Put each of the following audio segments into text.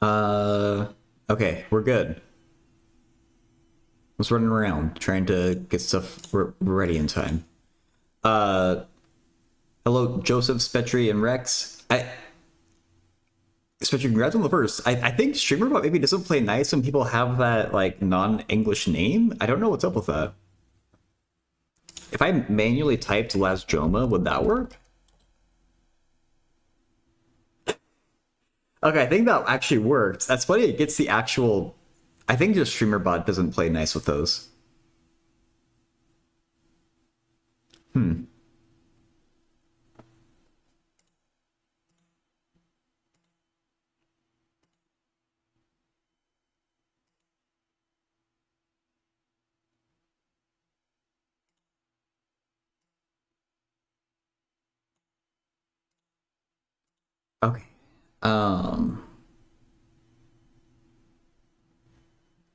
Uh, okay, we're good. I was running around trying to get stuff ready in time. Uh, hello, Joseph, Spetri, and Rex. Spetri, congrats on the first. I think StreamerBot maybe doesn't play nice when people have that like non-English name. I don't know what's up with that. If I manually typed Las Joma, would that work? Okay, I think that actually worked. That's funny. It gets the actual. I think just StreamerBot doesn't play nice with those. Hmm. Okay. Um.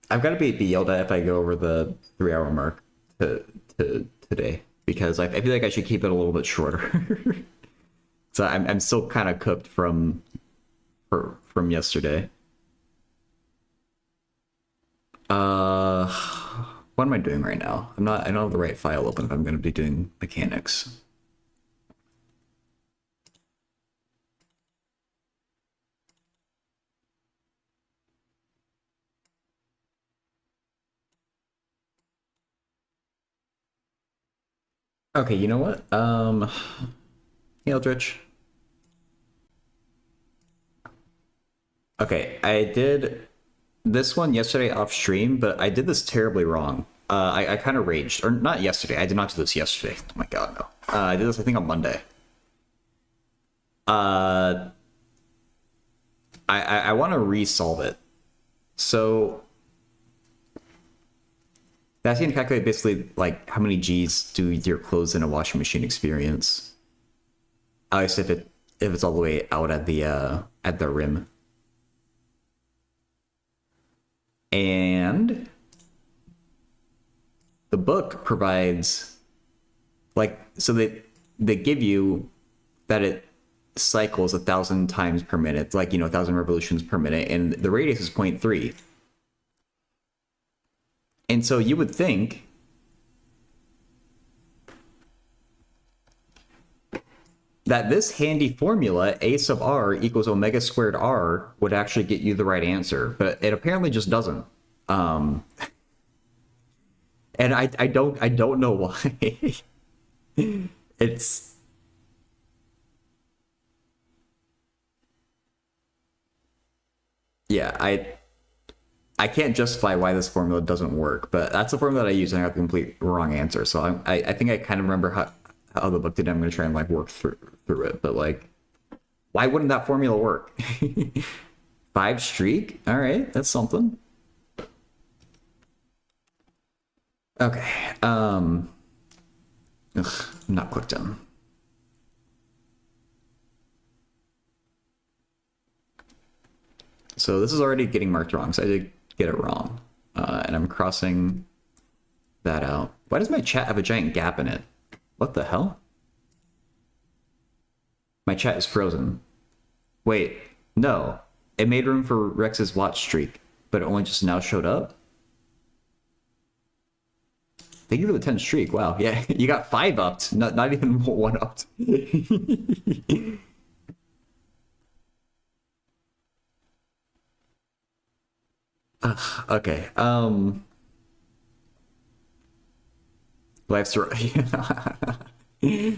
I've got to be yelled at if I go over the 3 hour mark to today because I feel like I should keep it a little bit shorter. So I'm still kind of cooked from yesterday. Uh, what am I doing right now? I don't have the right file open if I'm going to be doing mechanics. Okay, you know what? Hey, Eldritch. Okay, I did this one yesterday off stream, but I did this terribly wrong. I kind of raged, or not yesterday. I did not do this yesterday. Oh my god, no. I did this I think on Monday. Uh, I want to resolve it. So that's going to calculate basically like how many G's do your clothes in a washing machine experience. At least if it's all the way out at the rim. And the book provides like so they give you that it cycles 1,000 times per minute, like 1,000 revolutions per minute, and the radius is 0.3. And so you would think that this handy formula, a sub r equals omega squared r, would actually get you the right answer, but it apparently just doesn't. Um, and I don't know why. It's yeah, I can't justify why this formula doesn't work, but that's the formula that I use, and I got the complete wrong answer. So I think I kind of remember how the book did. I'm going to try and like work through it, but like, why wouldn't that formula work? 5 streak. All right, that's something. Okay. Ugh, I'm not clicked on. So this is already getting marked wrong. So I did get it wrong, and I'm crossing that out. Why does my chat have a giant gap in it? What the hell? My chat is frozen. Wait, no. It made room for Rex's watch streak, but it only just now showed up. Thank you for the 10 streak. Wow, yeah, you got 5 upped, not even 1 upped. Okay. Life story.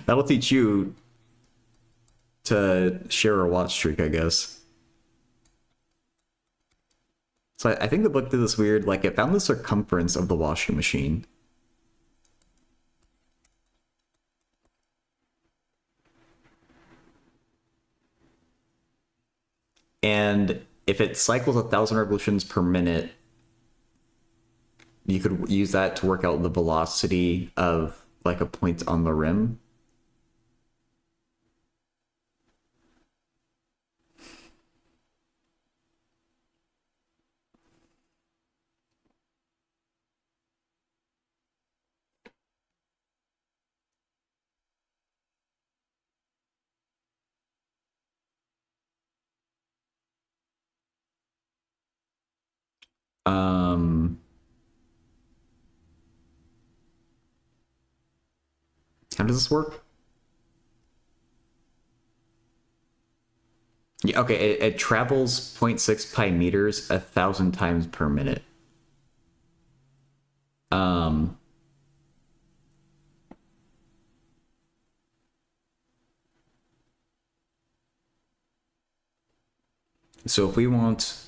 That'll teach you to share a watch streak, I guess. So I think the book did this weird, like it found the circumference of the washing machine. And if it cycles 1,000 revolutions per minute, you could use that to work out the velocity of like a point on the rim. Um, how does this work? Yeah, okay, it travels 0.6 pi meters 1,000 times per minute. Um, so if we want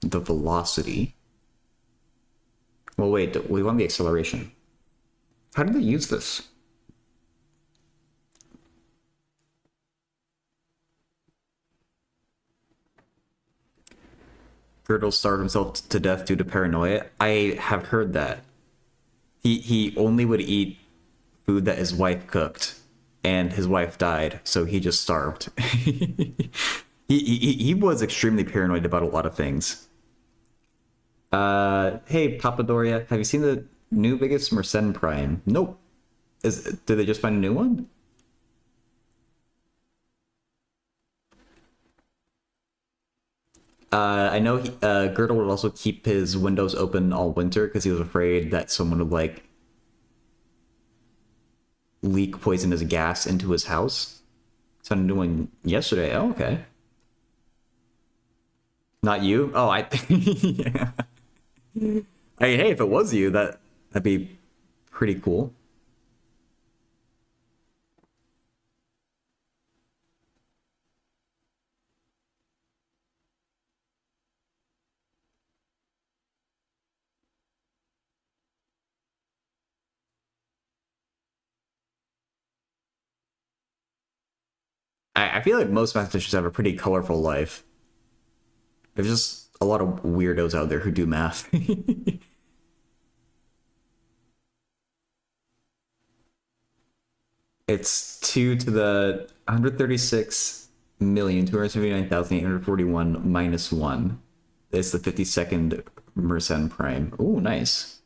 the velocity, well, wait, we want the acceleration. How do they use this? Girdle starved himself to death due to paranoia. I have heard that. He only would eat food that his wife cooked, and his wife died, so he just starved. He was extremely paranoid about a lot of things. Hey, Papadoria, have you seen the new biggest Mersenne Prime? Nope. Did they just find a new one? I know Girdle would also keep his windows open all winter because he was afraid that someone would like leak poisonous gas into his house. So I'm doing yesterday. Oh, okay. Not you? Oh, I. Yeah. I mean, hey, if it was you, that'd be pretty cool. I feel like most mathematicians have a pretty colorful life. There's just a lot of weirdos out there who do math. It's 2 to the 136,279,841 minus 1. It's the 52nd Mersenne prime. Oh, nice.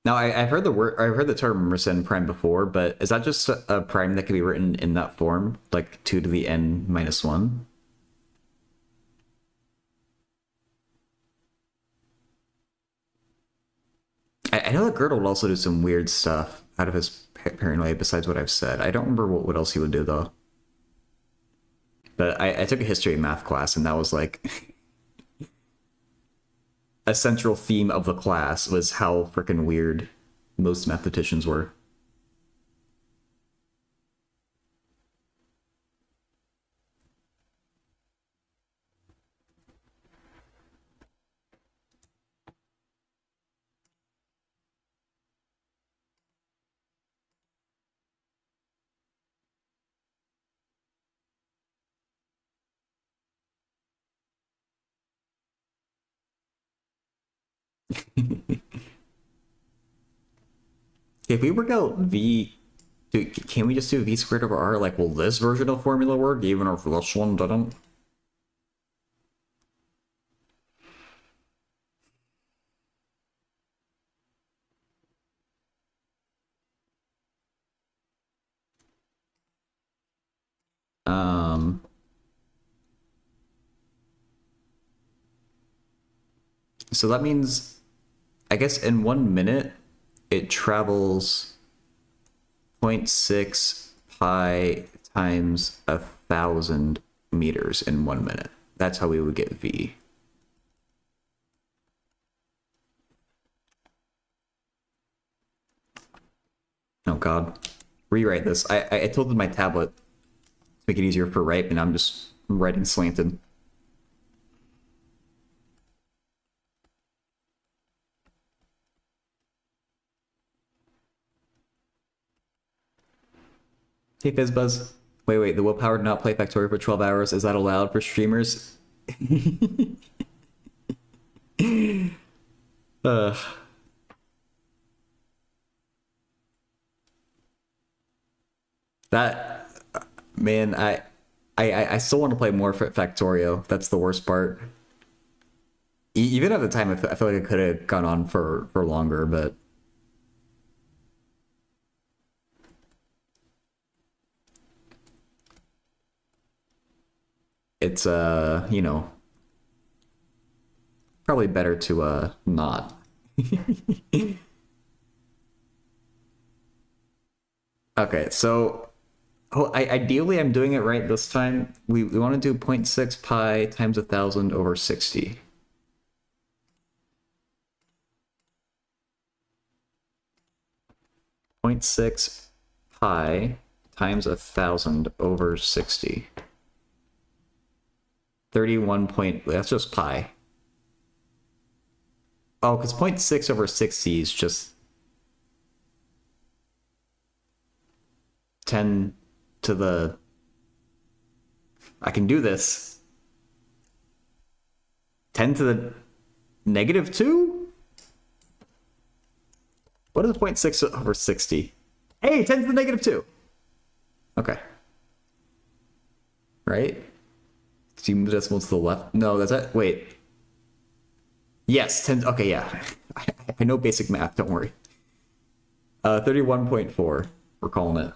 Now, I've heard the word, I've heard the term Mersenne prime before, but is that just a prime that can be written in that form, like 2 to the n minus 1? I know that Girdle would also do some weird stuff out of his paranoia besides what I've said. I don't remember what else he would do, though. But I took a history and math class, and that was like a central theme of the class was how freaking weird most mathematicians were. If we work out v, can we just do v squared over r? Like, will this version of formula work even if this one didn't? Um, so that means, I guess in 1 minute, it travels 0.6 pi times 1,000 meters in 1 minute. That's how we would get v. Oh god. Rewrite this. I tilted my tablet to make it easier for write, and I'm just writing slanted. Hey Fizzbuzz. Wait, the willpower to not play Factorio for 12 hours, is that allowed for streamers? uh, that man, I still want to play more Factorio. That's the worst part. Even at the time, I feel like I could have gone on for longer, but it's you know, probably better to not. Okay, so ideally I'm doing it right this time. We want to do 0.6 pi times 1,000 over 60. Point 0.6 pi times 1,000 over 60. 31 point, that's just pi. Oh, because 0.6 over 60 is just 10 to the... I can do this. 10 to the negative 2? What is 0.6 over 60? Hey, 10 to the negative 2. Okay. Right? So you move the decimal to the left. No, that's it. Wait. Yes, 10. Okay, yeah. I know basic math, don't worry. 31.4. We're calling it.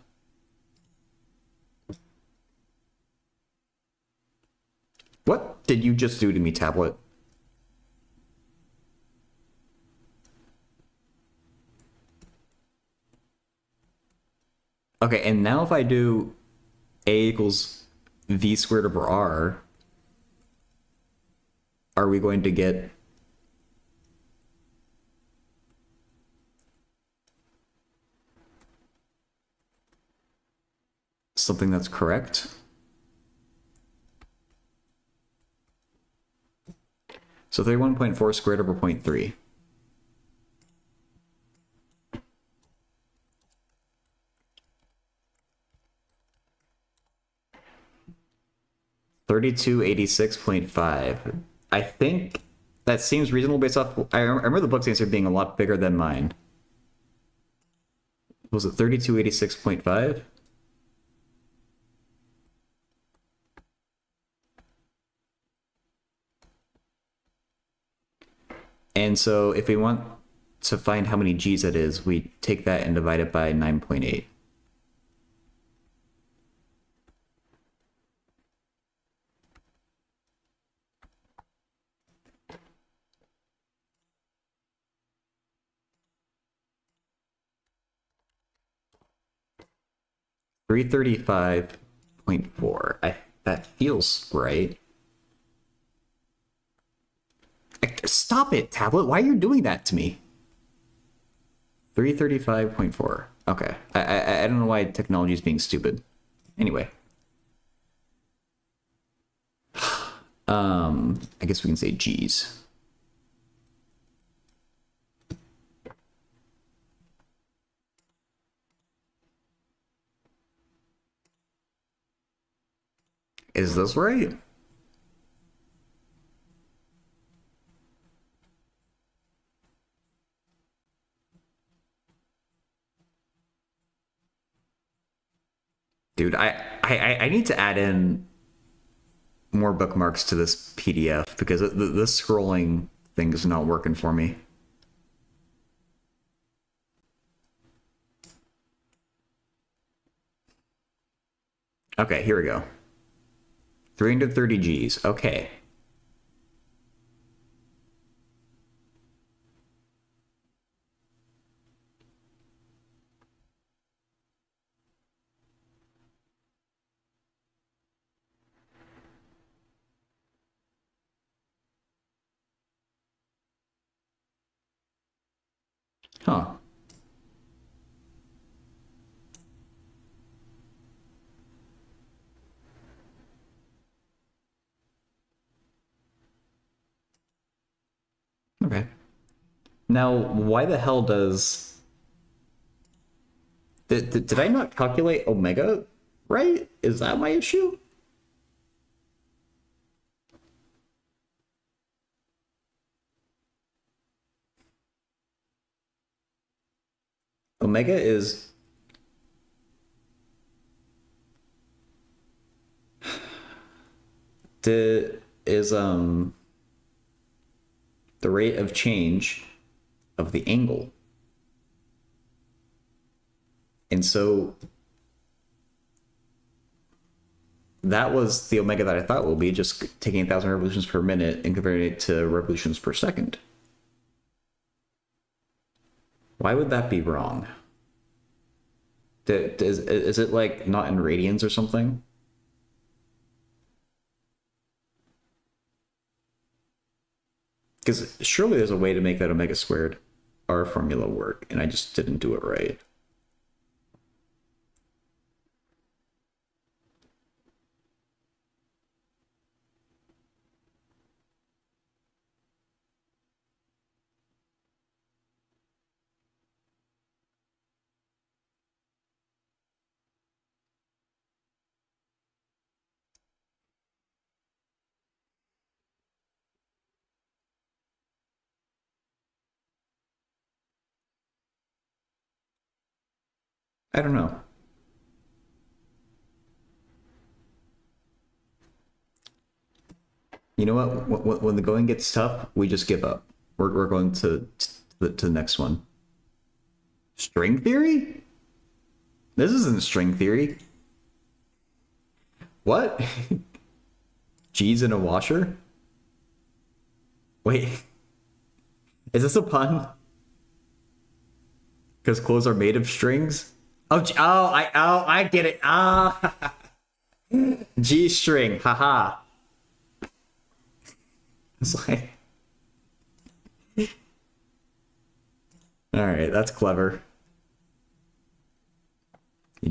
What did you just do to me, tablet? Okay, and now if I do a equals v squared over r, are we going to get something that's correct? So 31.4 squared over 0.3. $3286.5. I think that seems reasonable based off. I remember the book's answer being a lot bigger than mine. Was it 3286.5? And so if we want to find how many G's it is, we take that and divide it by 9.8. $335.4. That feels right. Stop it, tablet. Why are you doing that to me? 335.4. Okay. I don't know why technology is being stupid. Anyway. I guess we can say G's. Is this right? Dude, I need to add in more bookmarks to this PDF because this scrolling thing is not working for me. Okay, here we go. 330 G's. Okay. Huh. Okay. Now, why the hell does... Did I not calculate omega right? Is that my issue? Omega is... the rate of change of the angle. And so that was the omega that I thought will be, just taking 1,000 revolutions per minute and converting it to revolutions per second. Why would that be wrong? Is it like not in radians or something? Because surely there's a way to make that omega squared R formula work, and I just didn't do it right. I don't know. You know what? When the going gets tough, we just give up. We're going to the next one. String theory? This isn't string theory. What? G's in a washer? Wait. Is this a pun? Because clothes are made of strings? Oh, I get it. Ah. G string. Haha. It's like, all right, that's clever.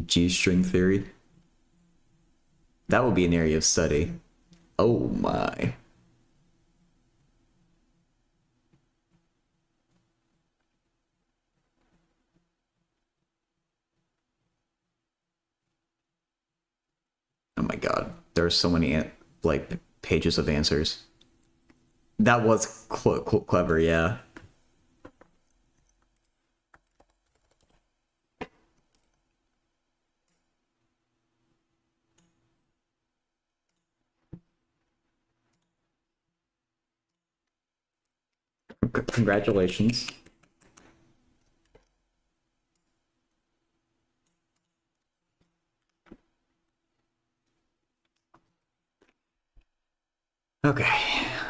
G-string theory. That would be an area of study. Oh my. Oh my god, there are so many like pages of answers. That was clever, yeah. Congratulations. Okay.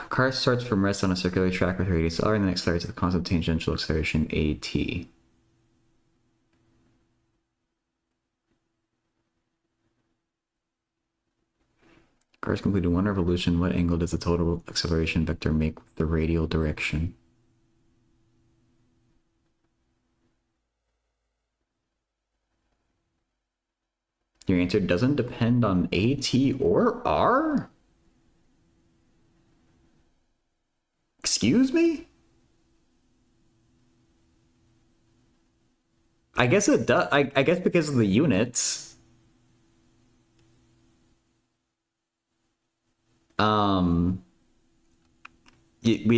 Car starts from rest on a circular track with radius r and then accelerates with a constant tangential acceleration at. Cars completed one revolution. What angle does the total acceleration vector make with the radial direction? Your answer doesn't depend on AT or R? Excuse me? I guess it does. I guess because of the units. We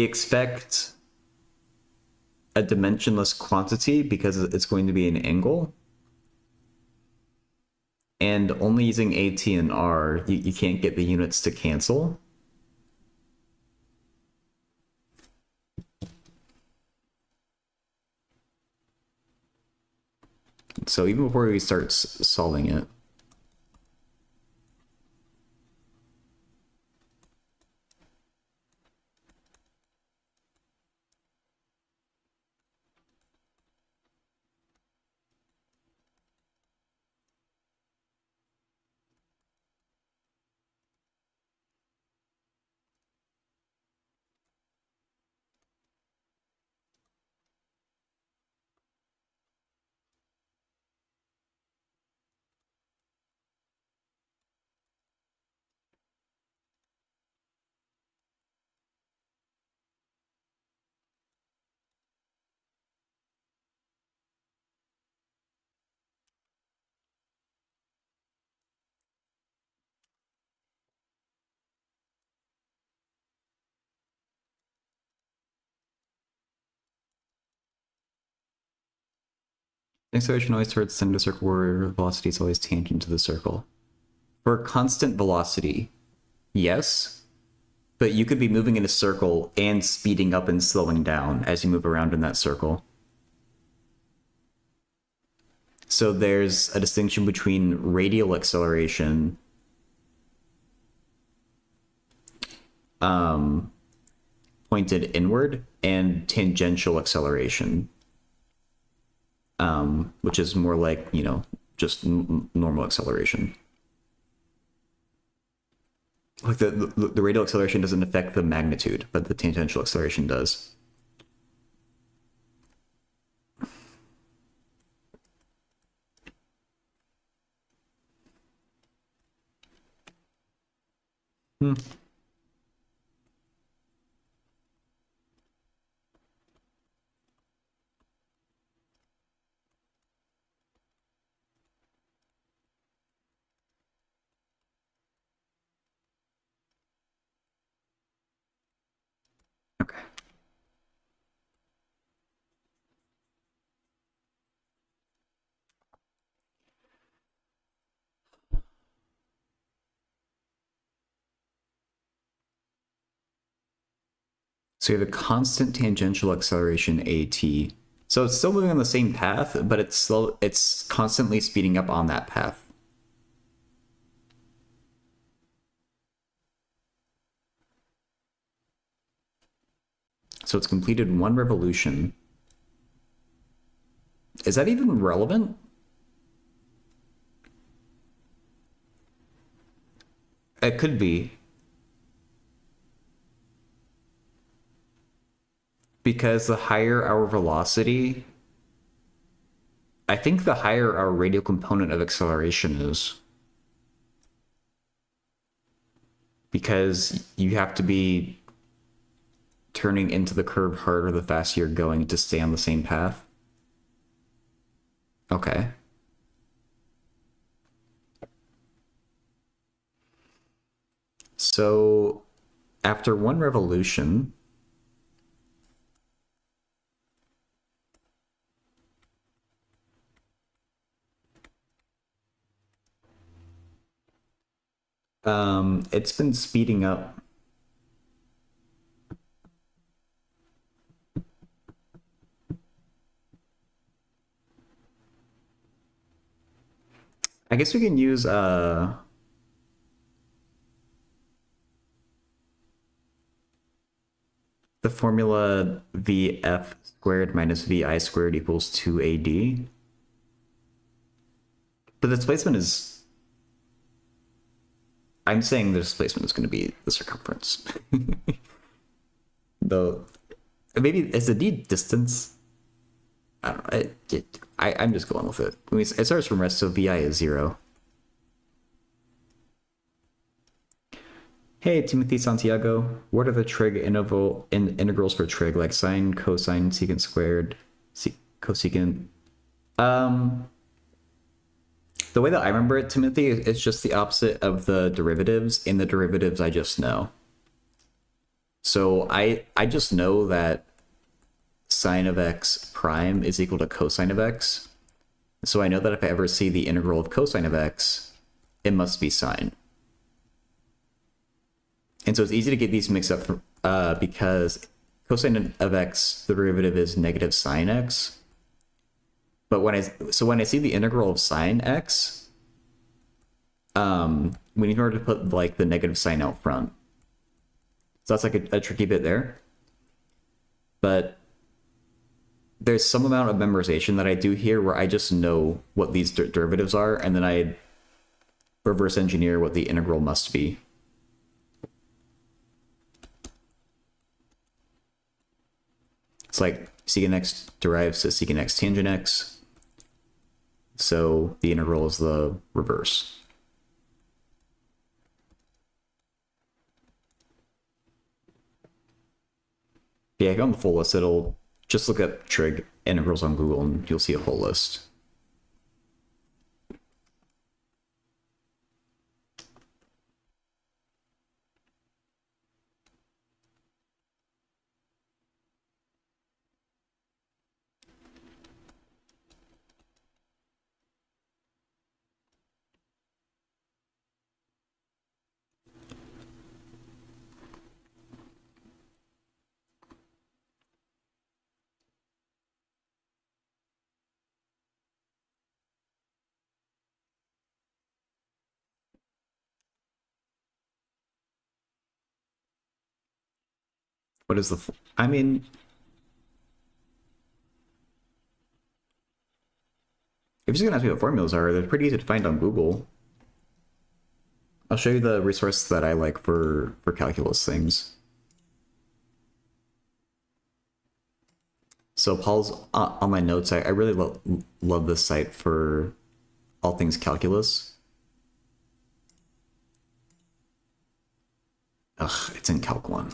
expect a dimensionless quantity because it's going to be an angle. And only using AT and R, you can't get the units to cancel. So even before we start solving it, acceleration always towards the center of the circle where velocity is always tangent to the circle. For constant velocity, yes, but you could be moving in a circle and speeding up and slowing down as you move around in that circle. So there's a distinction between radial acceleration pointed inward, and tangential acceleration, which is more like, just normal acceleration. Like the radial acceleration doesn't affect the magnitude, but the tangential acceleration does. Hmm. Okay. So you have a constant tangential acceleration at. So it's still moving on the same path, but it's constantly speeding up on that path. So it's completed one revolution. Is that even relevant? It could be. Because the higher our velocity, I think the higher our radial component of acceleration is. Because you have to be turning into the curve harder the faster you're going to stay on the same path. Okay. So after one revolution, it's been speeding up. I guess we can use the formula Vf squared minus Vi squared equals 2AD. But the displacement is... I'm saying the displacement is going to be the circumference. Though, maybe it's the D distance. I don't know. I'm just going with it. I mean, it starts from rest, so Vi is 0. Hey, Timothy Santiago, what are the trig integrals for trig, like sine, cosine, secant squared, cosecant? The way that I remember it, Timothy, it's just the opposite of the derivatives. In the derivatives, I just know. So I just know that sine of x prime is equal to cosine of x. So I know that if I ever see the integral of cosine of x, it must be sine. And so it's easy to get these mixed up because cosine of x, the derivative is negative sine x. But when I see the integral of sine x, we need to put like the negative sign out front. So that's like a tricky bit there. But there's some amount of memorization that I do here where I just know what these derivatives are, and then I reverse engineer what the integral must be. It's like secant x derives to secant x tangent x. So the integral is the reverse. Yeah, if you're on the full list, it'll just look up trig integrals on Google and you'll see a whole list. What is the? I mean, if you're just gonna ask me what formulas are, they're pretty easy to find on Google. I'll show you the resource that I like for calculus things. So Paul's on my notes. I really love this site for all things calculus. Ugh, it's in Calc 1.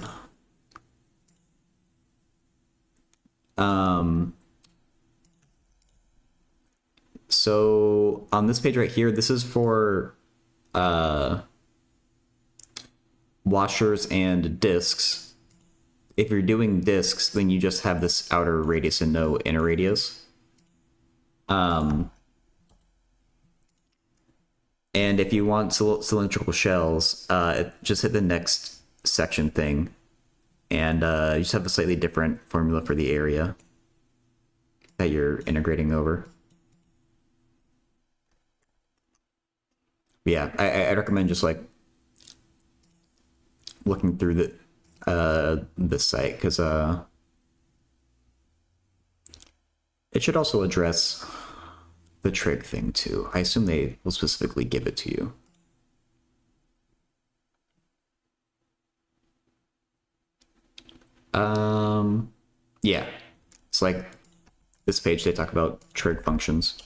So on this page right here, this is for washers and discs. If you're doing discs, then you just have this outer radius and no inner radius. And if you want cylindrical shells, just hit the next section thing, and you just have a slightly different formula for the area that you're integrating over. Yeah, I recommend just like looking through this site, because it should also address the trig thing too. I assume they will specifically give it to you. Yeah, it's like this page, they talk about trig functions.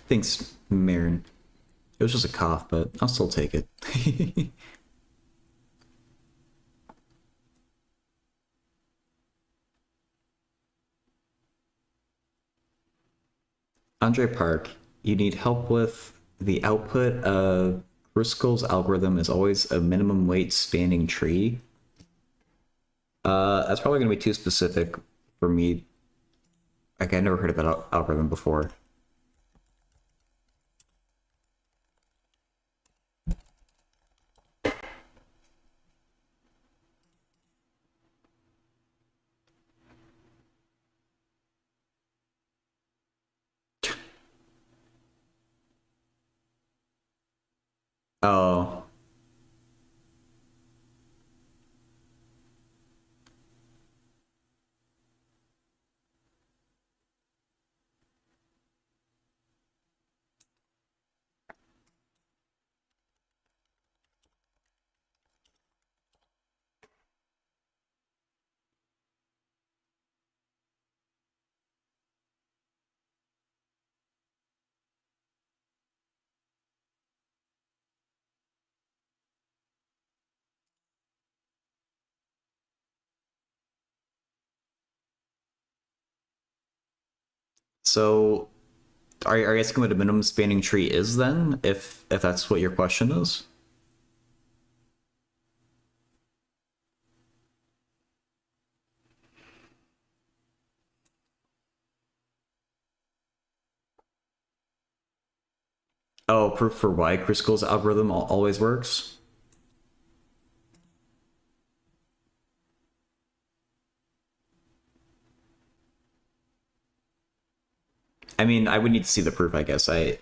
Thanks, Marin. It was just a cough, but I'll still take it. Andre Park, you need help with the output of Kruskal's algorithm is always a minimum weight spanning tree. That's probably going to be too specific for me. Like, I never heard of that algorithm before. Oh. So, are you asking what a minimum spanning tree is then? If that's what your question is? Oh, proof for why Kruskal's algorithm always works? I mean, I would need to see the proof, I guess. Like,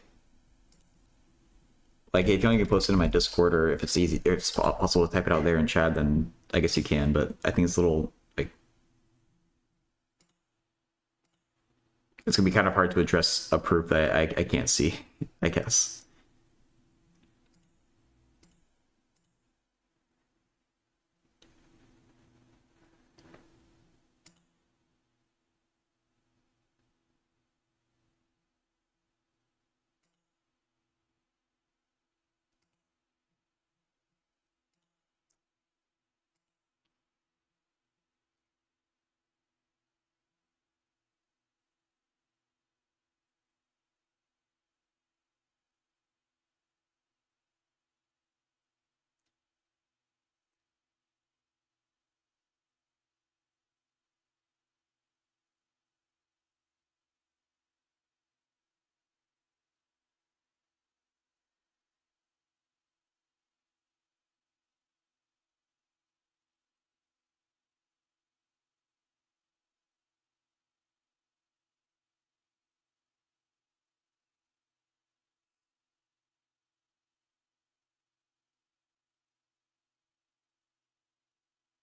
if you want to post it in my Discord, or if it's easy, if it's possible to type it out there in chat, then I guess you can. But I think it's a little like it's gonna be kind of hard to address a proof that I can't see, I guess.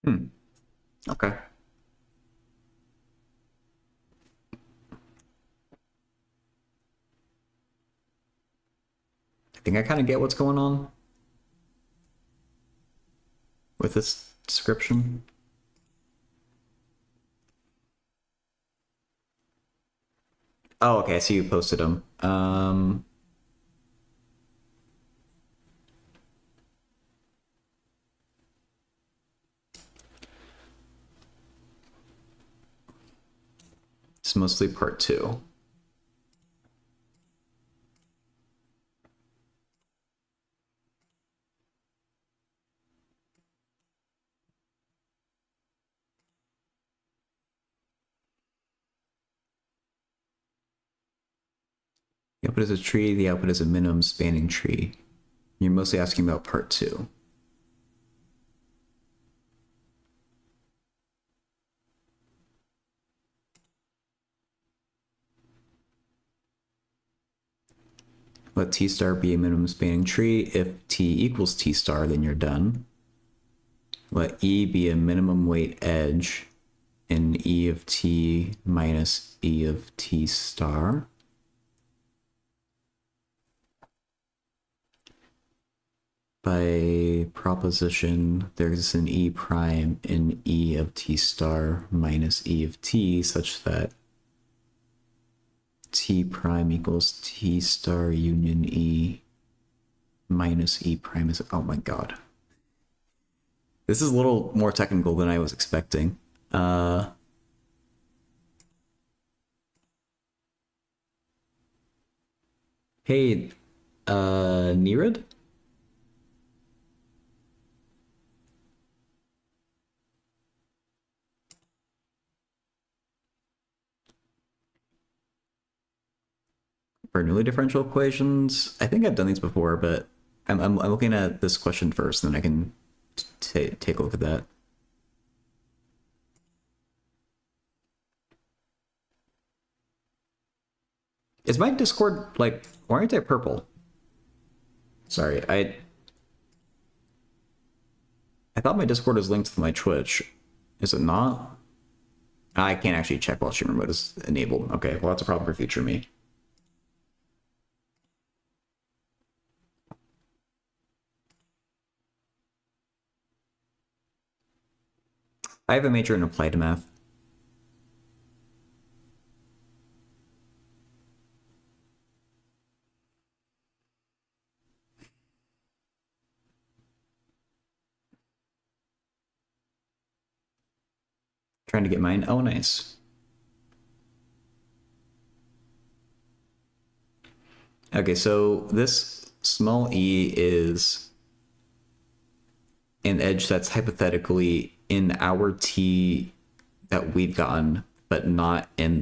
Okay. I think I kind of get what's going on with this description. Oh, okay. I see you posted them. It's mostly part 2. The output is a tree, the output is a minimum spanning tree. You're mostly asking about part 2. Let T star be a minimum spanning tree. If T equals T star, then you're done. Let E be a minimum weight edge in E of T minus E of T star. By proposition, there's an E prime in E of T star minus E of T such that T prime equals T star union E minus E prime is, oh my god. This is a little more technical than I was expecting. Hey, Nirad? Bernoulli differential equations. I think I've done these before, but I'm looking at this question first, then I can take a look at that. Is my Discord, like, why aren't I purple? Sorry, I thought my Discord is linked to my Twitch. Is it not? I can't actually check while streamer mode is enabled. Okay, well that's a problem for future me. I have a major in applied math. Trying to get mine. Oh, nice. Okay, so this small e is an edge that's hypothetically in our t that we've gotten, but not in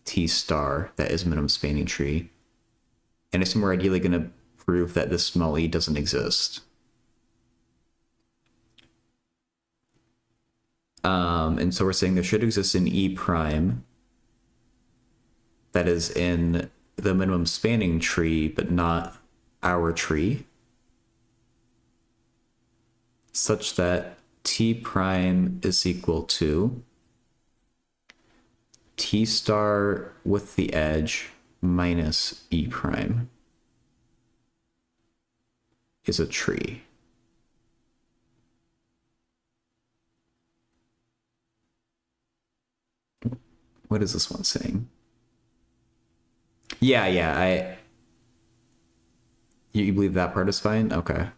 t star that is minimum spanning tree. And I assume we're ideally going to prove that this small e doesn't exist. And so we're saying there should exist an e prime that is in the minimum spanning tree, but not our tree, such that t prime is equal to t star with the edge minus e prime is a tree. What is this one saying? Yeah, you believe that part is fine? Okay.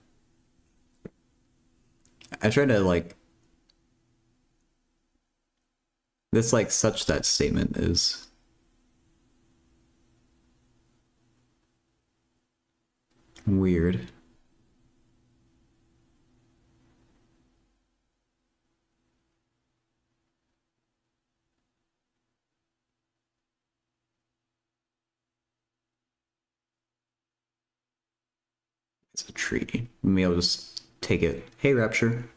I try to, like, this, like, such that statement is weird. It's a tree. Maybe I'll just take it. Hey, Rapture.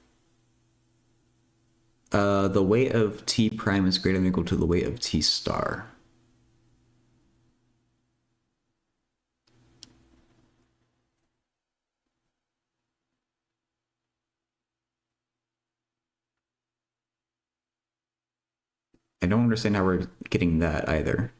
The weight of t prime is greater than or equal to the weight of t star. I don't understand how we're getting that either.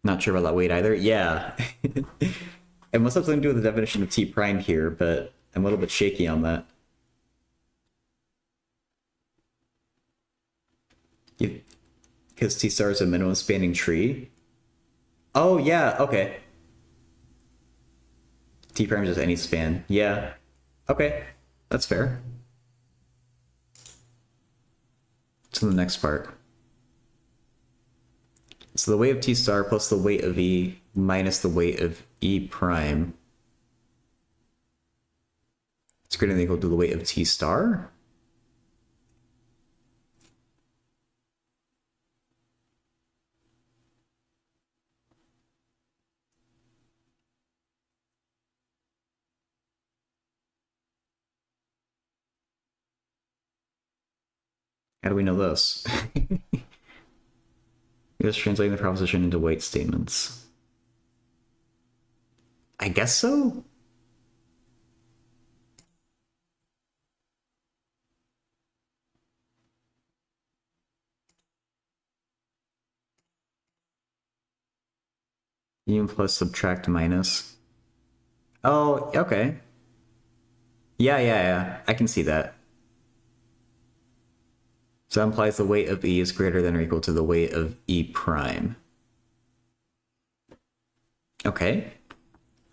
Not sure about that weight either. Yeah. It must have something to do with the definition of T prime here, but I'm a little bit shaky on that. Because T star is a minimum spanning tree. Oh, yeah, okay. T prime is just any span. Yeah. Okay. That's fair. To the next part. So the weight of T star plus the weight of E minus the weight of E prime is greater than or equal to the weight of T star? How do we know this? Just translating the proposition into weight statements. I guess so? Union plus subtract minus. Oh, okay. Yeah. I can see that. So that implies the weight of E is greater than or equal to the weight of E prime. Okay.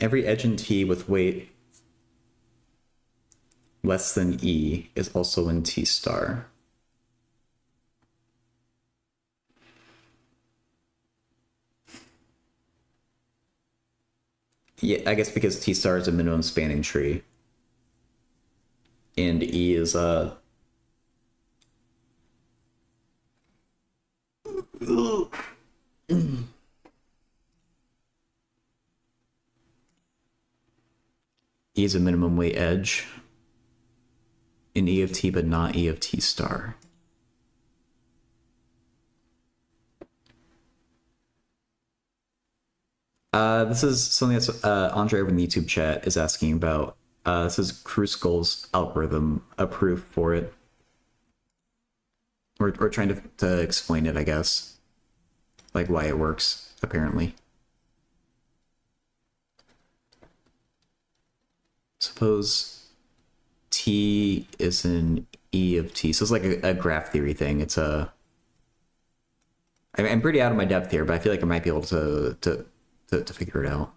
Every edge in T with weight less than E is also in T star. Yeah, I guess because T star is a minimum spanning tree. And E is E is a minimum weight edge in E of T, but not E of T star. This is something that's Andre over in the YouTube chat is asking about. This is Kruskal's algorithm, a proof for it. We're trying to explain it, I guess. Like why it works, apparently. Suppose T is an E of T. So it's like a graph theory thing. It's a... I'm pretty out of my depth here, but I feel like I might be able to figure it out.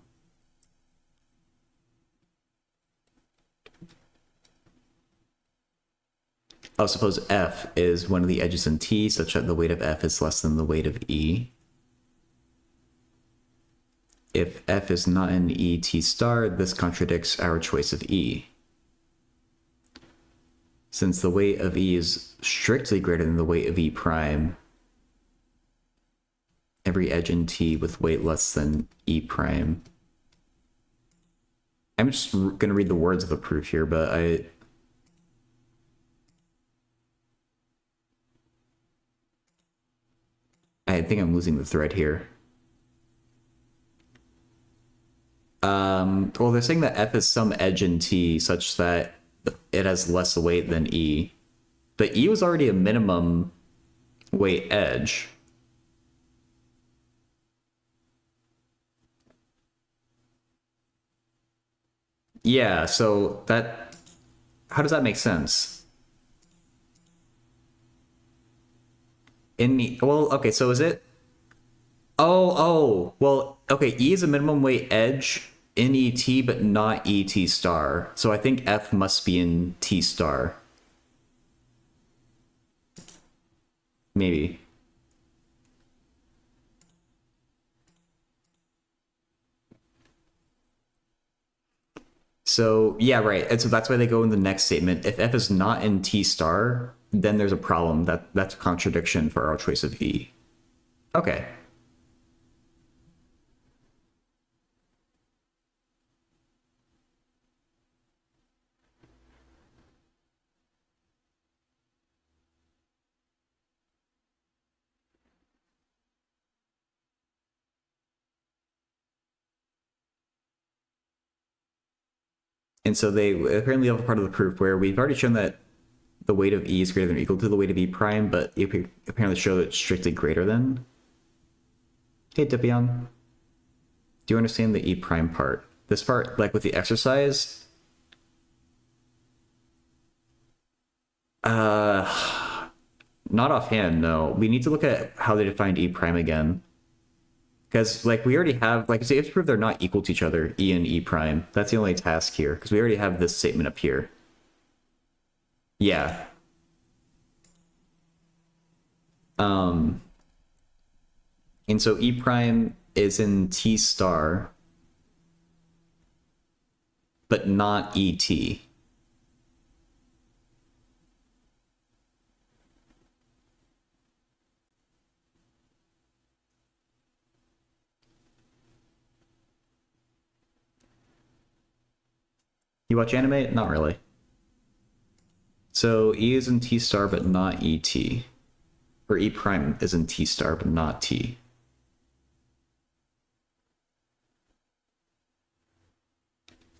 Oh, suppose F is one of the edges in T such that the weight of F is less than the weight of E. If F is not in E T star, this contradicts our choice of E. Since the weight of E is strictly greater than the weight of E prime, every edge in T with weight less than E prime. I'm just going to read the words of the proof here, but I think I'm losing the thread here. Well, they're saying that F is some edge in T such that it has less weight than E. But E was already a minimum weight edge. Yeah, so that... How does that make sense? Well, okay, so is it... Oh, well, okay, E is a minimum weight edge in ET, but not ET star. So I think F must be in T star. Maybe. So, yeah, right. And so that's why they go in the next statement. If F is not in T star, then there's a problem. That's a contradiction for our choice of E. Okay. And so they apparently have a part of the proof where we've already shown that the weight of E is greater than or equal to the weight of E prime, but you apparently show that it's strictly greater than. Hey, Dipion. Do you understand the E prime part? This part, like with the exercise, not offhand, no. We need to look at how they defined E prime again. Because, like, we already have, like, so you have to prove they're not equal to each other, E and E prime. That's the only task here, because we already have this statement up here. Yeah. And so E prime is in T star, but not ET. You watch anime? Not really. So E is in T star, but not ET. Or E prime is in T star, but not T.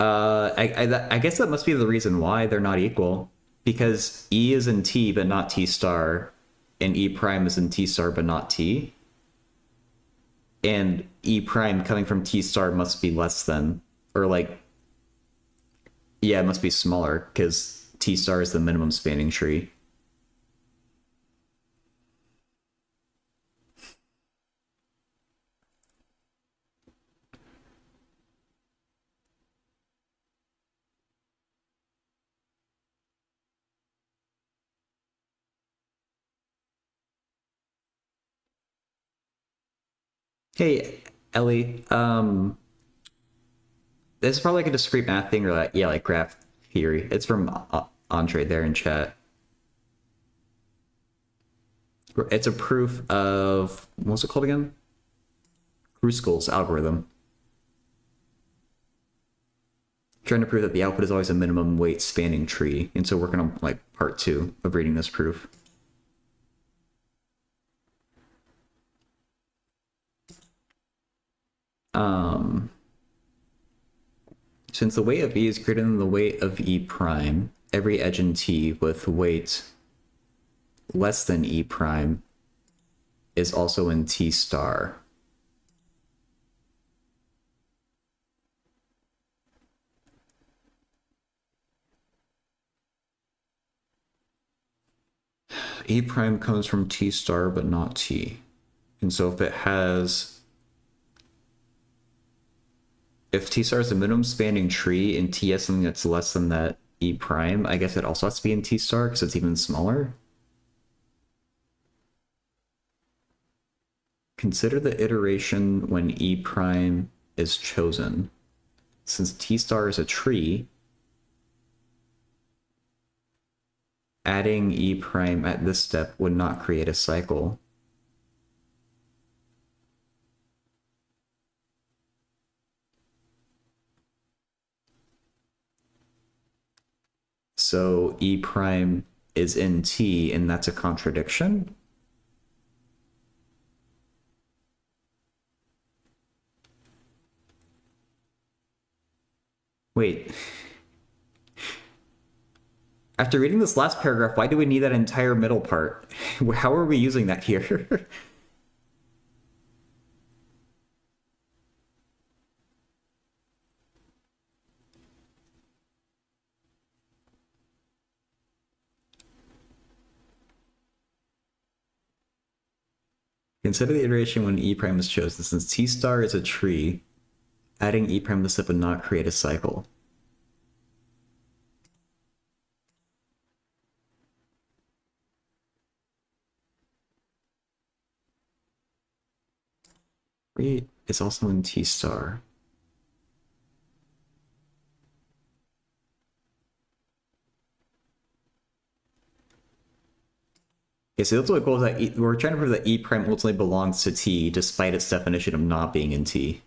I guess that must be the reason why they're not equal. Because E is in T, but not T star, and E prime is in T star, but not T. And E prime coming from T star must be less than, or like, yeah, it must be smaller, because T star is the minimum spanning tree. Hey, Ellie, this is probably like a discrete math thing, or like, yeah, like graph theory. It's from Andre there in chat. It's a proof of, what's it called again? Kruskal's algorithm. Trying to prove that the output is always a minimum weight spanning tree. And so working on like part 2 of reading this proof. Since the weight of E is greater than the weight of E prime, every edge in T with weight less than E prime is also in T star. E prime comes from T star, but not T. And so if it has, if T star is the minimum spanning tree and T has something that's less than that E prime, I guess it also has to be in T star because it's even smaller. Consider the iteration when E prime is chosen. Since T star is a tree, adding E prime at this step would not create a cycle. So E prime is in T, and that's a contradiction? Wait. After reading this last paragraph, why do we need that entire middle part? How are we using that here? Consider the iteration when E prime is chosen. Since T star is a tree, adding E prime to the step would not create a cycle. Tree is also in T star. Okay, so the ultimate goal is that we're trying to prove that E prime ultimately belongs to T, despite its definition of not being in T.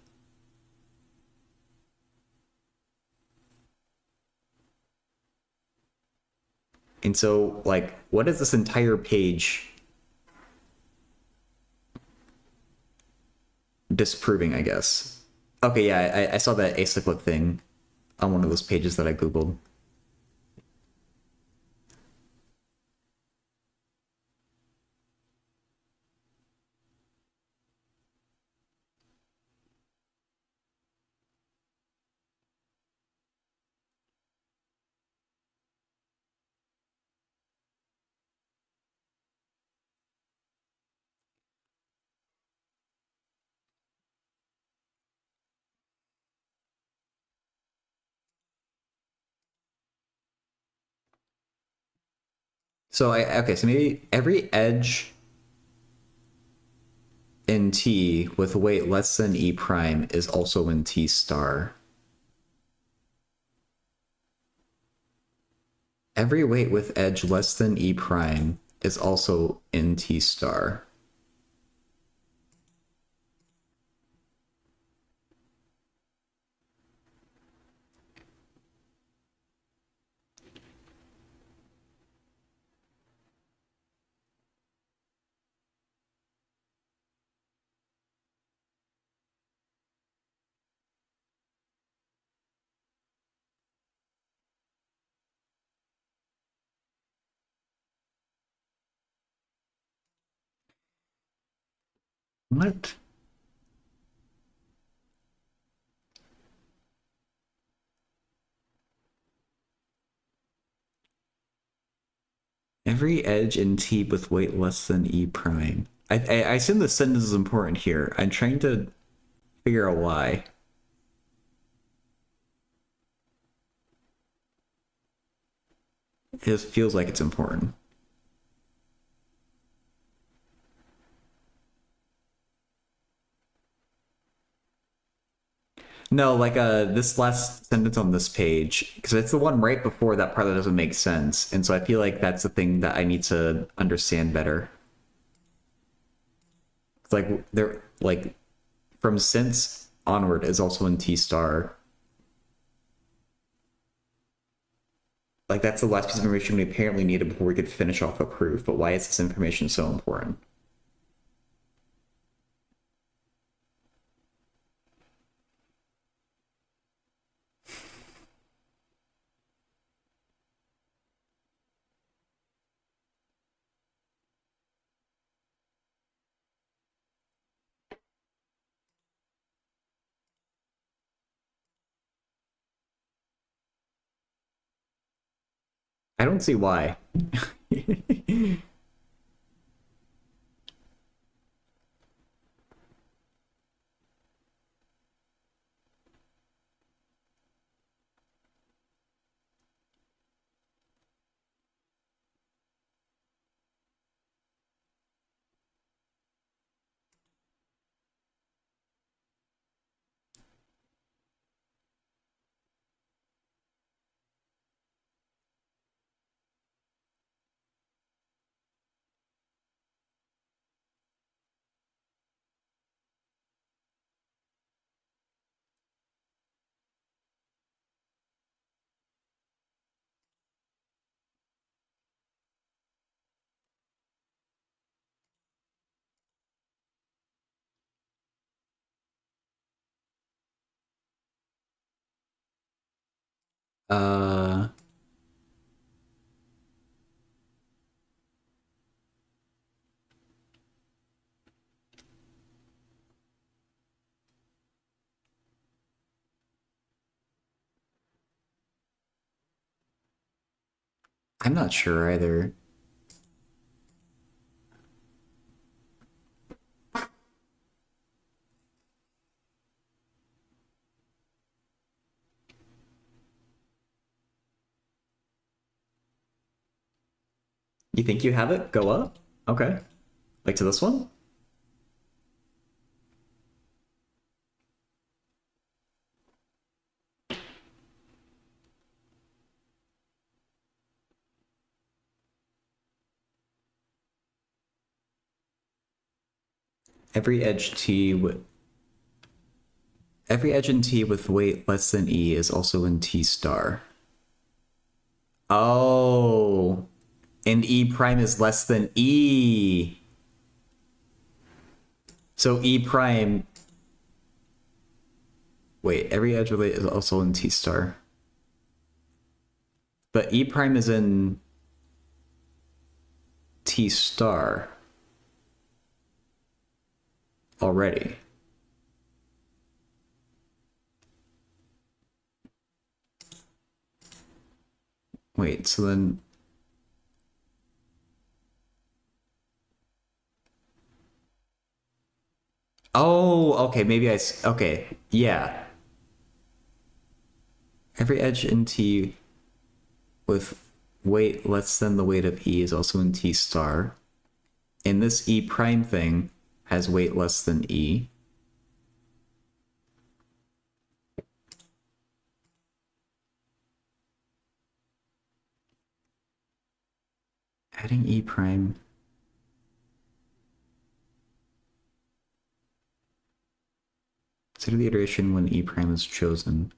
And so, like, what is this entire page disproving, I guess? Okay, yeah, I saw that acyclic thing. on one of those pages that I Googled. So okay, so maybe every edge in T with weight less than E prime is also in T star. Every weight with edge less than E prime is also in T star. What? Every edge in T with weight less than E prime. I assume the sentence is important here. I'm trying to figure out why. It feels like it's important. No, like this last sentence on this page, because it's the one right before that part that doesn't make sense, and so I feel like that's the thing that I need to understand better. It's like they're like from since onward is also in T star. Like that's the last piece of information we apparently needed before we could finish off a proof. But why is this information so important? I don't see why. uh I'm not sure either. You think you have it? Go up? Okay. Like to this one? Every edge T with every edge in T with weight less than E is also in T star. Oh, and E prime is less than E. So E prime. Wait, every edge relate is also in T star. But E prime is in T star already. Wait, so then... Oh, okay, maybe okay, yeah. Every edge in T with weight less than the weight of E is also in T star. And this E prime thing has weight less than E. Adding E prime. Consider the iteration when E prime is chosen.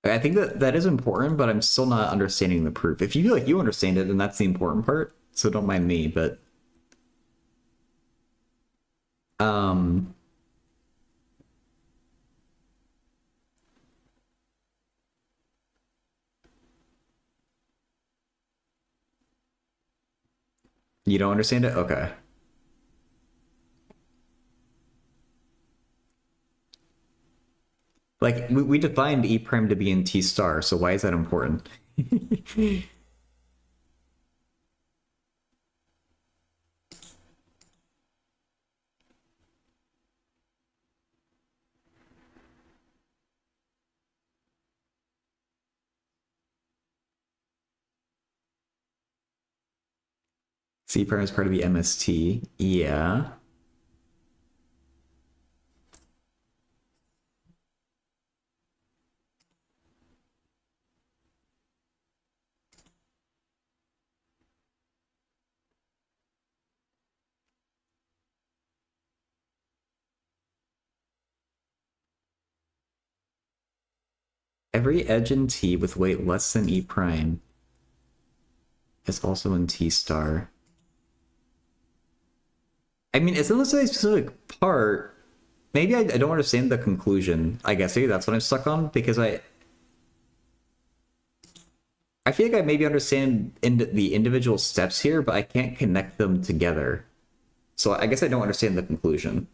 I think that is important, but I'm still not understanding the proof. If you feel like you understand it, then that's the important part. So don't mind me, but um you don't understand it? Okay. Like we defined E prime to be in T star, so why is that important? C prime is part of the MST. Yeah. Every edge in T with weight less than E prime is also in T star. I mean, it's not necessarily a specific part. Maybe I don't understand the conclusion. I guess maybe that's what I'm stuck on, because I feel like I maybe understand the individual steps here, but I can't connect them together. So I guess I don't understand the conclusion.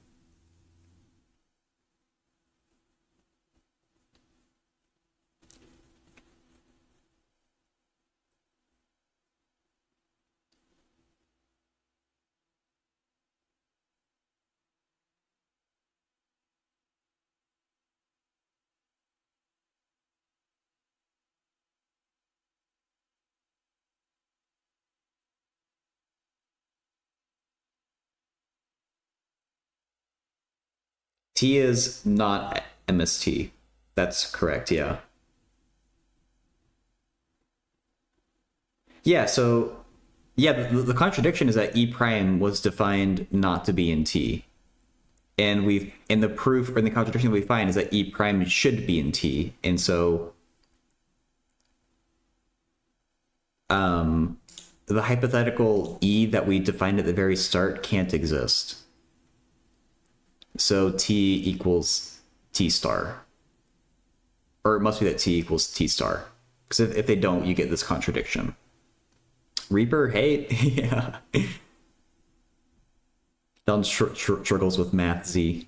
T is not MST. That's correct, yeah. Yeah, so yeah, the contradiction is that E prime was defined not to be in T. And the proof or the contradiction that we find is that E prime should be in T. And so the hypothetical E that we defined at the very start can't exist. So T equals T star. Or it must be that T equals T star. Because if they don't, you get this contradiction. Reaper, hate? Yeah. Don struggles with math, Z.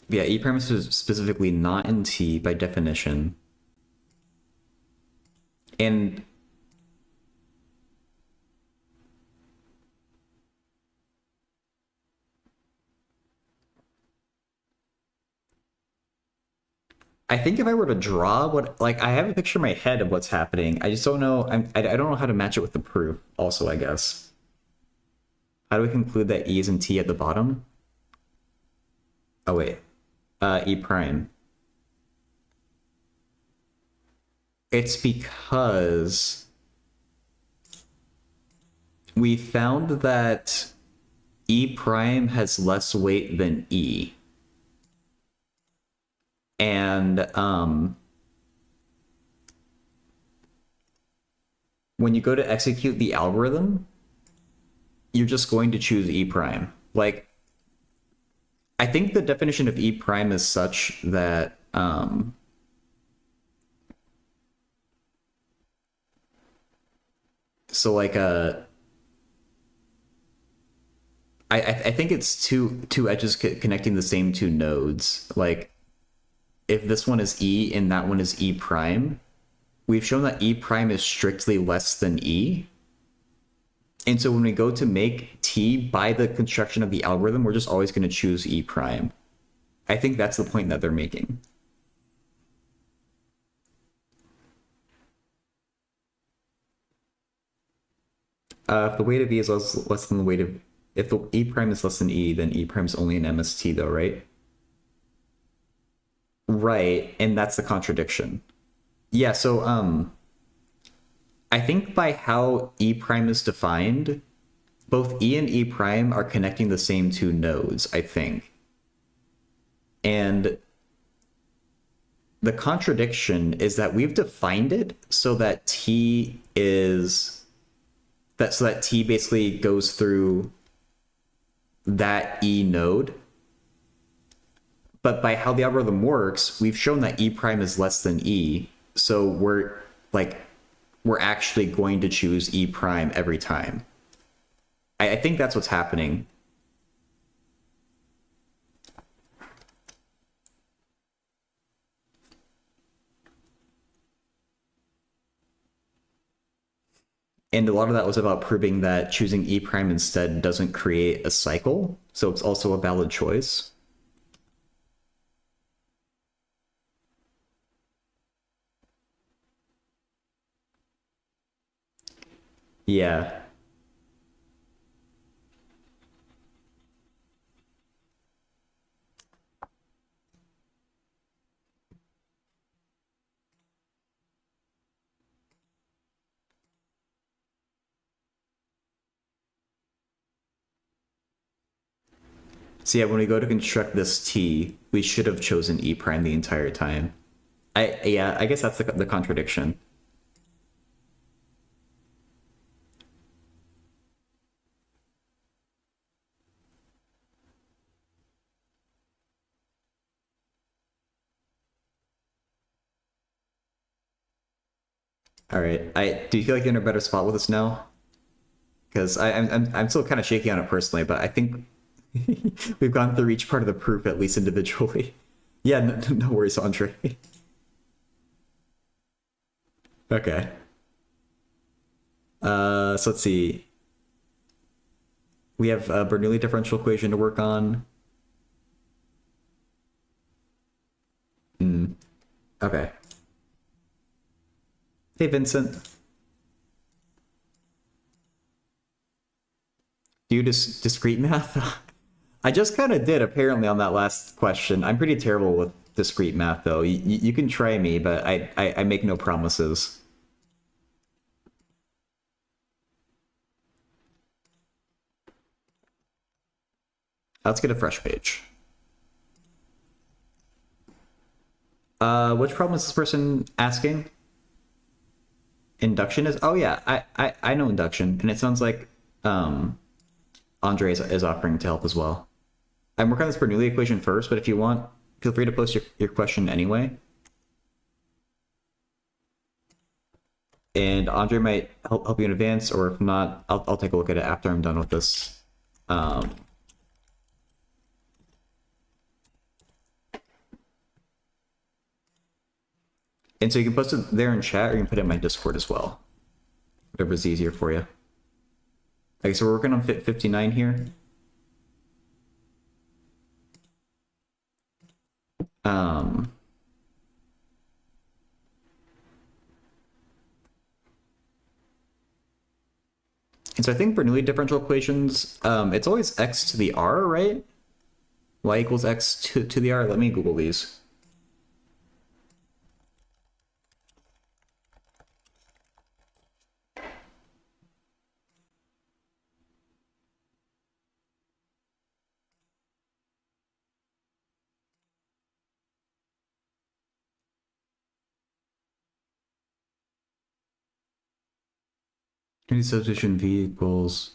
Yeah, E prime is specifically not in T by definition. And I think if I were to draw what, like, I have a picture in my head of what's happening. I just don't know. I don't know how to match it with the proof. Also, I guess. How do we conclude that E is in T at the bottom? Oh wait, E prime. It's because we found that E prime has less weight than E. And when you go to execute the algorithm, you're just going to choose E prime. Like, I think the definition of E prime is such that so like I think it's two edges connecting the same two nodes. Like if this one is E and that one is E prime, we've shown that E prime is strictly less than E. And so when we go to make T by the construction of the algorithm, we're just always going to choose E prime. I think that's the point that they're making. If the weight of E is less than the weight of... If the E prime is less than E, then E prime is only an MST though, right? Right, and that's the contradiction. Yeah, so I think by how E prime is defined, both E and E prime are connecting the same two nodes, I think. And the contradiction is that we've defined it so that T is so that T basically goes through that E node. But by how the algorithm works, we've shown that E prime is less than E. So we're actually going to choose E prime every time. I think that's what's happening. And a lot of that was about proving that choosing E prime instead doesn't create a cycle. So it's also a valid choice. Yeah. So yeah, when we go to construct this T, we should have chosen E prime the entire time. I guess that's the contradiction. All right. Do you feel like you're in a better spot with us now? Because I'm still kind of shaky on it personally, but I think we've gone through each part of the proof at least individually. Yeah, no worries, Andre. Okay. So let's see. We have a Bernoulli differential equation to work on. Okay. Hey, Vincent. Do you discrete math? I just kind of did, apparently, on that last question. I'm pretty terrible with discrete math, though. You can try me, but I make no promises. Let's get a fresh page. Which problem is this person asking? Induction is... Oh, yeah, I know induction, and it sounds like Andre is offering to help as well. I'm working on this Bernoulli equation first, but if you want, feel free to post your question anyway. And Andre might help you in advance, or if not, I'll take a look at it after I'm done with this. And so you can post it there in chat, or you can put it in my Discord as well. Whatever's easier for you. Okay, so we're working on fit 59 here. And so I think Bernoulli differential equations, it's always x to the r, right? y equals x to the r. Let me Google these. Any substitution v equals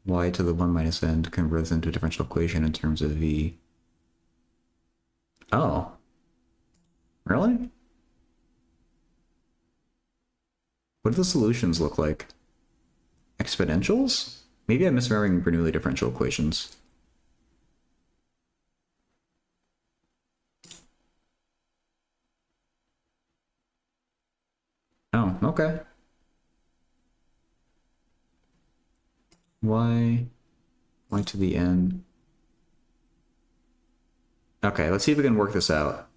y to the 1 minus n to convert this into a differential equation in terms of v. Oh. Really? What do the solutions look like? Exponentials? Maybe I'm misremembering Bernoulli differential equations. Oh, okay. Y to the n. Okay, let's see if we can work this out.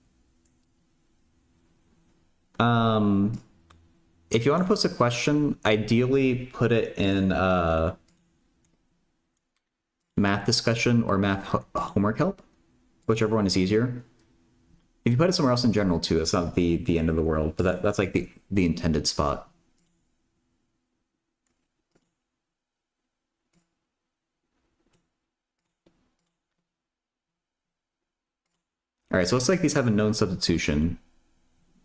If you want to post a question, ideally put it in math discussion or math homework help, whichever one is easier. If you put it somewhere else in general too, it's not the end of the world, but that's like the intended spot. All right, so let's like these have a known substitution.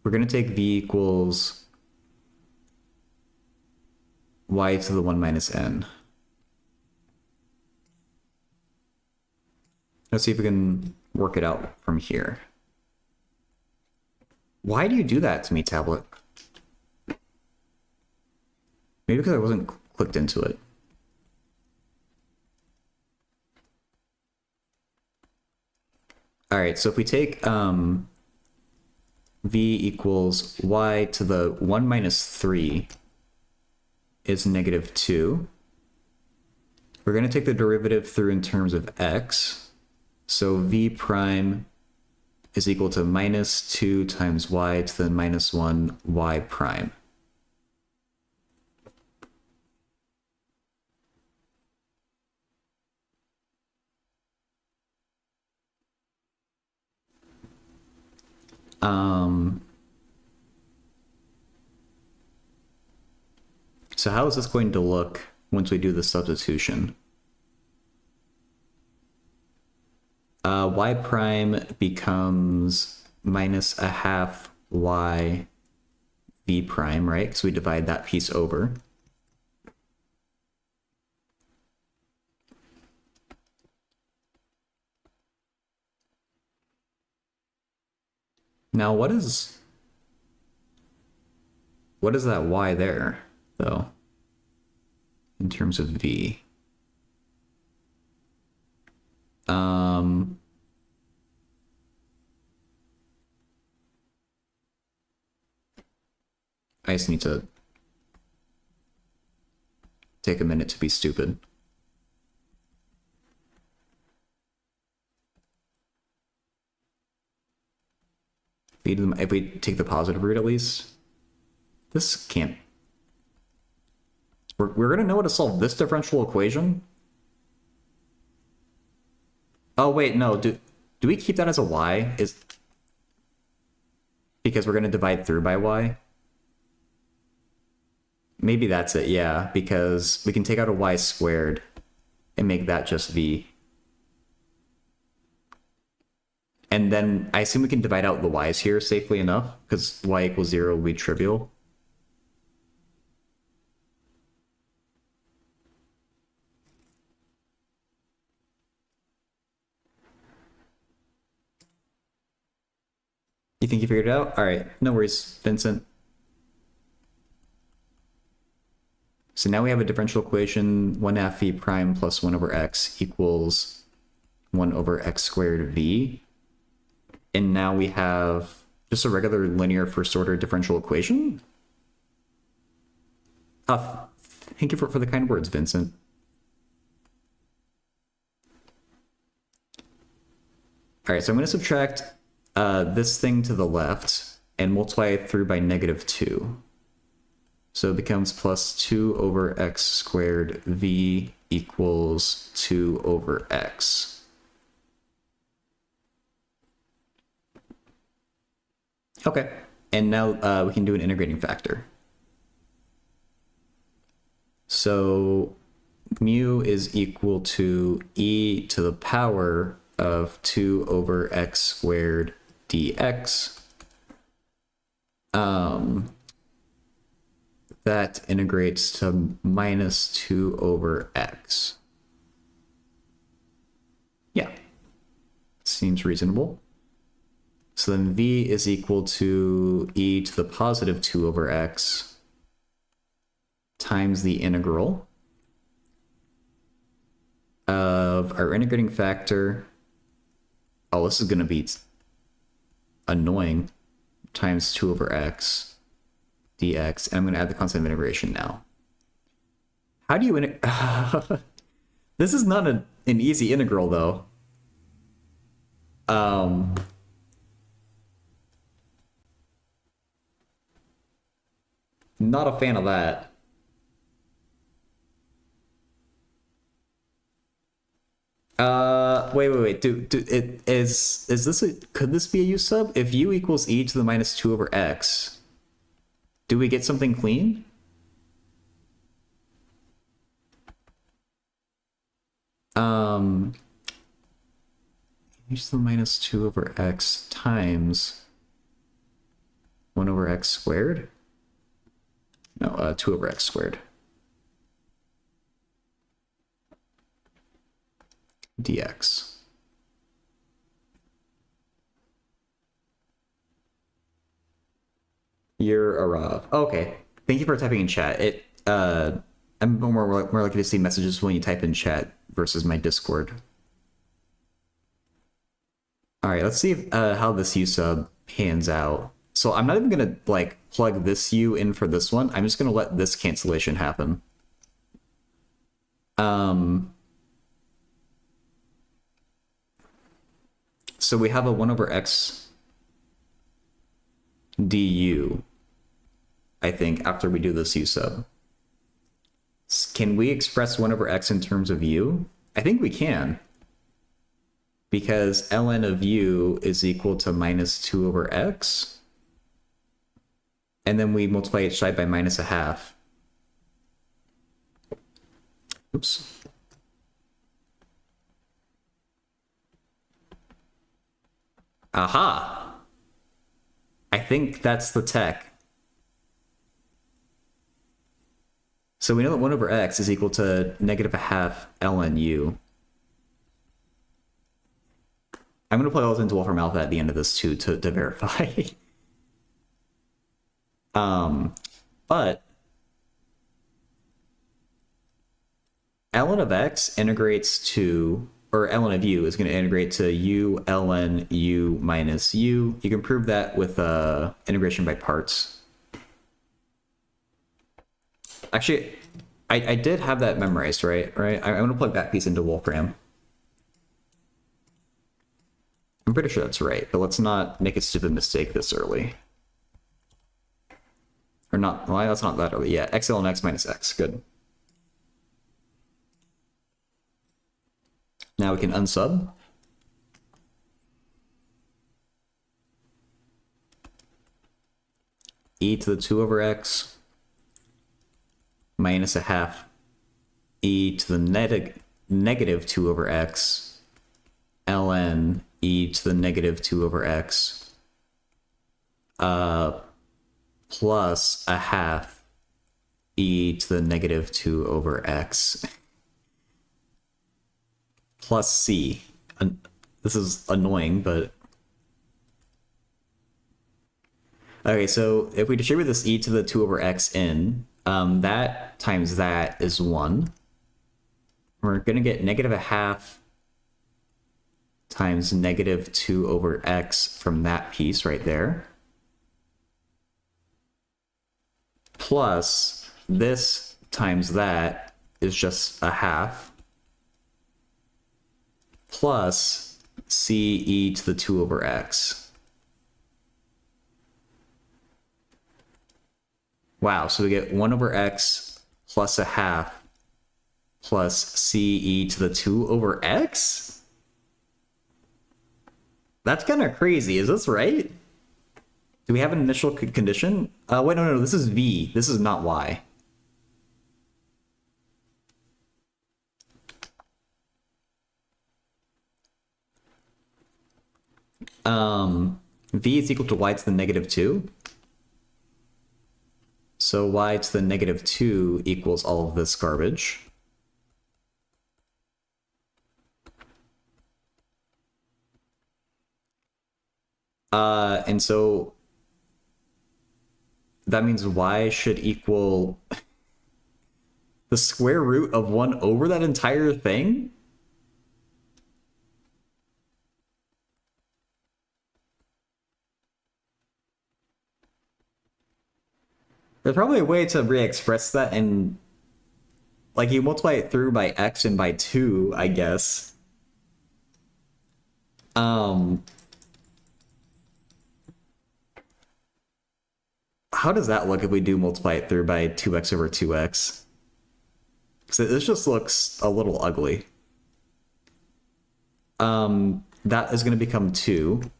We're going to take v equals y to the 1 minus n. Let's see if we can work it out from here. Why do you do that to me, tablet? Maybe because I wasn't clicked into it. All right, so if we take v equals y to the 1 minus 3 is negative 2. We're going to take the derivative through in terms of x. So v prime is equal to minus 2 times y to the minus 1 y prime. So how is this going to look once we do the substitution? Y prime becomes minus a half y v prime, right? Because we divide that piece over. Now, what is that y there, though, in terms of v? I just need to take a minute to be stupid. If we take the positive root at least, this can't. We're gonna know how to solve this differential equation. Oh wait, no. Do we keep that as a y? Is because we're gonna divide through by y? Maybe that's it. Yeah, because we can take out a y squared and make that just v. And then I assume we can divide out the y's here safely enough, because y equals 0 will be trivial. You think you figured it out? All right, no worries, Vincent. So now we have a differential equation, 1 half v prime plus 1 over x equals 1 over x squared v. And now we have just a regular linear first order differential equation. Thank you for the kind words, Vincent. All right, so I'm going to subtract this thing to the left and multiply it through by negative 2. So it becomes plus 2 over x squared v equals 2 over x. Okay, and now we can do an integrating factor. So mu is equal to e to the power of 2 over x squared dx. That integrates to minus 2 over x. Yeah, seems reasonable. So then v is equal to e to the positive 2 over x times the integral of our integrating factor. Oh, this is going to be annoying. Times 2 over x dx. And I'm going to add the constant of integration now. How do you This is not an easy integral, though. Not a fan of that. Wait. Is this could this be a u sub? If u equals e to the minus 2 over x, do we get something clean? E to the minus 2 over x times 1 over x squared? No, 2 over x squared. Dx. You're a Rob. Okay. Thank you for typing in chat. I'm more likely to see messages when you type in chat versus my Discord. All right, let's see if, how this u sub pans out. So I'm not even gonna like plug this u in for this one. I'm just gonna let this cancellation happen. So we have a 1 over x du, I think, after we do this u sub. Can we express 1 over x in terms of u? I think we can. Because ln of u is equal to minus 2 over x. And then we multiply each side by minus a half. Oops. Aha! I think that's the tech. So we know that 1 over x is equal to negative a half ln u. I'm going to plug all this into Wolfram Alpha at the end of this too to verify. But ln of x integrates to, or ln of u is going to integrate to u ln u minus u. You can prove that with integration by parts. Actually, I did have that memorized, right? I'm going to plug that piece into Wolfram. I'm pretty sure that's right, but let's not make a stupid mistake this early. Or not, well, that's not that early. Yeah, x ln x minus x, good. Now we can unsub. E to the 2 over x minus a half e to the negative 2 over x ln e to the negative 2 over x plus a half e to the negative 2 over x plus c. This is annoying, but... Okay, so if we distribute this e to the 2 over x in, that times that is 1. We're going to get negative a half times negative 2 over x from that piece right there. Plus this times that is just a half. Plus c e to the 2 over x. Wow, so we get 1 over x plus a half plus c e to the 2 over x? That's kind of crazy, is this right? Do we have an initial condition? Wait, no, this is v. This is not y. V is equal to y to the -2. So y to the -2 equals all of this garbage. And so that means y should equal the square root of 1 over that entire thing? There's probably a way to re-express that and like you multiply it through by x and by 2, I guess. How does that look if we do multiply it through by 2x over 2x? So this just looks a little ugly. That is going to become 2.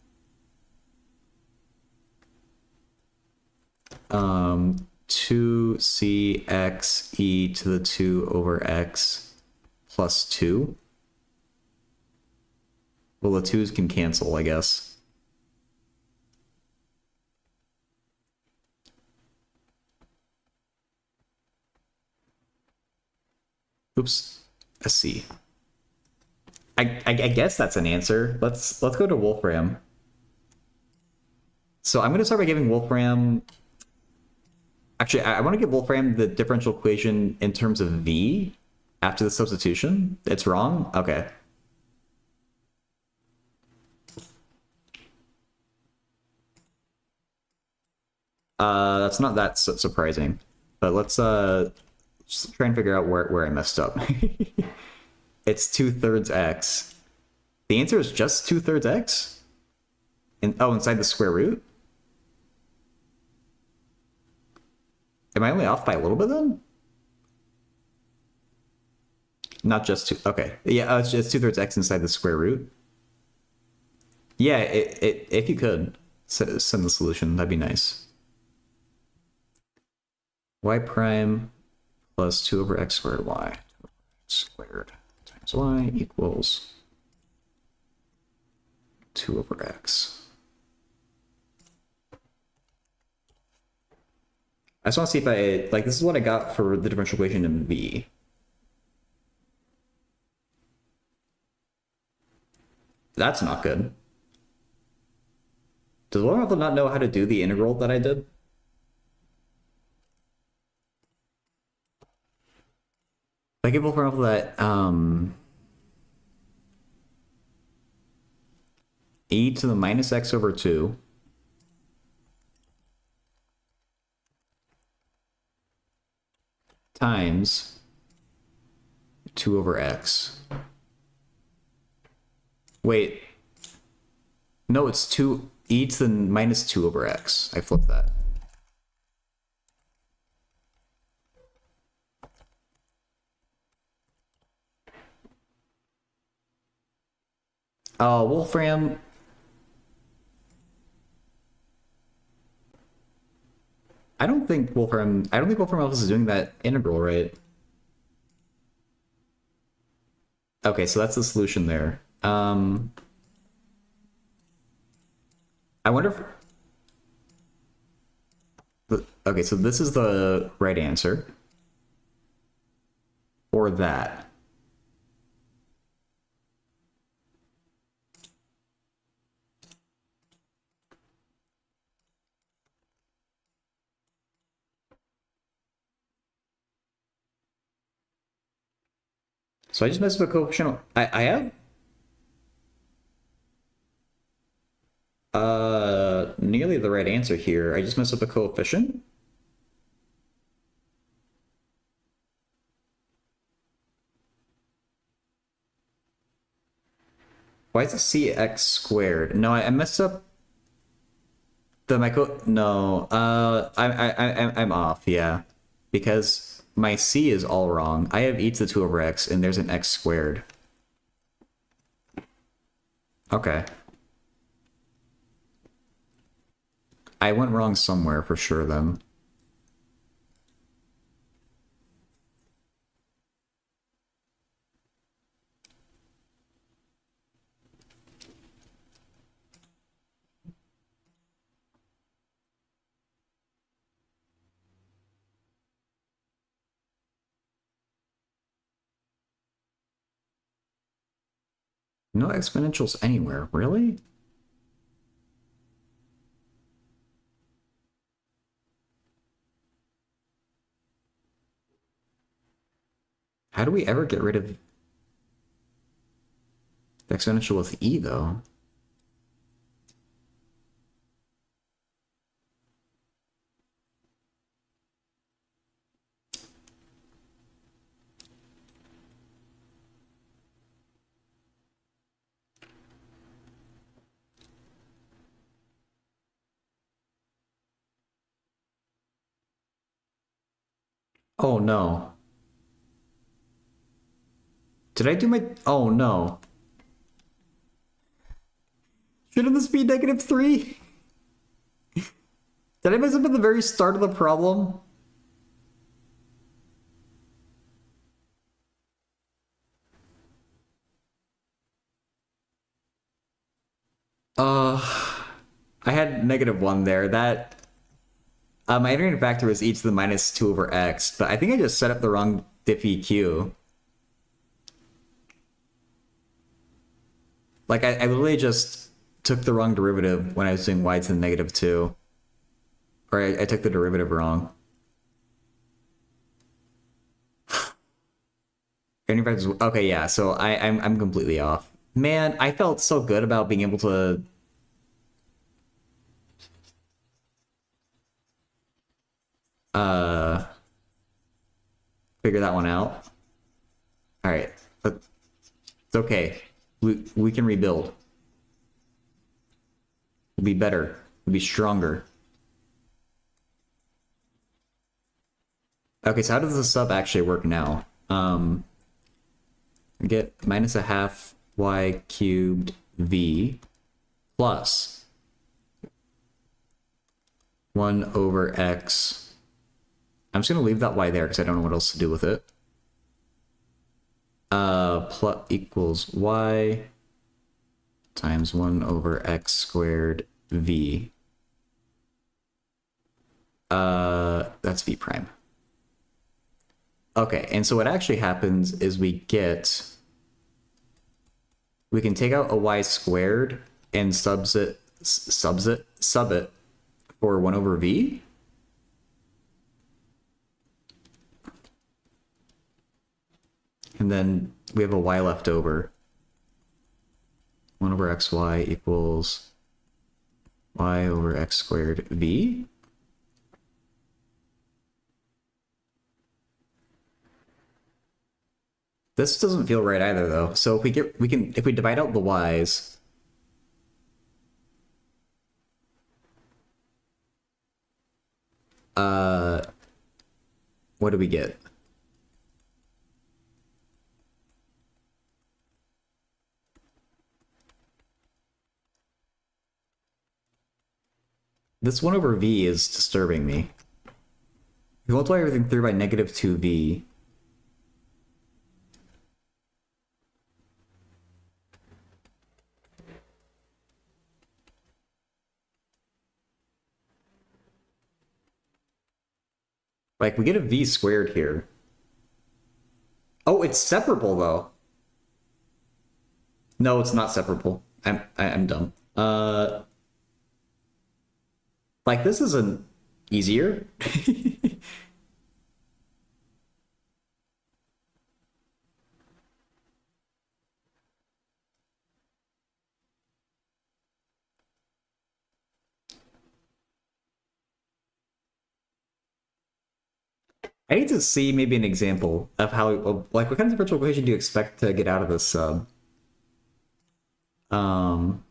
2cx e to the 2 over x plus 2. Well, the 2's can cancel, I guess. Oops, a C. I guess that's an answer. Let's go to Wolfram. So I'm going to start by giving Wolfram... Actually, I want to give Wolfram the differential equation in terms of V after the substitution. It's wrong? Okay. That's not that surprising. But let's just try and figure out where I messed up. It's 2/3 x. The answer is just 2/3 x? Inside the square root? Am I only off by a little bit then? Not just 2. Okay. Yeah, it's just 2/3 x inside the square root. Yeah, if you could send the solution, that'd be nice. Y prime plus 2 over x squared y squared times y equals 2 over x. I just want to see if this is what I got for the differential equation in V. That's not good. Does Wolfram not know how to do the integral that I did? If I give Wolfram that e to the minus x over 2 times 2 over x. Wait. No, it's 2 e to the minus 2 over x. I flipped that. Wolfram. I don't think Wolfram Alpha is doing that integral right. Okay, so that's the solution there. I wonder if... Okay, so this is the right answer. Or that. So I just messed with a coefficient. I have nearly the right answer here. I just messed up a coefficient. Why is it cx squared? No, I messed up the no. I'm off. Yeah, because my c is all wrong. I have e to the 2 over x, and there's an x squared. Okay. I went wrong somewhere for sure then. No exponentials anywhere, really? How do we ever get rid of the exponential with e, though? Oh, no. Did I do my... Oh, no. Shouldn't this be -3? Did I mess up at the very start of the problem? I had -1 there. That... my integrating factor was e to the -2/x, but I think I just set up the wrong Diff Eq. Like, I literally just took the wrong derivative when I was doing y to the -2. Or I took the derivative wrong. Okay, yeah, so I'm completely off. Man, I felt so good about being able to figure that one out. All right, but it's okay. We can rebuild. We'll be better. We'll be stronger. Okay, so how does the sub actually work now? We get -1/2 y cubed v plus 1/x. I'm just gonna leave that y there because I don't know what else to do with it. Plus equals y times 1/x squared v. That's v prime. Okay, and so what actually happens is we can take out a y squared and sub it for 1/v. And then we have a y left over. 1/xy equals y/x squared v. This doesn't feel right either, though. So if we divide out the y's, what do we get? This 1/v is disturbing me. We multiply everything through by -2v. Like, we get a v squared here. Oh, it's separable, though. No, it's not separable. I'm dumb. Like, this isn't easier. I need to see maybe an example of how, like, what kind of differential equation do you expect to get out of this sub? Um,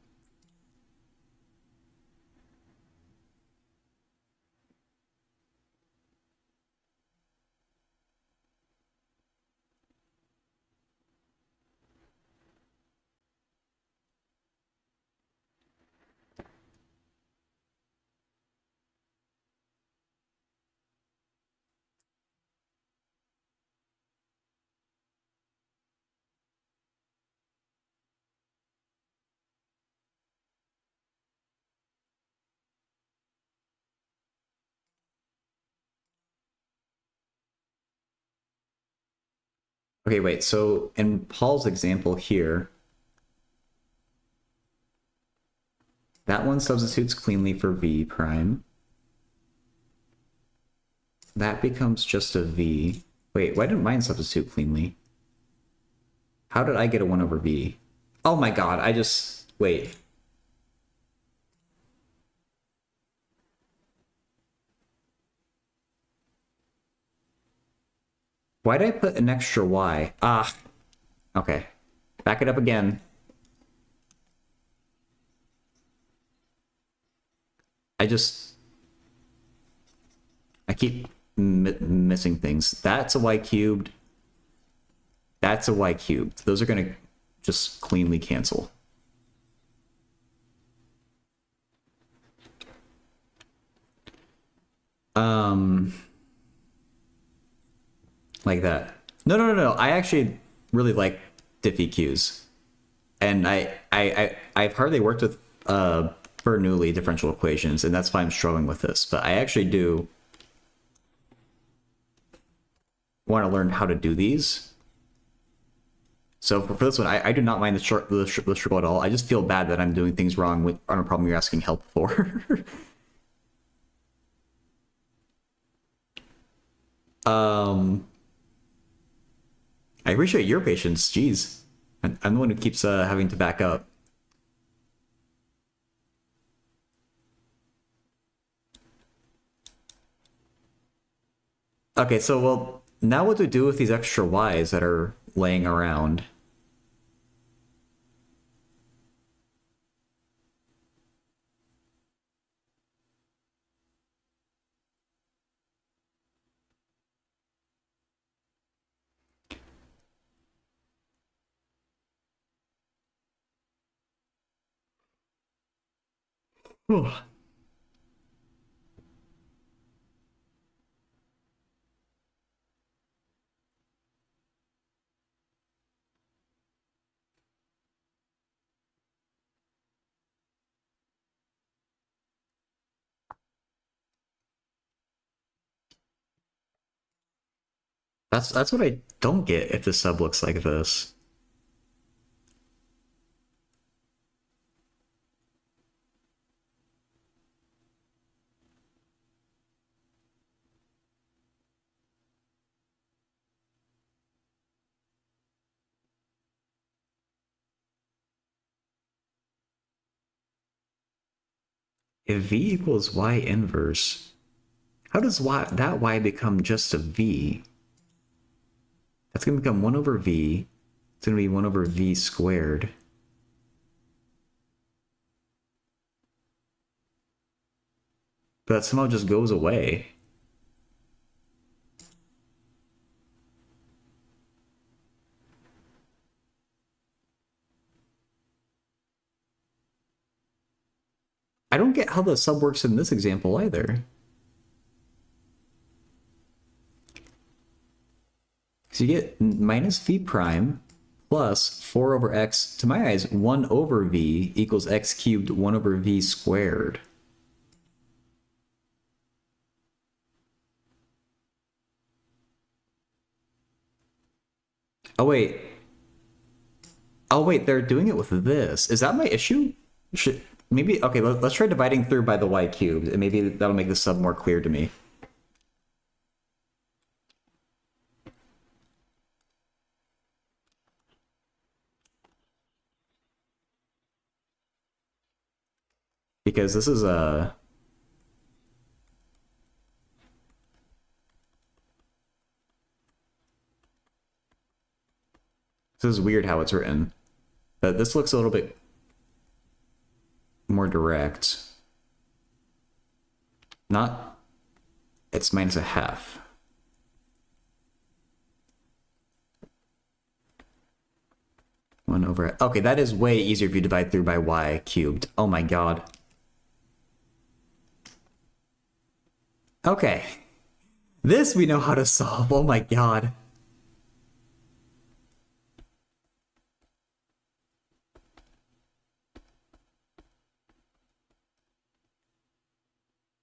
Okay, wait, so in Paul's example here, that one substitutes cleanly for v prime. That becomes just a v. Wait, why didn't mine substitute cleanly? How did I get a 1 over v? Oh my god, I just... Wait. Why did I put an extra y? Ah. Okay. Back it up again. I keep missing things. That's a y cubed. That's a y cubed. Those are going to just cleanly cancel. Like that. No. I actually really like Diff Eqs. And I've hardly worked with Bernoulli differential equations, and that's why I'm struggling with this. But I actually do want to learn how to do these. So for this one, I do not mind the triple at all. I just feel bad that I'm doing things wrong on a problem you're asking help for. I appreciate your patience. Jeez, I'm the one who keeps having to back up. Okay, so well, now what do we do with these extra y's that are laying around? That's what I don't get if the sub looks like this. If v equals y inverse, how does that y become just a v? That's going to become 1 over v. It's going to be 1 over v squared. But that somehow just goes away. I don't get how the sub works in this example either. So you get minus v prime plus 4 over x, to my eyes, 1 over v equals x cubed 1 over v squared. Oh wait. Oh wait, they're doing it with this. Is that my issue? Maybe, okay, let's try dividing through by the y cubed, and maybe that'll make the sub more clear to me. Because this is a... This is weird how it's written. But this looks a little bit more direct. Not... It's minus a half. One over... Okay, that is way easier if you divide through by y cubed. Oh my god. Okay. This we know how to solve. Oh my god.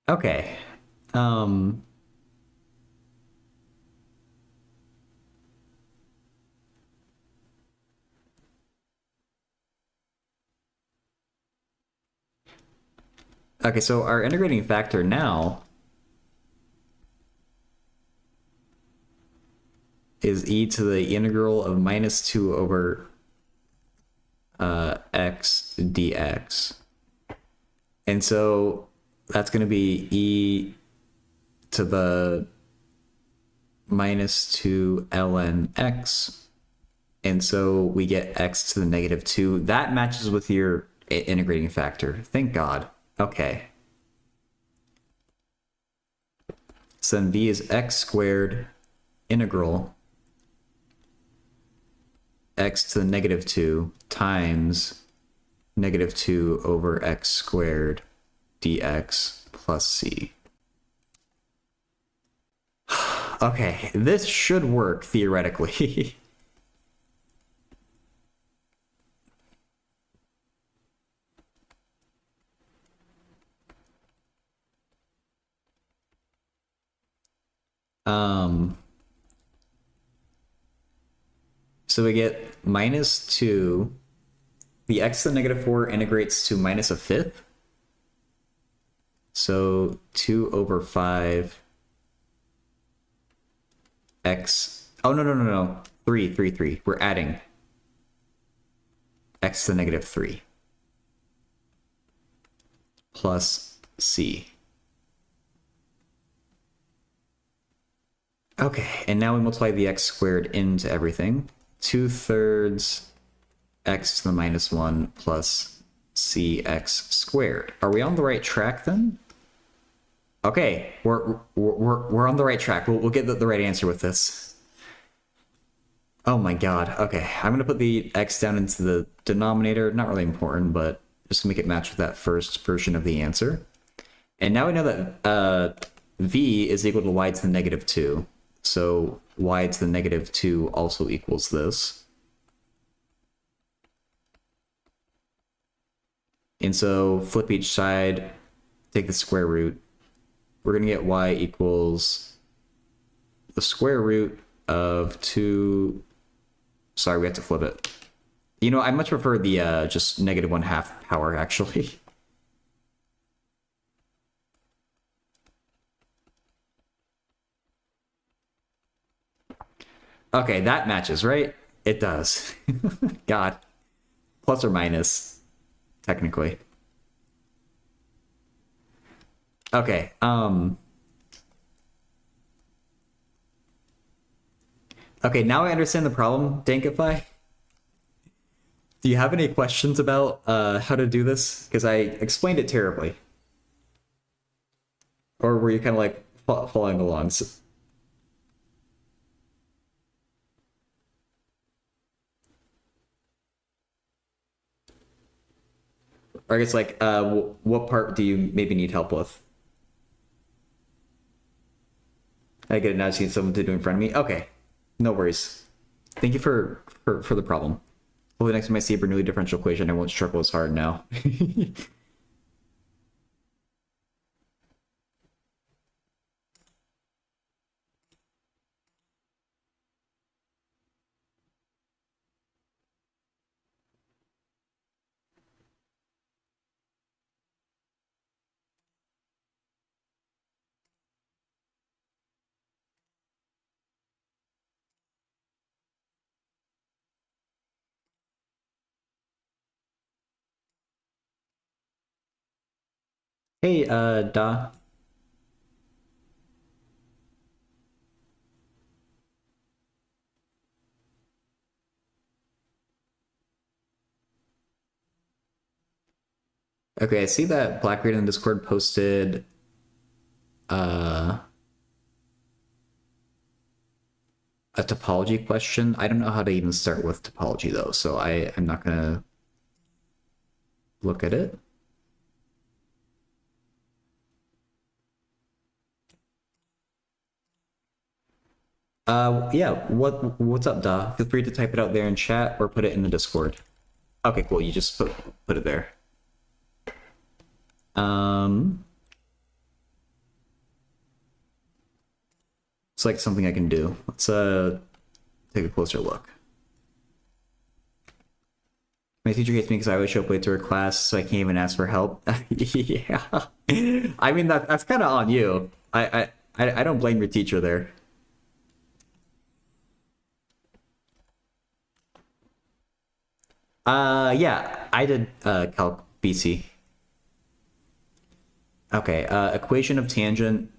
Okay. Okay, so our integrating factor now is e to the integral of -2 over x dx. And so that's going to be e to the -2 ln x. And so we get x to the -2. That matches with your integrating factor. Thank God. Okay. So then v is x squared integral x to the -2 times -2 over x squared dx plus c. Okay, this should work theoretically. So we get -2. The x to the -4 integrates to -1/5. So 2 over 5 x. Oh, no. 3. We're adding x to the -3 plus c. Okay, and now we multiply the x squared into everything. 2/3 x to the -1 plus cx squared. Are we on the right track then? Okay, we're on the right track. We'll get the right answer with this. Oh my god. Okay, I'm gonna put the x down into the denominator. Not really important, but just to make it match with that first version of the answer. And now we know that v is equal to y to the -2. So y to the -2 also equals this. And so flip each side, take the square root. We're going to get y equals the square root of 2. Sorry, we have to flip it. You know, I much prefer the just -1/2 power, actually. Okay, that matches, right? It does. God. Plus or minus, technically. Okay, okay, now I understand the problem, Dankify. Do you have any questions about how to do this? Because I explained it terribly. Or were you kind of like following along? Or I guess like, what part do you maybe need help with? I get it now. See someone to do in front of me. Okay, no worries. Thank you for the problem. Hopefully next time I see a Bernoulli differential equation, I won't struggle as hard now. Hey, Da. Okay, I see that Blackbeard in the Discord posted a topology question. I don't know how to even start with topology though, so I'm not gonna look at it. Yeah, what's up, Da? Feel free to type it out there in chat or put it in the Discord. Okay, cool, you just put it there. It's like something I can do. Let's take a closer look. My teacher hates me because I always show up late to her class, so I can't even ask for help. Yeah. I mean, that's kind of on you. I don't blame your teacher there. Yeah, I did Calc BC. Okay, equation of tangent.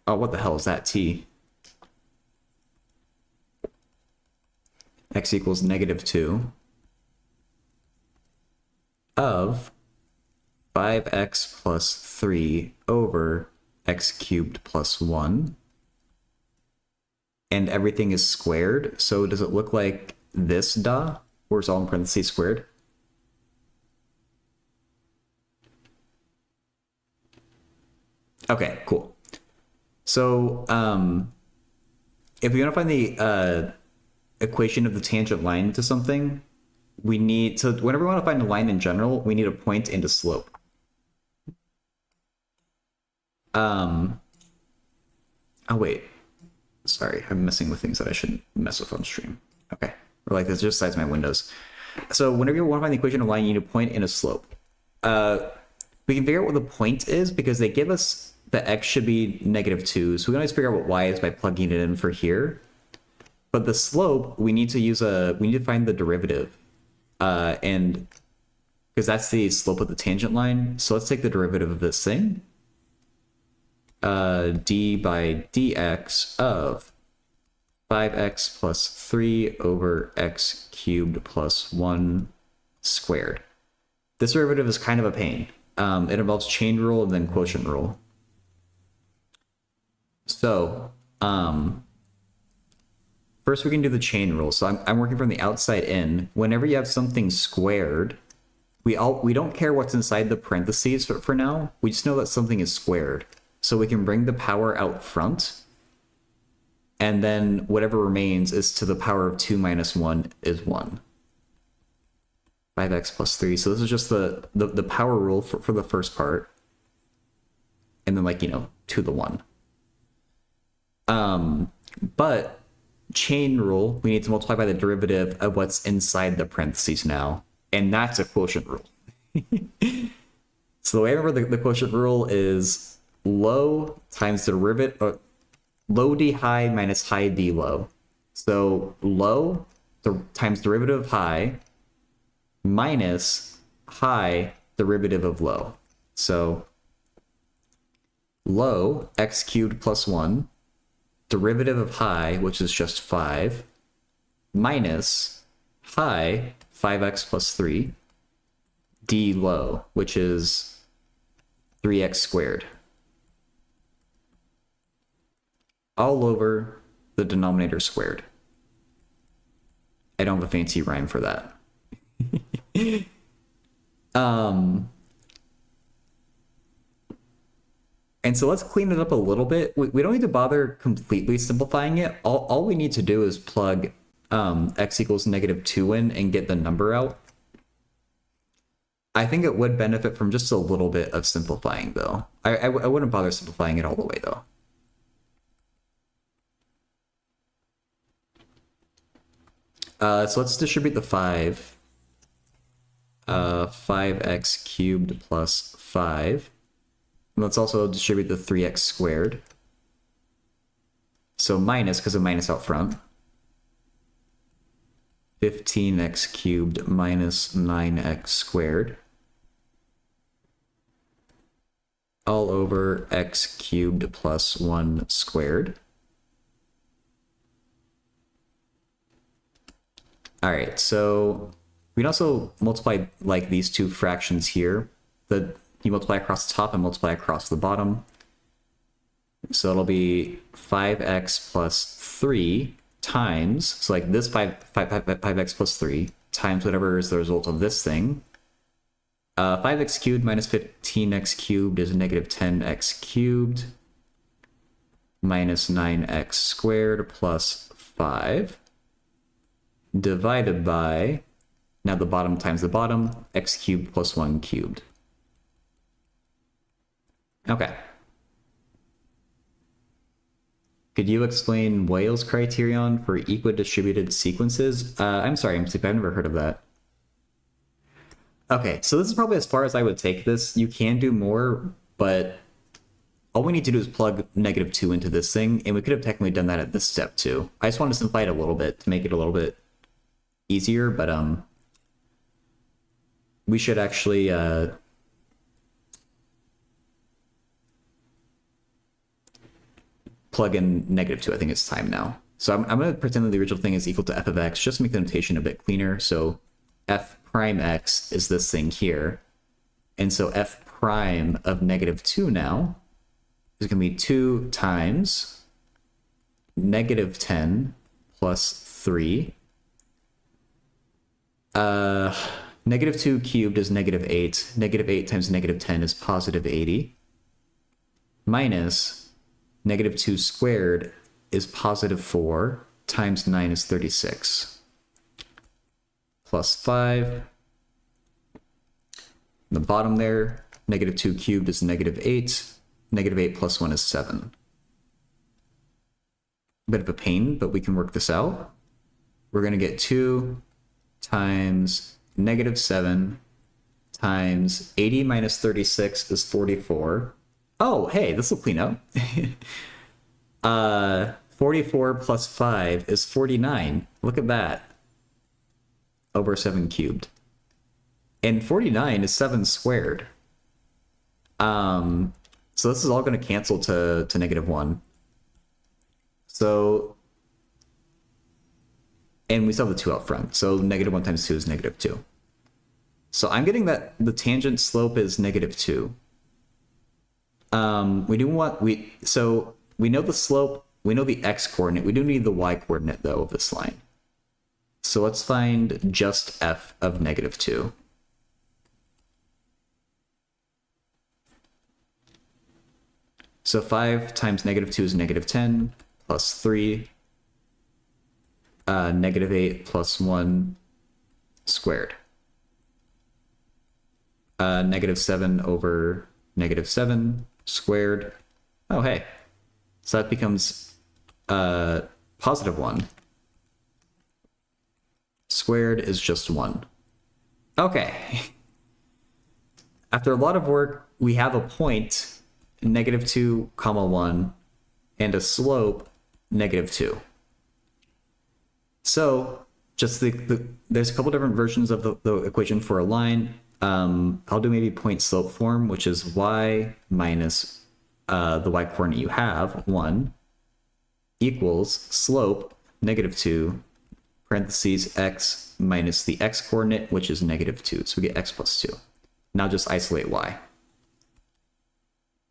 Oh, what the hell is that? T. X equals -2 of 5x plus 3 over x cubed plus 1. And everything is squared. So does it look like this da? Or is all in parentheses squared? Okay, cool. So if we want to find the equation of the tangent line to something, we need, so whenever we want to find a line in general, we need a point and a slope. Oh wait, sorry, I'm messing with things that I shouldn't mess with on stream. Okay, or like this just size my windows. So whenever you want to find the equation of line, you need a point and a slope. We can figure out what the point is because they give us the x should be -2, so we can always figure out what y is by plugging it in for here. But the slope, we need to find the derivative, and because that's the slope of the tangent line. So let's take the derivative of this thing. D by dx of 5x plus 3 over x cubed plus 1 squared. This derivative is kind of a pain. It involves chain rule and then quotient rule. So first we can do the chain rule. So I'm working from the outside in. Whenever you have something squared, we don't care what's inside the parentheses for now. We just know that something is squared. So we can bring the power out front, and then whatever remains is to the power of 2 minus 1 is 1. 5x plus 3. So this is just the power rule for the first part. And then, like, you know, to the 1. But chain rule, we need to multiply by the derivative of what's inside the parentheses now. And that's a quotient rule. So the way I remember the quotient rule is low times the derivative, or low d high minus high d low. So low times derivative of high minus high derivative of low. So low x cubed plus 1, derivative of high, which is just 5, minus high 5x plus 3, d low, which is 3x squared. All over the denominator squared. I don't have a fancy rhyme for that. And so let's clean it up a little bit. We don't need to bother completely simplifying it. All we need to do is plug x equals -2 in and get the number out. I think it would benefit from just a little bit of simplifying, though. I wouldn't bother simplifying it all the way, though. So let's distribute the 5. 5x cubed plus 5. And let's also distribute the 3x squared. So minus, because of minus out front. 15x cubed minus 9x squared. All over x cubed plus 1 squared. All right, so we can also multiply like these two fractions here. You multiply across the top and multiply across the bottom. So it'll be 5x plus 3 times, so like this 5x plus 3 times whatever is the result of this thing. 5x cubed minus 15x cubed is -10x cubed minus 9x squared plus 5. Divided by, now the bottom times the bottom, x cubed plus 1 cubed. Okay. Could you explain Weyl's criterion for equidistributed sequences? I'm sorry, I've never heard of that. Okay, so this is probably as far as I would take this. You can do more, but all we need to do is plug -2 into this thing, and we could have technically done that at this step too. I just want to simplify it a little bit to make it a little bit easier, but we should actually plug in -2. I think it's time now. So I'm going to pretend that the original thing is equal to f of x, just to make the notation a bit cleaner. So f prime x is this thing here. And so f prime of -2 now is going to be 2 times -10 plus 3. -2 cubed is -8. -8 times -10 is positive 80. Minus -2 squared is positive 4 times 9 is 36. Plus 5. In the bottom there, -2 cubed is -8. -8 plus 1 is 7. Bit of a pain, but we can work this out. We're going to get 2 times -7 times 80 minus 36 is 44. Oh, hey, this will clean up. 44 plus 5 is 49. Look at that. Over 7 cubed. And 49 is 7 squared. So this is all going to cancel to -1. So, and we still have the 2 out front. So -1 times 2 is -2. So I'm getting that the tangent slope is -2. So we know the slope, we know the x coordinate. We do need the y coordinate though of this line. So let's find just f of -2. So 5 times -2 is -10 plus 3. -8 plus 1 squared. -7 over -7 squared. Oh, hey. So that becomes positive 1. Squared is just 1. Okay. After a lot of work, we have a point, -2, 1, and a slope, -2. So just there's a couple different versions of the equation for a line. I'll do maybe point slope form, which is y minus the y coordinate you have, 1, equals slope, -2, parentheses x minus the x coordinate, which is -2. So we get x plus 2. Now just isolate y.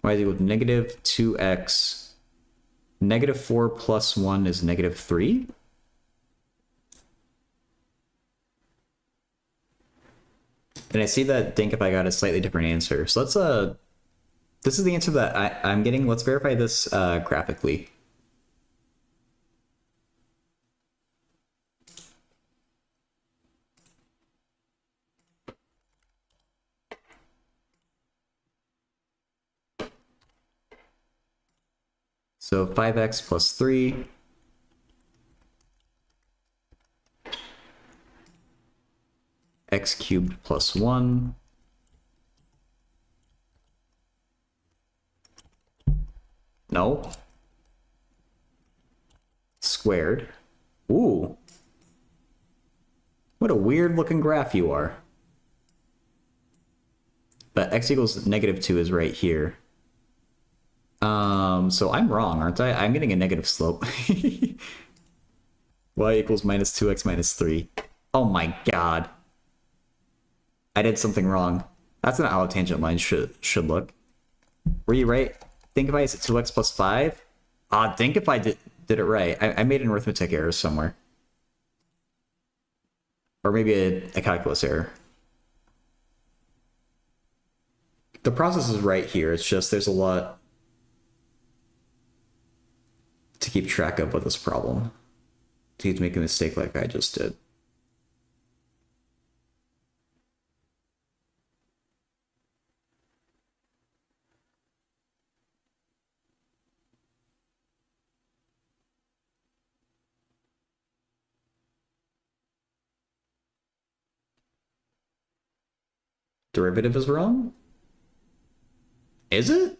Y is equal to -2x. -4 plus 1 is -3. And I see that think if I got a slightly different answer. So let's this is the answer that I'm getting. Let's verify this graphically. So 5x plus 3. X cubed plus 1. No. Squared. Ooh. What a weird looking graph you are. But x equals -2 is right here. So I'm wrong, aren't I? I'm getting a negative slope. Y equals -2x minus 3. Oh my god. I did something wrong. That's not how a tangent line should look. Were you right? Think if I said 2x plus 5? Think if I did it right. I made an arithmetic error somewhere. Or maybe a calculus error. The process is right here. It's just there's a lot to keep track of with this problem. To make a mistake like I just did. derivative is wrong? Is it?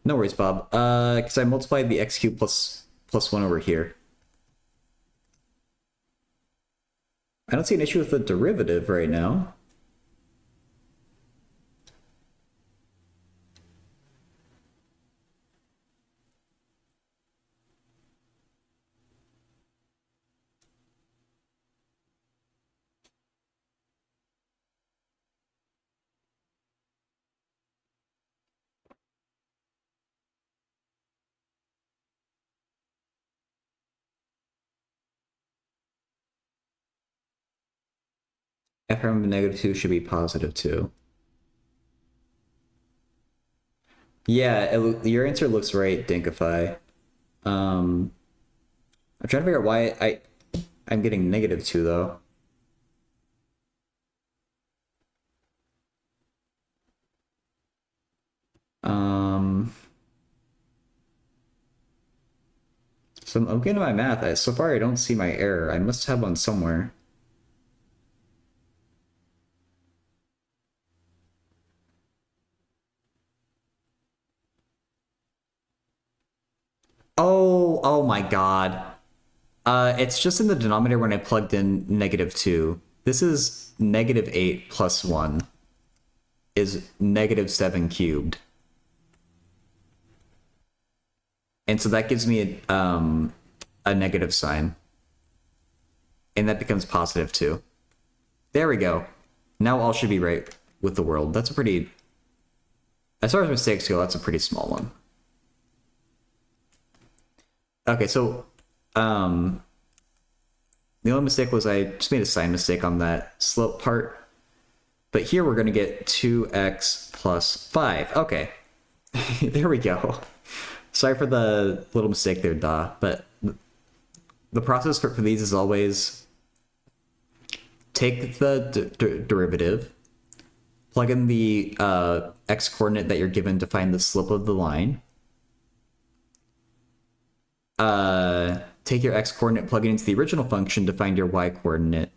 No worries, Bob. Because I multiplied the x cubed plus 1 over here. I don't see an issue with the derivative right now. F prime of -2 should be +2. Yeah, your answer looks right, Dinkify. I'm trying to figure out why I'm getting -2 though. So I'm getting to my math. So far, I don't see my error. I must have one somewhere. Oh my God. It's just in the denominator when I plugged in -2. This is -8 plus 1 is -7 cubed. And so that gives me a negative sign. And that becomes +2. There we go. Now all should be right with the world. That's a pretty... As far as mistakes go, that's a pretty small one. Okay, so... the only mistake was I just made a sign mistake on that slope part. But here we're going to get 2x plus 5. Okay. There we go. Sorry for the little mistake there, Da. But the process for these is always take the derivative, plug in the x coordinate that you're given to find the slope of the line. Take your x coordinate, plug it into the original function to find your y coordinate.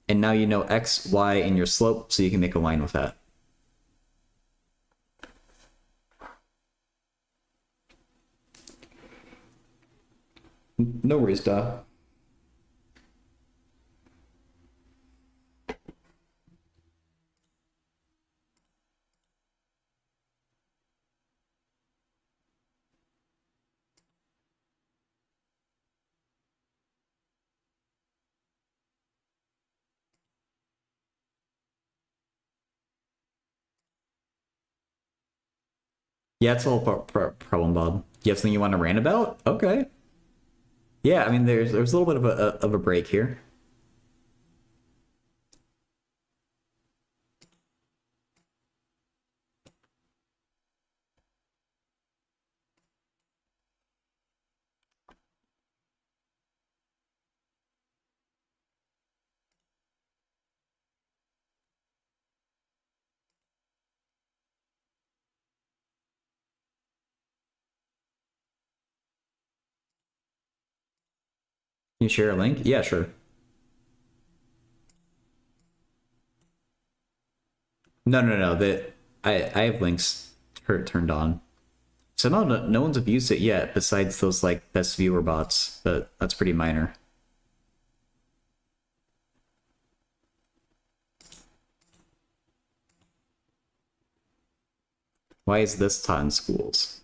And now you know x, y, and your slope, so you can make a line with that. No worries, Da. Yeah, it's a whole problem, Bob. You have something you want to rant about? Okay. Yeah, I mean, there's a little bit of a break here. Can you share a link? Yeah, sure. No. I have links turned on. So no one's abused it yet, besides those like best viewer bots, but that's pretty minor. Why is this taught in schools?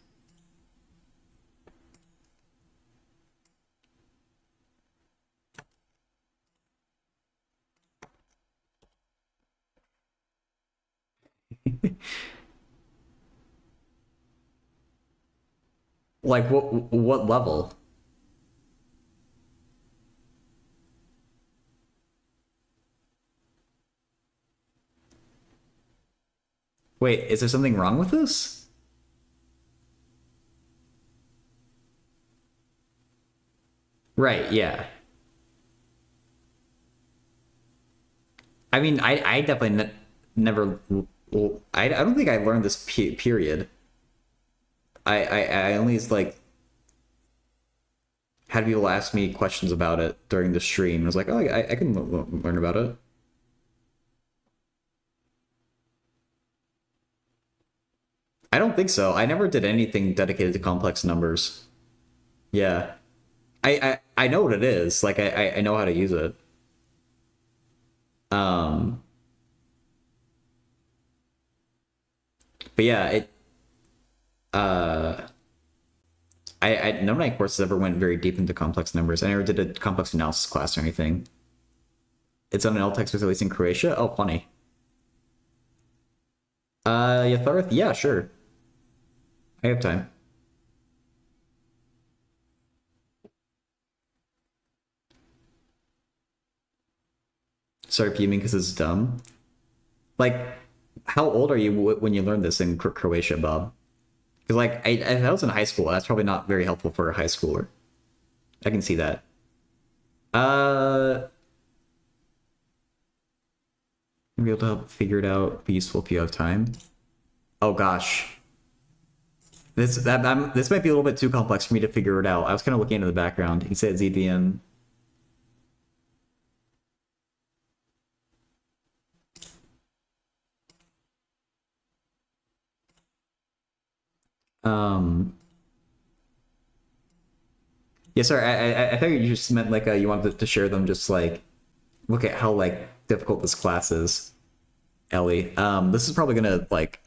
Like what level? Wait, is there something wrong with this? Right, yeah. I mean, I definitely never... Well, I don't think I learned this period. I only like... had people ask me questions about it during the stream. I was like, oh, I can learn about it. I don't think so. I never did anything dedicated to complex numbers. Yeah. I know what it is. Like I know how to use it. Um but yeah, it uh none of my courses ever went very deep into complex numbers. I never did a complex analysis class or anything. It's on an LTEX with released in Croatia. Oh, funny. Yatharth? Yeah, sure. I have time. Sorry fuming because it's dumb. Like, how old are you when you learned this in Croatia, Bob? Because like, if I was in high school, that's probably not very helpful for a high schooler. I can see that. Uh, be able to help figure it out. Be useful if you have time. Oh gosh, this might be a little bit too complex for me to figure it out. I was kind of looking into the background. He said ZDN. Um, yeah, sorry. I thought you just meant like you wanted to share them. Just like look at how like difficult this class is, Ellie. This is probably gonna like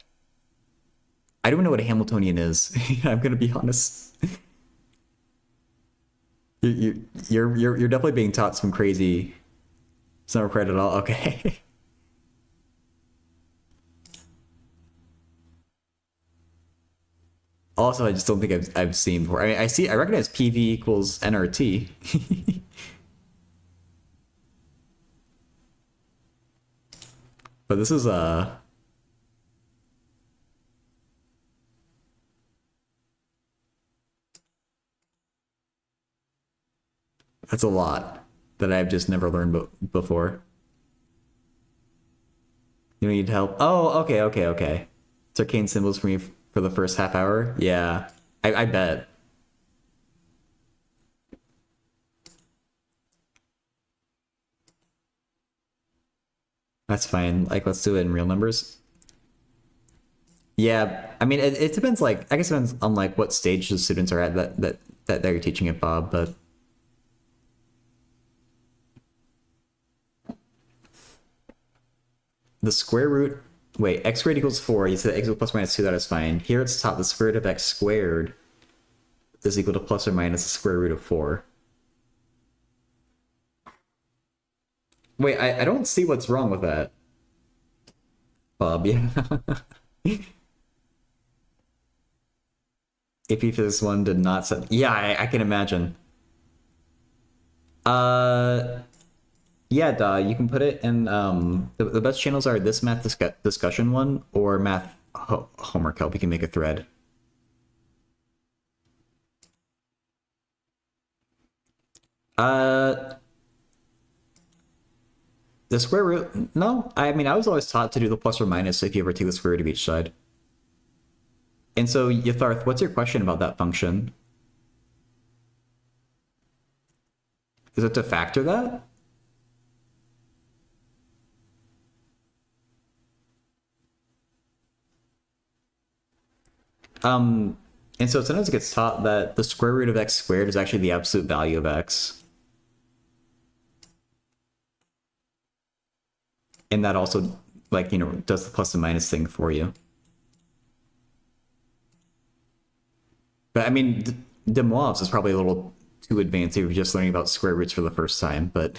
I don't know what a Hamiltonian is. I'm gonna be honest. You're definitely being taught some crazy summer credit at all. Okay. Also, I just don't think I've seen before. I mean, I recognize PV equals NRT. But this is that's a lot that I've just never learned before. You need help? Oh, okay. It's arcane symbols for me for the first half hour. Yeah, I bet. That's fine. Like, let's do it in real numbers. Yeah, I mean, it depends. Like, I guess it depends on like what stage the students are at that you're teaching it, Bob. But the square root. Wait, x squared equals 4. You said x equals plus minus 2. That is fine. Here it's taught the square root of x squared is equal to plus or minus the square root of 4. Wait, I don't see what's wrong with that, Bob. Yeah. AP Physics 1 did not set. Yeah, I can imagine. Uh, yeah, duh. You can put it in. The best channels are this math discussion one or math homework help. You can make a thread. Uh, the square root. No, I mean I was always taught to do the plus or minus if you ever take the square root of each side. And so, Yatharth, what's your question about that function? Is it to factor that? And so sometimes it gets taught that the square root of x squared is actually the absolute value of x. And that also, like, you know, does the plus and minus thing for you. But I mean, de Moivre's is probably a little too advanced if you're just learning about square roots for the first time, but...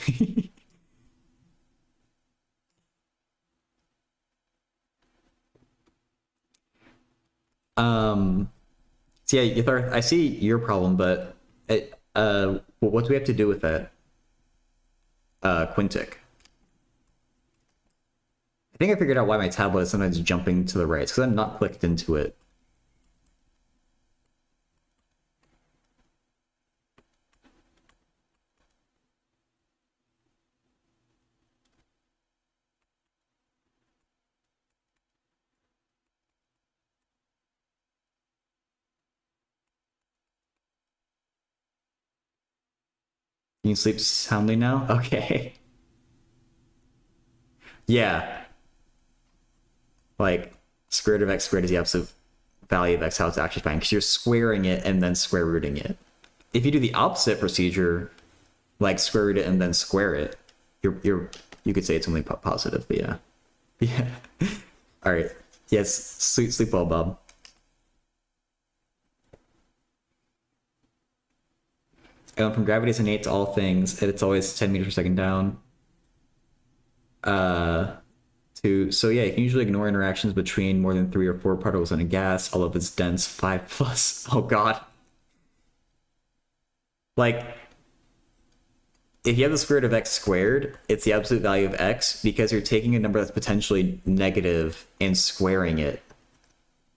So yeah, Yatharth, I see your problem, but what do we have to do with that? Quintic. I think I figured out why my tablet is sometimes jumping to the right. It's because I'm not clicked into it. You can sleep soundly now? Okay. Yeah. Like, square root of x squared is the absolute value of x, how it's actually fine, because you're squaring it and then square rooting it. If you do the opposite procedure, like square root it and then square it, you could say it's only positive, but yeah. Yeah. All right. Yes, sleep well, Bob. I went from gravity is innate to all things, and it's always 10 meters per second down. So yeah, you can usually ignore interactions between more than 3 or 4 particles in a gas. All of it's dense, 5 plus. Oh god. Like, if you have the square root of x squared, it's the absolute value of x, because you're taking a number that's potentially negative and squaring it,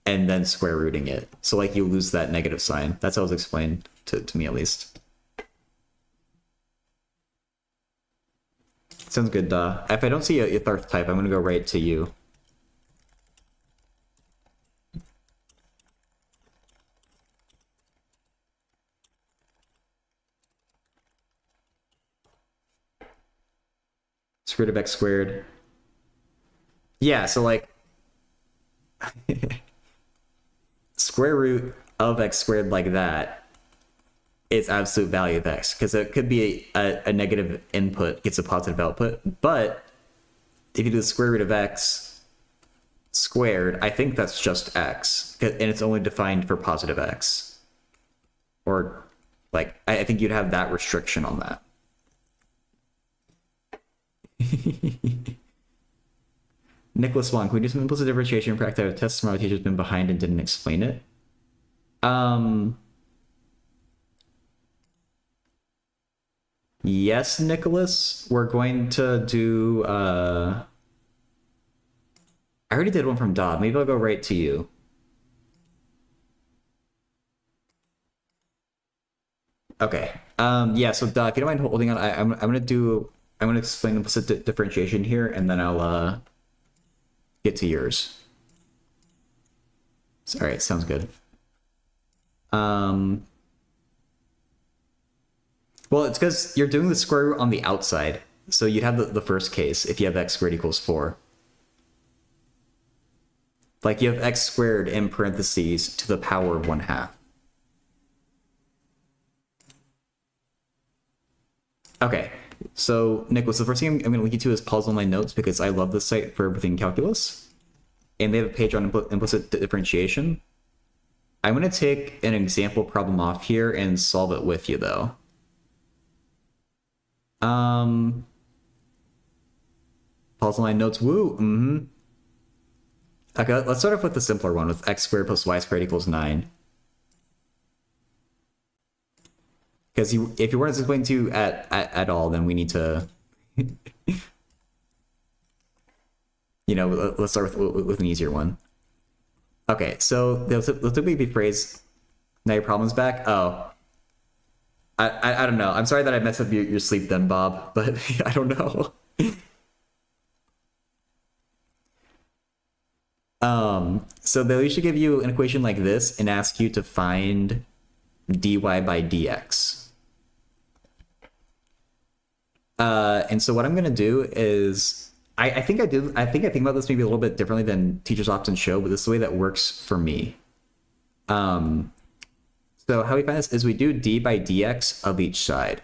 and then square rooting it. So like you lose that negative sign. That's how it was explained to me, at least. Sounds good, if I don't see a Tharth type, I'm gonna go right to you. Square root of x squared. Yeah, so like square root of x squared like that is absolute value of x, because it could be a negative input gets a positive output, but if you do the square root of x squared, I think that's just x, and it's only defined for positive x. Or like, I think you'd have that restriction on that. Nicholas Wong, can we do some implicit differentiation in practice? I have a test tomorrow, teacher's been behind and didn't explain it. Yes, Nicholas, we're going to do, I already did one from Dodd. Maybe I'll go right to you. Okay. Yeah, so Dodd, if you don't mind holding on, I'm gonna explain implicit differentiation here, and then I'll get to yours. All right, sounds good. Well, it's because you're doing the square root on the outside. So you'd have the first case if you have x squared equals 4. Like you have x squared in parentheses to the power of 1/2. Okay, so Nicholas, the first thing I'm going to link you to is Paul's online notes, because I love this site for everything calculus. And they have a page on implicit differentiation. I'm going to take an example problem off here and solve it with you, though. Paul's online notes, woo, Okay, let's start off with the simpler one, with x squared plus y squared equals 9. Because if you weren't explaining to at all, then we need to, let's start with an easier one. Okay, so they'll typically be phrased, now your problem's back? Oh. I don't know. I'm sorry that I messed up your sleep then, Bob, but I don't know. So they'll usually give you an equation like this and ask you to find dy by dx. And so what I'm gonna do is I think I think about this maybe a little bit differently than teachers often show, but this is the way that works for me. So how we find this is we do d by dx of each side.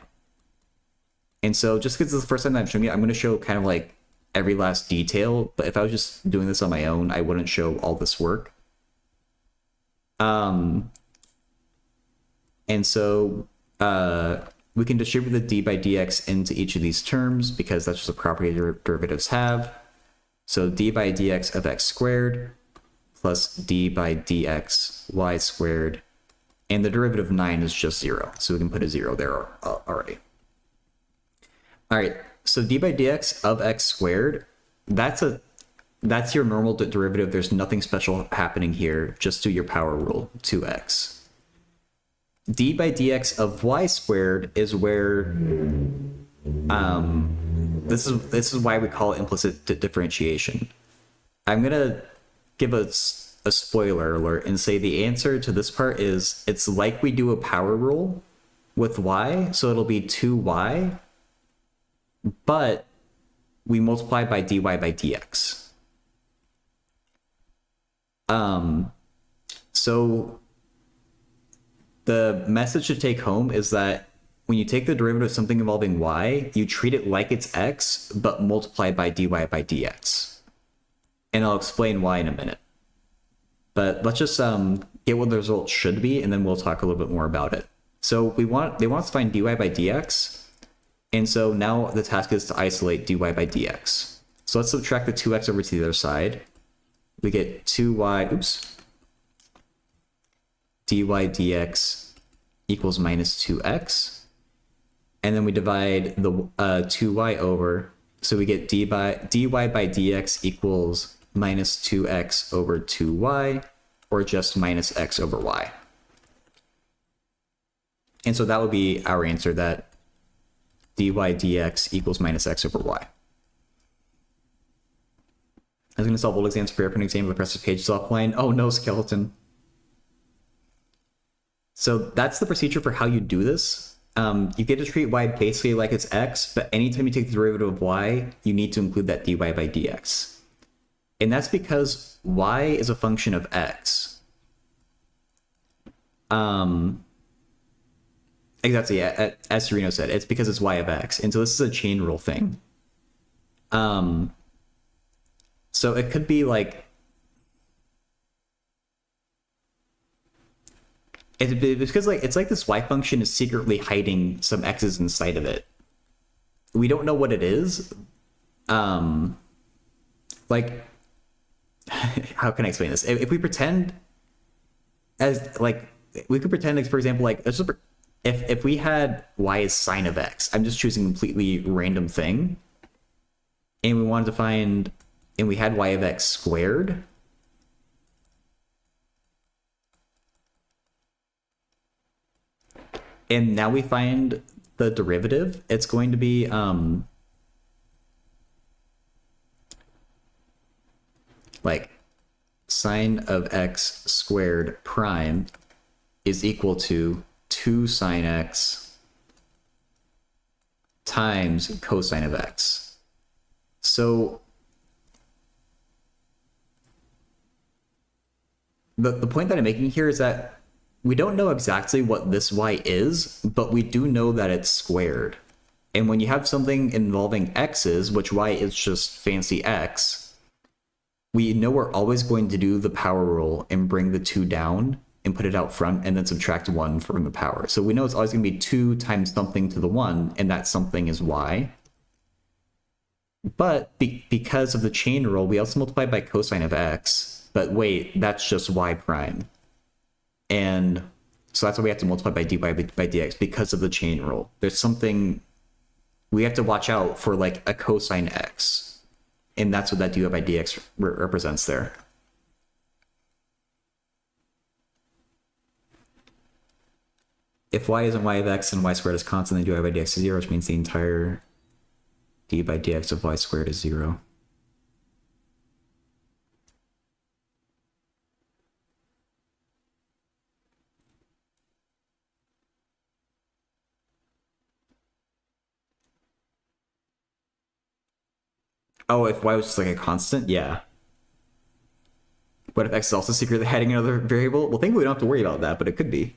And so just because it's the first time that I'm showing you, I'm going to show kind of like every last detail, but if I was just doing this on my own, I wouldn't show all this work. And so we can distribute the d by dx into each of these terms, because that's just a property derivatives have. So d by dx of x squared plus d by dx y squared, and the derivative of 9 is just 0, so we can put a 0 there already. All right, so d by dx of x squared, that's your normal derivative. There's nothing special happening here. Just do your power rule, 2x. D by dx of y squared is where this is why we call it implicit differentiation. I'm gonna give a spoiler alert and say the answer to this part is it's like we do a power rule, with y, so it'll be 2y, but we multiply by dy by dx. So the message to take home is that when you take the derivative of something involving y, you treat it like it's x, but multiplied by dy by dx. And I'll explain why in a minute. But let's just get what the result should be, and then we'll talk a little bit more about it. So they want us to find dy by dx, and so now the task is to isolate dy by dx. So let's subtract the 2x over to the other side. We get 2y, dy dx equals minus 2x. And then we divide the 2y over, so we get dy by dx equals minus 2x over 2y, or just minus x over y. And so that would be our answer, that dy dx equals minus x over y. I was going to solve old exams, prepare for an exam, but the rest of the page is offline. Oh no, skeleton. So that's the procedure for how you do this. You get to treat y basically like it's x, but anytime you take the derivative of y, you need to include that dy by dx. And that's because y is a function of x. Exactly, as Sereno said, it's because it's y of x. And so this is a chain rule thing. So it could be like, it's because like it's like this y function is secretly hiding some x's inside of it. We don't know what it is. Like, how can I explain this? If we pretend as like, we could pretend like, for example, like if we had y as sine of x, I'm just choosing a completely random thing, and we wanted to find, and we had y of x squared. And now we find the derivative. It's going to be like sine of x squared prime is equal to 2 sine x times cosine of x. So the point that I'm making here is that we don't know exactly what this y is, but we do know that it's squared. And when you have something involving x's, which y is just fancy x, we know we're always going to do the power rule and bring the 2 down and put it out front and then subtract 1 from the power. So we know it's always going to be 2 times something to the 1, and that something is y. But because of the chain rule, we also multiply by cosine of x, but wait, that's just y prime. And so that's why we have to multiply by dy by dx, because of the chain rule. There's something we have to watch out for, like a cosine x. And that's what that dy by dx represents there. If y isn't y of x and y squared is constant, then dy by dx is 0, which means the entire d by dx of y squared is 0. Oh, if y was just like a constant? Yeah. But if x is also secretly hiding another variable? Well, thankfully we don't have to worry about that, but it could be.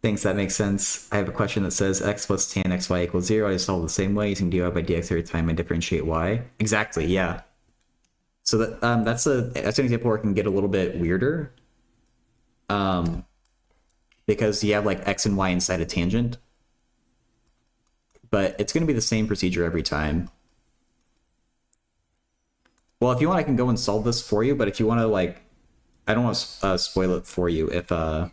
Thanks, that makes sense. I have a question that says x plus tan xy equals 0. I just solve the same way using dy by dx every time I differentiate y. Exactly, yeah. So that that's an example where it can get a little bit weirder. Because you have like x and y inside a tangent. But it's going to be the same procedure every time. Well, if you want, I can go and solve this for you, but if you want to, like, I don't want to spoil it for you if you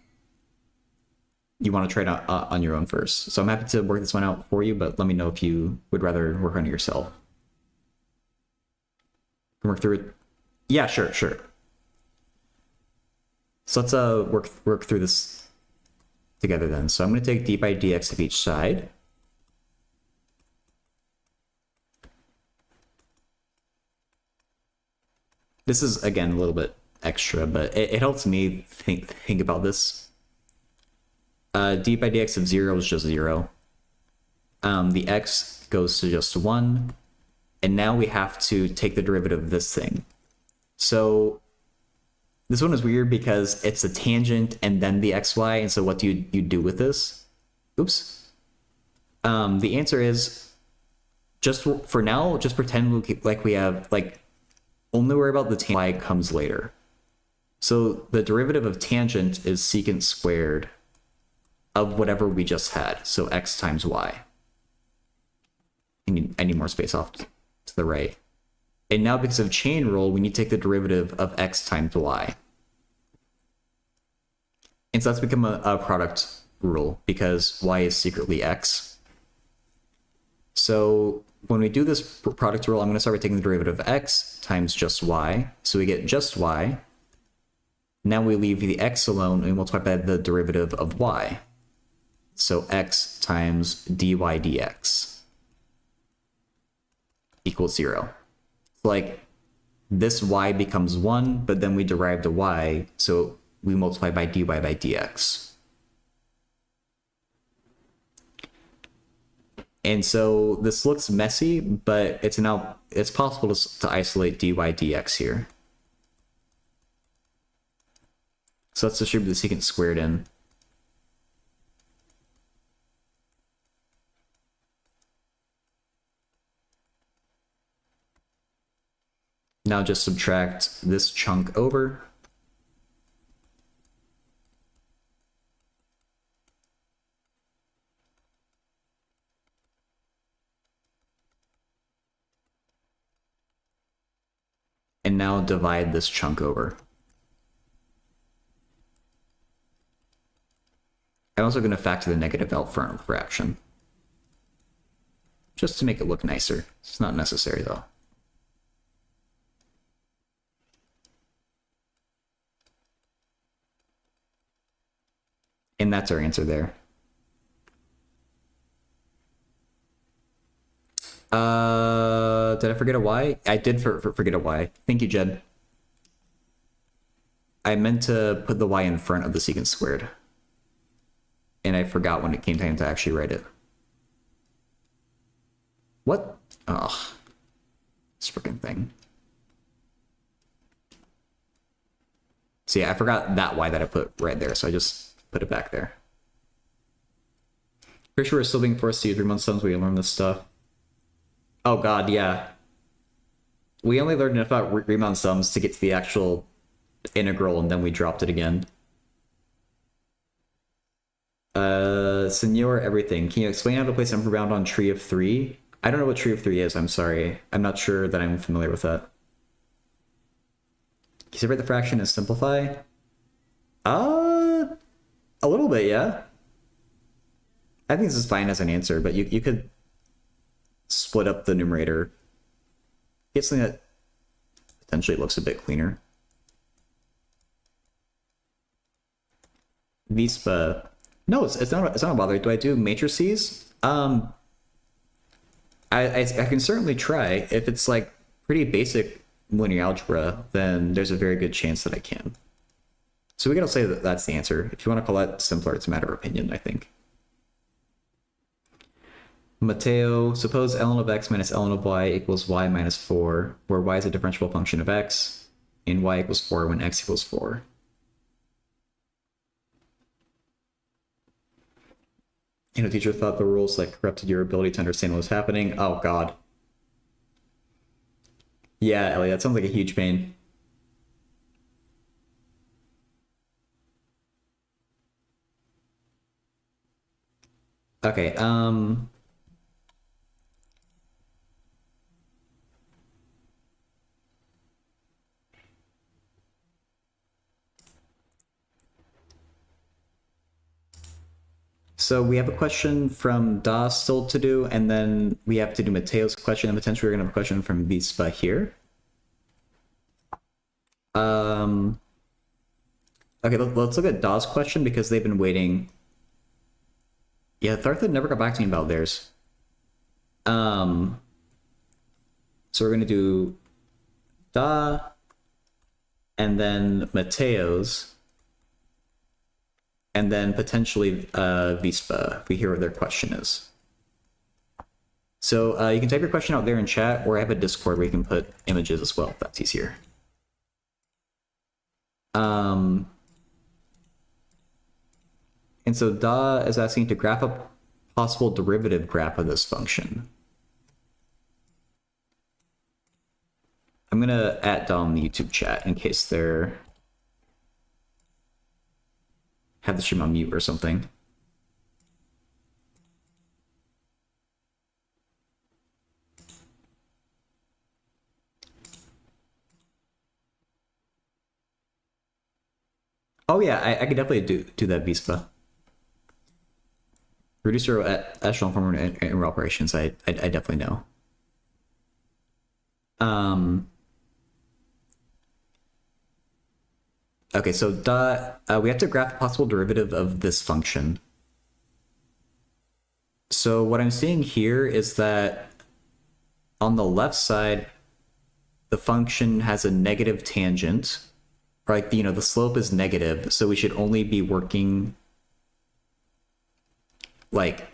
want to try it out on your own first. So I'm happy to work this one out for you, but let me know if you would rather work on it yourself. Work through it. Yeah, sure. So let's work through this together then. So I'm going to take d by dx of each side. This is, again, a little bit extra, but it helps me think about this. d by dx of 0 is just 0. The x goes to just 1. And now we have to take the derivative of this thing. So this one is weird because it's a tangent and then the xy. And so what do you do with this? Oops. The answer is, just for now, just pretend like we have, like, only worry about the tangent. Y comes later. So the derivative of tangent is secant squared of whatever we just had. So x times y. I need more space off to the right. And now because of chain rule, we need to take the derivative of x times y. And so that's become a product rule because y is secretly x. So when we do this product rule, I'm going to start by taking the derivative of x times just y. So we get just y. Now we leave the x alone and we multiply by the derivative of y. So x times dy dx equals 0. Like, this y becomes 1, but then we derive the y, so we multiply by dy by dx. And so this looks messy, but it's possible to isolate dy dx here. So let's distribute the secant squared in. Now just subtract this chunk over. And now divide this chunk over. I'm also going to factor the negative out front of the fraction, just to make it look nicer. It's not necessary though. And that's our answer there. Did I forget a y? I did forget a y. Thank you, Jed. I meant to put the y in front of the secant squared. And I forgot when it came time to actually write it. What? Ugh. This freaking thing. So yeah, I forgot that y that I put right there, so I just put it back there. Pretty sure we're still being forced to use Riemann sums when we learn this stuff. Oh god, yeah. We only learned enough about Riemann sums to get to the actual integral, and then we dropped it again. Senor Everything, can you explain how to place upper bound on tree of 3? I don't know what tree of 3 is, I'm sorry. I'm not sure that I'm familiar with that. Can you separate the fraction and simplify? A little bit, yeah. I think this is fine as an answer, but you could split up the numerator. Get something that potentially looks a bit cleaner. Vispa. No, it's not a bother. Do I do matrices? I can certainly try. If it's like pretty basic linear algebra, then there's a very good chance that I can. So we gotta say that that's the answer. If you want to call that simpler, it's a matter of opinion, I think. Mateo, suppose ln of x minus ln of y equals y minus 4, where y is a differentiable function of x, and y equals 4 when x equals 4. You know, teacher thought the rules like corrupted your ability to understand what was happening. Oh god. Yeah, Ellie, that sounds like a huge pain. Okay, so we have a question from Da still to do, and then we have to do Mateo's question, and potentially we're gonna have a question from Vispa here. Okay, let's look at Da's question because they've been waiting. Yeah, Thartha never got back to me about theirs. So we're gonna do Da, and then Mateo's. and then potentially Vispa, if we hear what their question is. So you can type your question out there in chat, or I have a Discord where you can put images as well, if that's easier. And so Da is asking to graph a possible derivative graph of this function. I'm gonna add Da in the YouTube chat in case they're have the stream on mute or something. Oh yeah, I could definitely do that, Vispa. Reducer at echelon form in operations, I definitely know. Okay, so we have to graph a possible derivative of this function. So what I'm seeing here is that on the left side, the function has a negative tangent, right? The slope is negative, so we should only be working like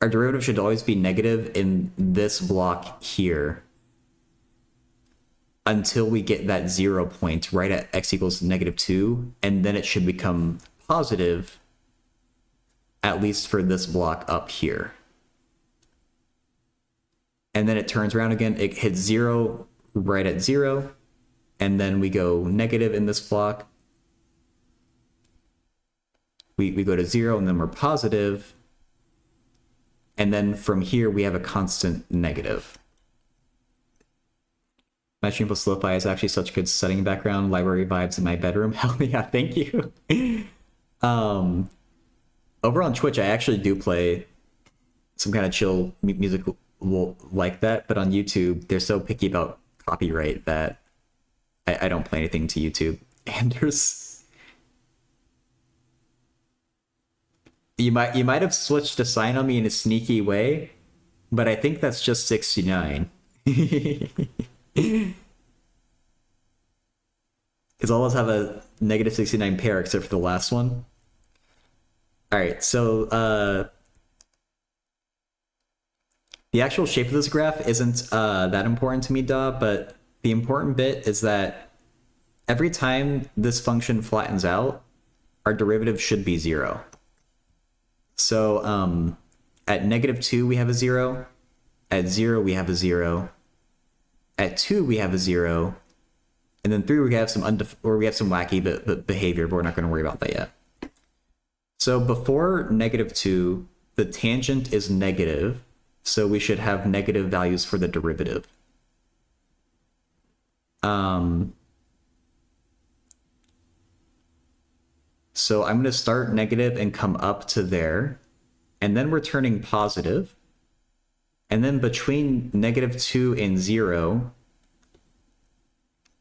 our derivative should always be negative in this block here until we get that 0 point right at x equals -2, and then it should become positive, at least for this block up here. And then it turns around again, it hits 0 right at 0, and then we go negative in this block. We go to 0, and then we're positive, and then from here we have a constant negative. My stream plus lo-fi is actually such good setting background, library vibes in my bedroom. Hell yeah, thank you. Over on Twitch, I actually do play some kind of chill music like that, but on YouTube, they're so picky about copyright that I don't play anything to YouTube. And you might have switched to sign on me in a sneaky way, but I think that's just 69. Because all of us have a -69 pair except for the last one. All right, so the actual shape of this graph isn't that important to me, Da, but the important bit is that every time this function flattens out, our derivative should be 0. So at -2 we have a 0, at 0 we have a 0, at 2 we have a 0, and then 3 we have some wacky behavior, but we're not going to worry about that yet. So before -2, the tangent is negative, so we should have negative values for the derivative. So I'm going to start negative and come up to there, and then we're turning positive. And then between -2 and 0,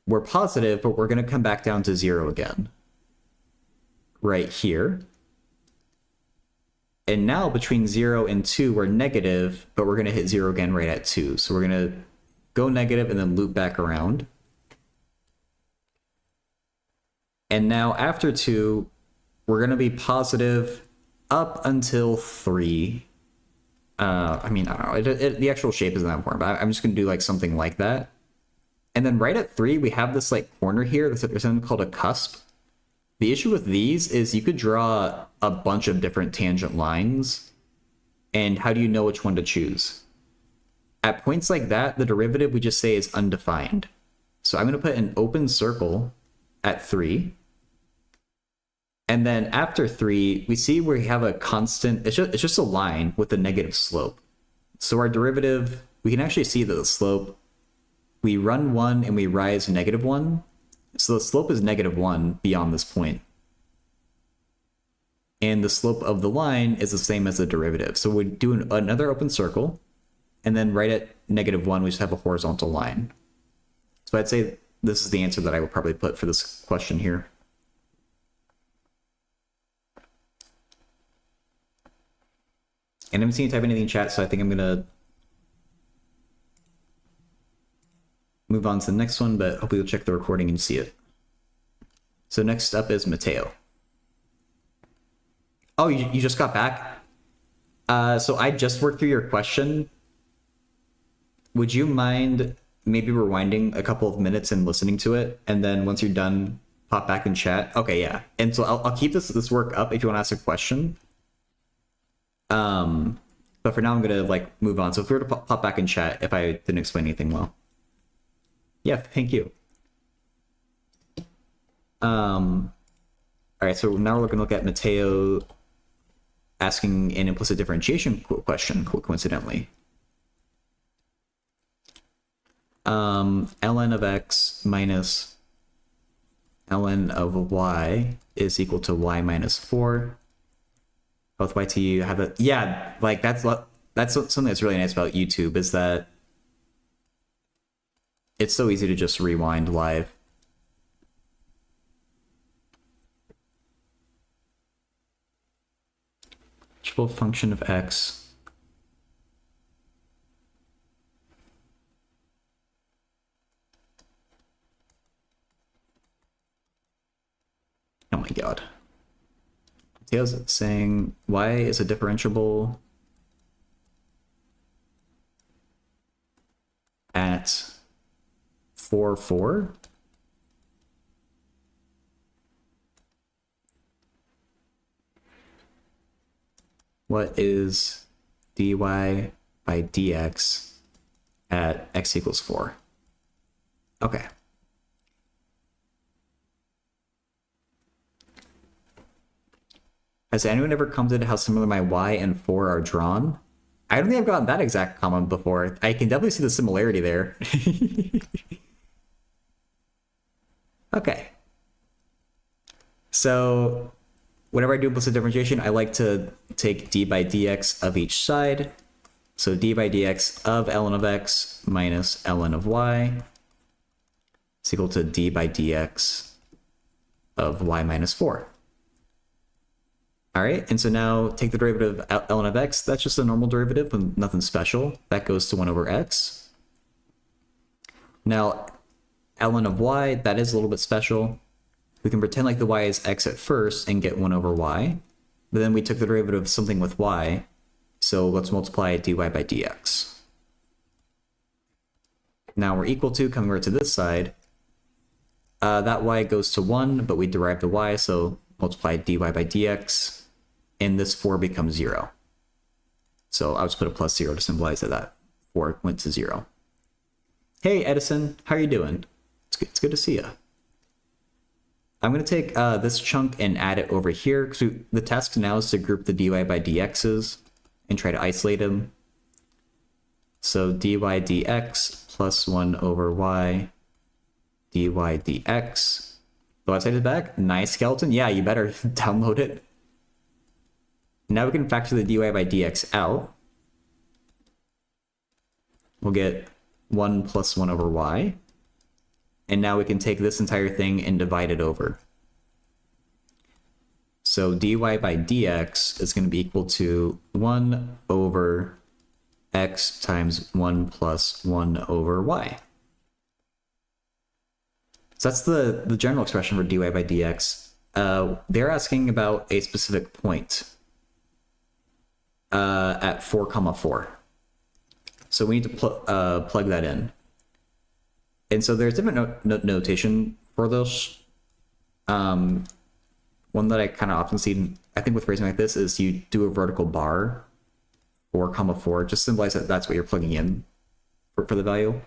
we're positive, but we're going to come back down to 0 again. Right here. And now between 0 and 2, we're negative, but we're going to hit 0 again right at 2. So we're going to go negative and then loop back around. And now after 2, we're going to be positive up until 3. I don't know. The actual shape isn't that important, but I'm just going to do like something like that. And then right at 3, we have this like corner here. There's something called a cusp. The issue with these is you could draw a bunch of different tangent lines. And how do you know which one to choose? At points like that, the derivative we just say is undefined. So I'm going to put an open circle at 3. And then after 3, we see we have a constant, it's just a line with a negative slope. So our derivative, we can actually see that the slope, we run 1 and we rise -1. So the slope is -1 beyond this point. And the slope of the line is the same as the derivative. So we do another open circle, and then right at -1, we just have a horizontal line. So I'd say this is the answer that I would probably put for this question here. And I haven't seen you type anything in chat, so I think I'm going to move on to the next one, but hopefully you'll check the recording and see it. So next up is Mateo. Oh, you just got back? So I just worked through your question. Would you mind maybe rewinding a couple of minutes and listening to it? And then once you're done, pop back in chat. Okay, yeah. And so I'll keep this work up if you want to ask a question. But for now, I'm going to like move on. So if we were to pop back in chat if I didn't explain anything well. Yeah, thank you. All right, so now we're going to look at Mateo asking an implicit differentiation question, coincidentally. Ln of x minus ln of y is equal to y minus 4. Both YT you have a, yeah, like that's something that's really nice about YouTube, is that it's so easy to just rewind live. Triple function of x oh my god. Mateo's saying y is a differentiable at 4, 4. What is dy by dx at x equals 4? Okay. Has anyone ever commented how similar my y and 4 are drawn? I don't think I've gotten that exact comment before. I can definitely see the similarity there. Okay. So whenever I do implicit differentiation, I like to take d by dx of each side. So d by dx of ln of x minus ln of y is equal to d by dx of y minus 4. All right, and so now take the derivative of ln of x. That's just a normal derivative and nothing special. That goes to 1 over x. Now, ln of y, that is a little bit special. We can pretend like the y is x at first and get 1 over y. But then we took the derivative of something with y. So let's multiply dy by dx. Now we're equal to, coming over to this side, that y goes to 1, but we derive the y, so multiply dy by dx. And this 4 becomes 0. So I'll just put a plus 0 to symbolize that 4 went to 0. Hey, Edison, how are you doing? It's good to see you. I'm going to take this chunk and add it over here, because the task now is to group the dy by dx's and try to isolate them. So dy dx plus 1 over y, dy dx. The website is back. Nice, skeleton. Yeah, you better download it. Now we can factor the dy by dx out. We'll get 1 plus 1 over y. And now we can take this entire thing and divide it over. So dy by dx is going to be equal to 1 over x times 1 plus 1 over y. So that's the general expression for dy by dx. They're asking about a specific point at 4, 4. So we need to plug that in. And so there's different notation for those. One that I kind of often see, I think with phrasing like this, is you do a vertical bar, 4, 4, just symbolize that that's what you're plugging in for the value.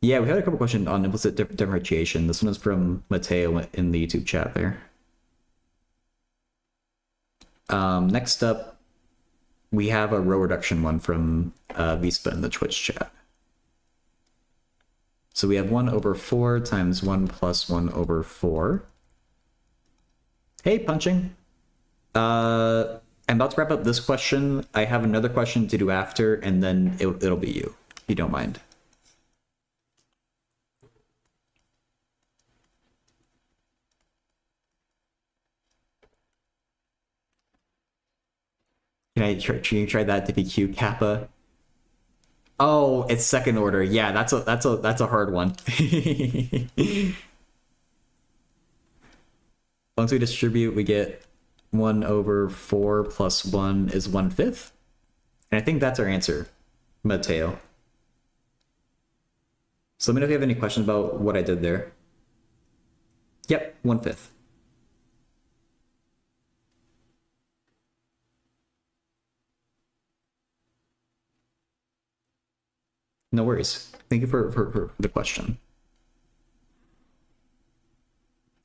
Yeah, we had a couple questions on implicit differentiation. This one is from Mateo in the YouTube chat there. Next up, we have a row reduction one from Vispa in the Twitch chat. So we have 1 over 4 times 1 plus 1 over 4. Hey, Punching. I'm about to wrap up this question. I have another question to do after, and then it'll be you, if you don't mind. Can you try that Diff Eq kappa? Oh, it's second order. Yeah, that's a hard one. Once we distribute, we get 1 over 4 plus 1 is 1/5. And I think that's our answer, Mateo. So let me know if you have any questions about what I did there. Yep, 1/5. No worries. Thank you for the question.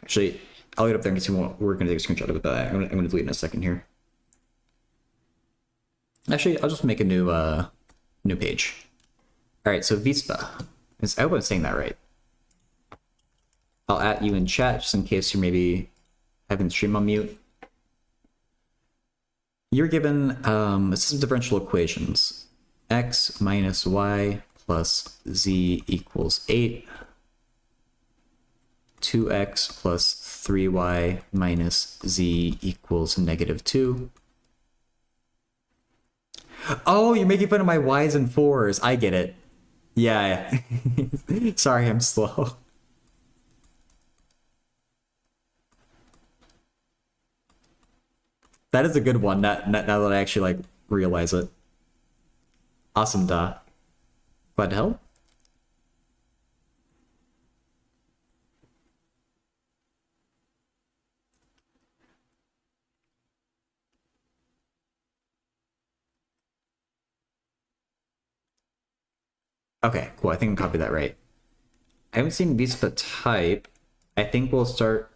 Actually, I'll get up there and get you. We're going to take a screenshot of it, but I'm going to delete in a second here. Actually, I'll just make a new page. All right, so Vispa. I hope I'm saying that right. I'll add you in chat just in case you're maybe having the stream on mute. You're given a system of differential equations. X minus y plus z equals 8. 2x plus 3y minus z equals -2. Oh, you're making fun of my y's and 4's. I get it. Yeah. Sorry, I'm slow. That is a good one, now that I actually like realize it. Awesome, Da. Glad to help. Okay, cool. I think I copied that right. I haven't seen Vispa type. I think we'll start.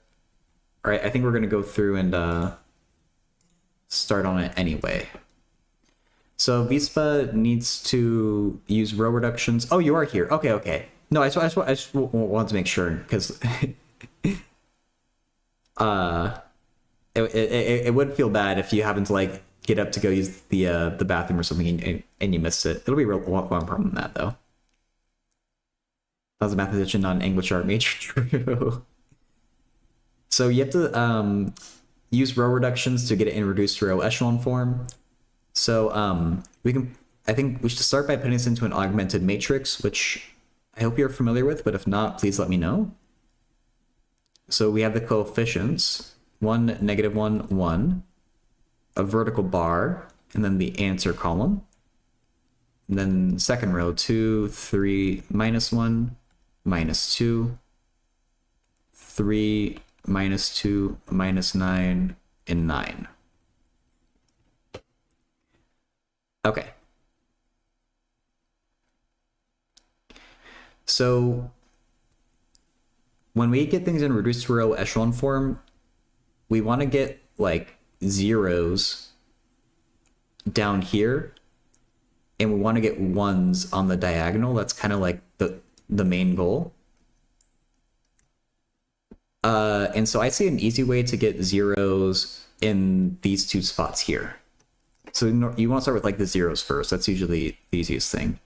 All right, I think we're gonna go through and start on it anyway. So Vispa needs to use row reductions. Oh, you are here. Okay, okay. No, I just wanted to make sure because it would feel bad if you happen to like get up to go use the bathroom or something and you missed it. It'll be a long problem than that though. I was a mathematician, not an English art major. True. So you have to use row reductions to get it in reduced row echelon form. So I think we should start by putting this into an augmented matrix, which I hope you're familiar with, but if not, please let me know. So we have the coefficients, 1, -1, 1, a vertical bar, and then the answer column. And then second row, 2, 3, -1, -2, 3, -2, -9, and 9. Okay. So when we get things in reduced row echelon form, we want to get like zeros down here, and we want to get ones on the diagonal. That's kind of like the main goal. And so I see an easy way to get zeros in these two spots here. So you want to start with like the zeros first. That's usually the easiest thing.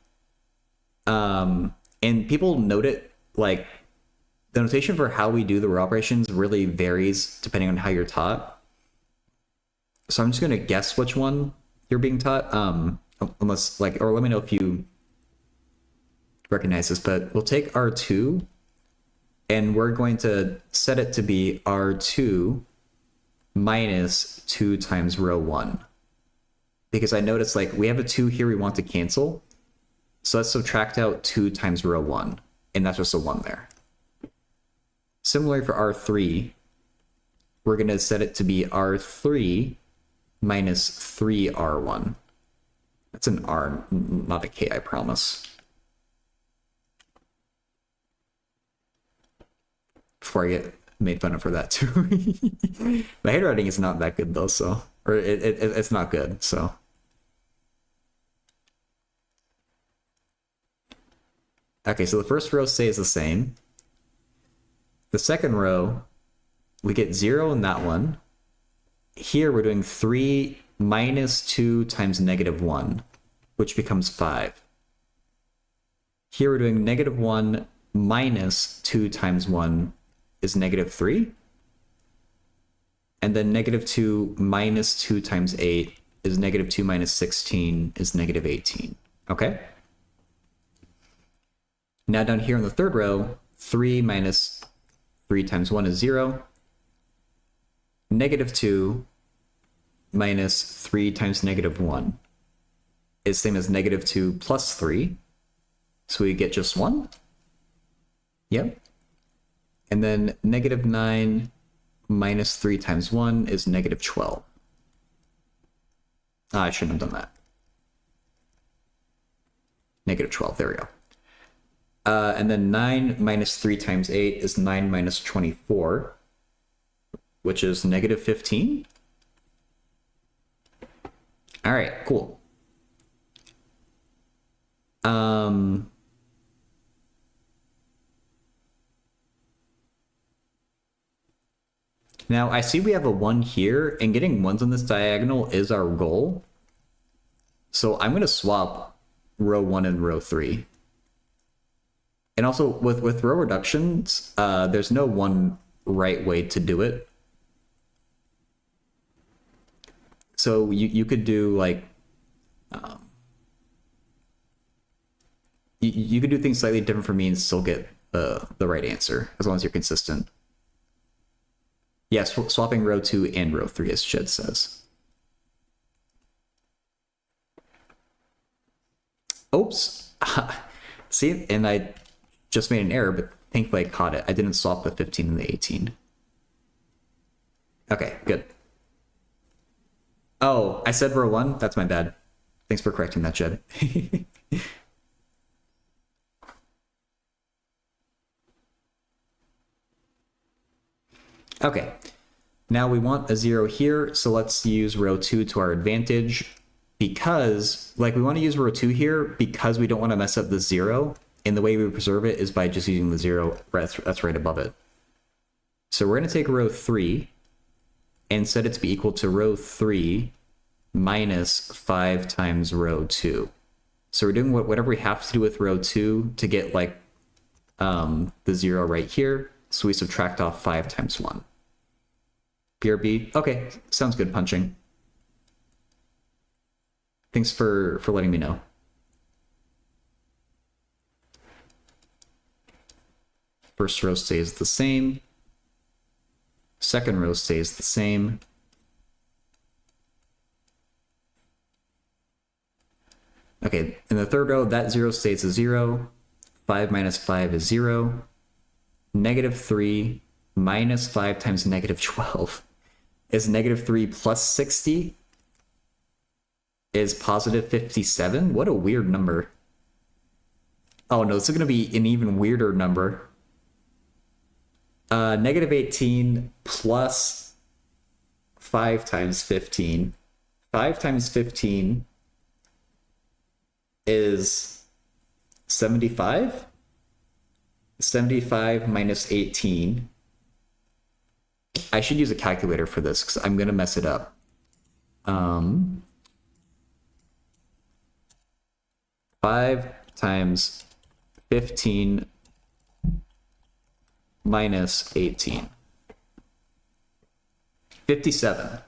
And people note it, like the notation for how we do the row operations really varies depending on how you're taught. So I'm just going to guess which one you're being taught. Unless like, or let me know if you recognize this, but we'll take R2 and we're going to set it to be R2 minus 2 times row 1. Because I noticed like we have a 2 here we want to cancel. So let's subtract out 2 times row 1. And that's just a 1 there. Similarly for R3, we're going to set it to be R3 minus 3R1. That's an R, not a K, I promise. Before I get made fun of for that too. My handwriting is not that good though, so or it's not good, so. Okay, so the first row stays the same. The second row, we get 0 in that one. Here we're doing 3 minus 2 times -1, which becomes 5. Here we're doing -1 minus 2 times 1 is -3. And then -2 minus 2 times 8 is -2 minus 16 is -18. Okay? Now down here in the third row, 3 minus 3 times 1 is 0. negative 2 minus 3 times negative 1 is same as negative 2 plus 3. So we get just 1. Yep. And then negative 9 minus 3 times 1 is negative 12. I shouldn't have done that. Negative 12, there we go. And then 9 minus 3 times 8 is 9 minus 24, which is negative 15. All right, cool. Now I see we have a 1 here, and getting 1s on this diagonal is our goal. So I'm going to swap row 1 and row 3. And also with row reductions, there's no one right way to do it. So you could do like, you could do things slightly different for me and still get the right answer, as long as you're consistent. Yes, swapping row 2 and row 3, as Shed says. Oops. See, and I just made an error, but thankfully I caught it. I didn't swap the 15 and the 18. Okay, good. Oh, I said row 1? That's my bad. Thanks for correcting that, Jed. Okay, now we want a 0 here, so let's use row 2 to our advantage, because, like, we want to use row 2 here because we don't want to mess up the 0, and the way we preserve it is by just using the 0 that's right above it. So we're going to take row 3 and set it to be equal to row 3 minus 5 times row 2. So we're doing whatever we have to do with row 2 to get, like, the 0 right here. So we subtract off 5 times 1. BRB. Okay, sounds good, punching. Thanks for letting me know. First row stays the same. Second row stays the same. Okay, in the third row, that 0 stays a 0. 5 minus 5 is 0. Negative 3 minus 5 times negative 12 is negative 3 plus 60 is positive 57. What a weird number. Oh no, this is going to be an even weirder number. Negative 18 plus 5 times 15. 5 times 15 is 75. 75 minus 18. I should use a calculator for this because I'm going to mess it up. 5 times 15 minus 18. 57.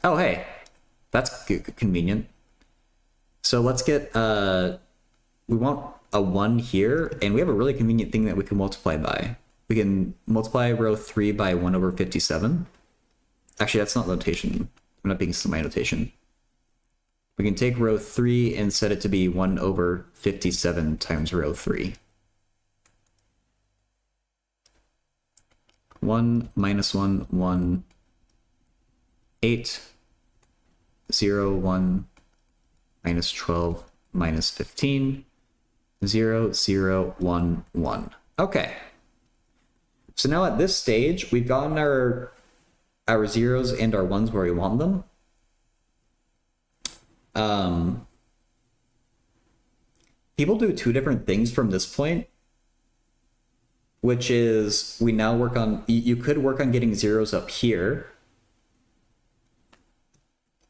Oh, hey. That's convenient. So let's get, we want a 1 here, and we have a really convenient thing that we can multiply by. We can multiply row 3 by 1 over 57. Actually, that's not notation. I'm not being used to my notation. We can take row 3 and set it to be 1 over 57 times row 3. 1 minus 1, 1, 8, 0, 1, minus 12, minus 15, 0, 0, 1, 1. Okay. So now at this stage, we've gotten our zeros and our ones where we want them. People do two different things from this point, which is we now work on, you could work on getting zeros up here,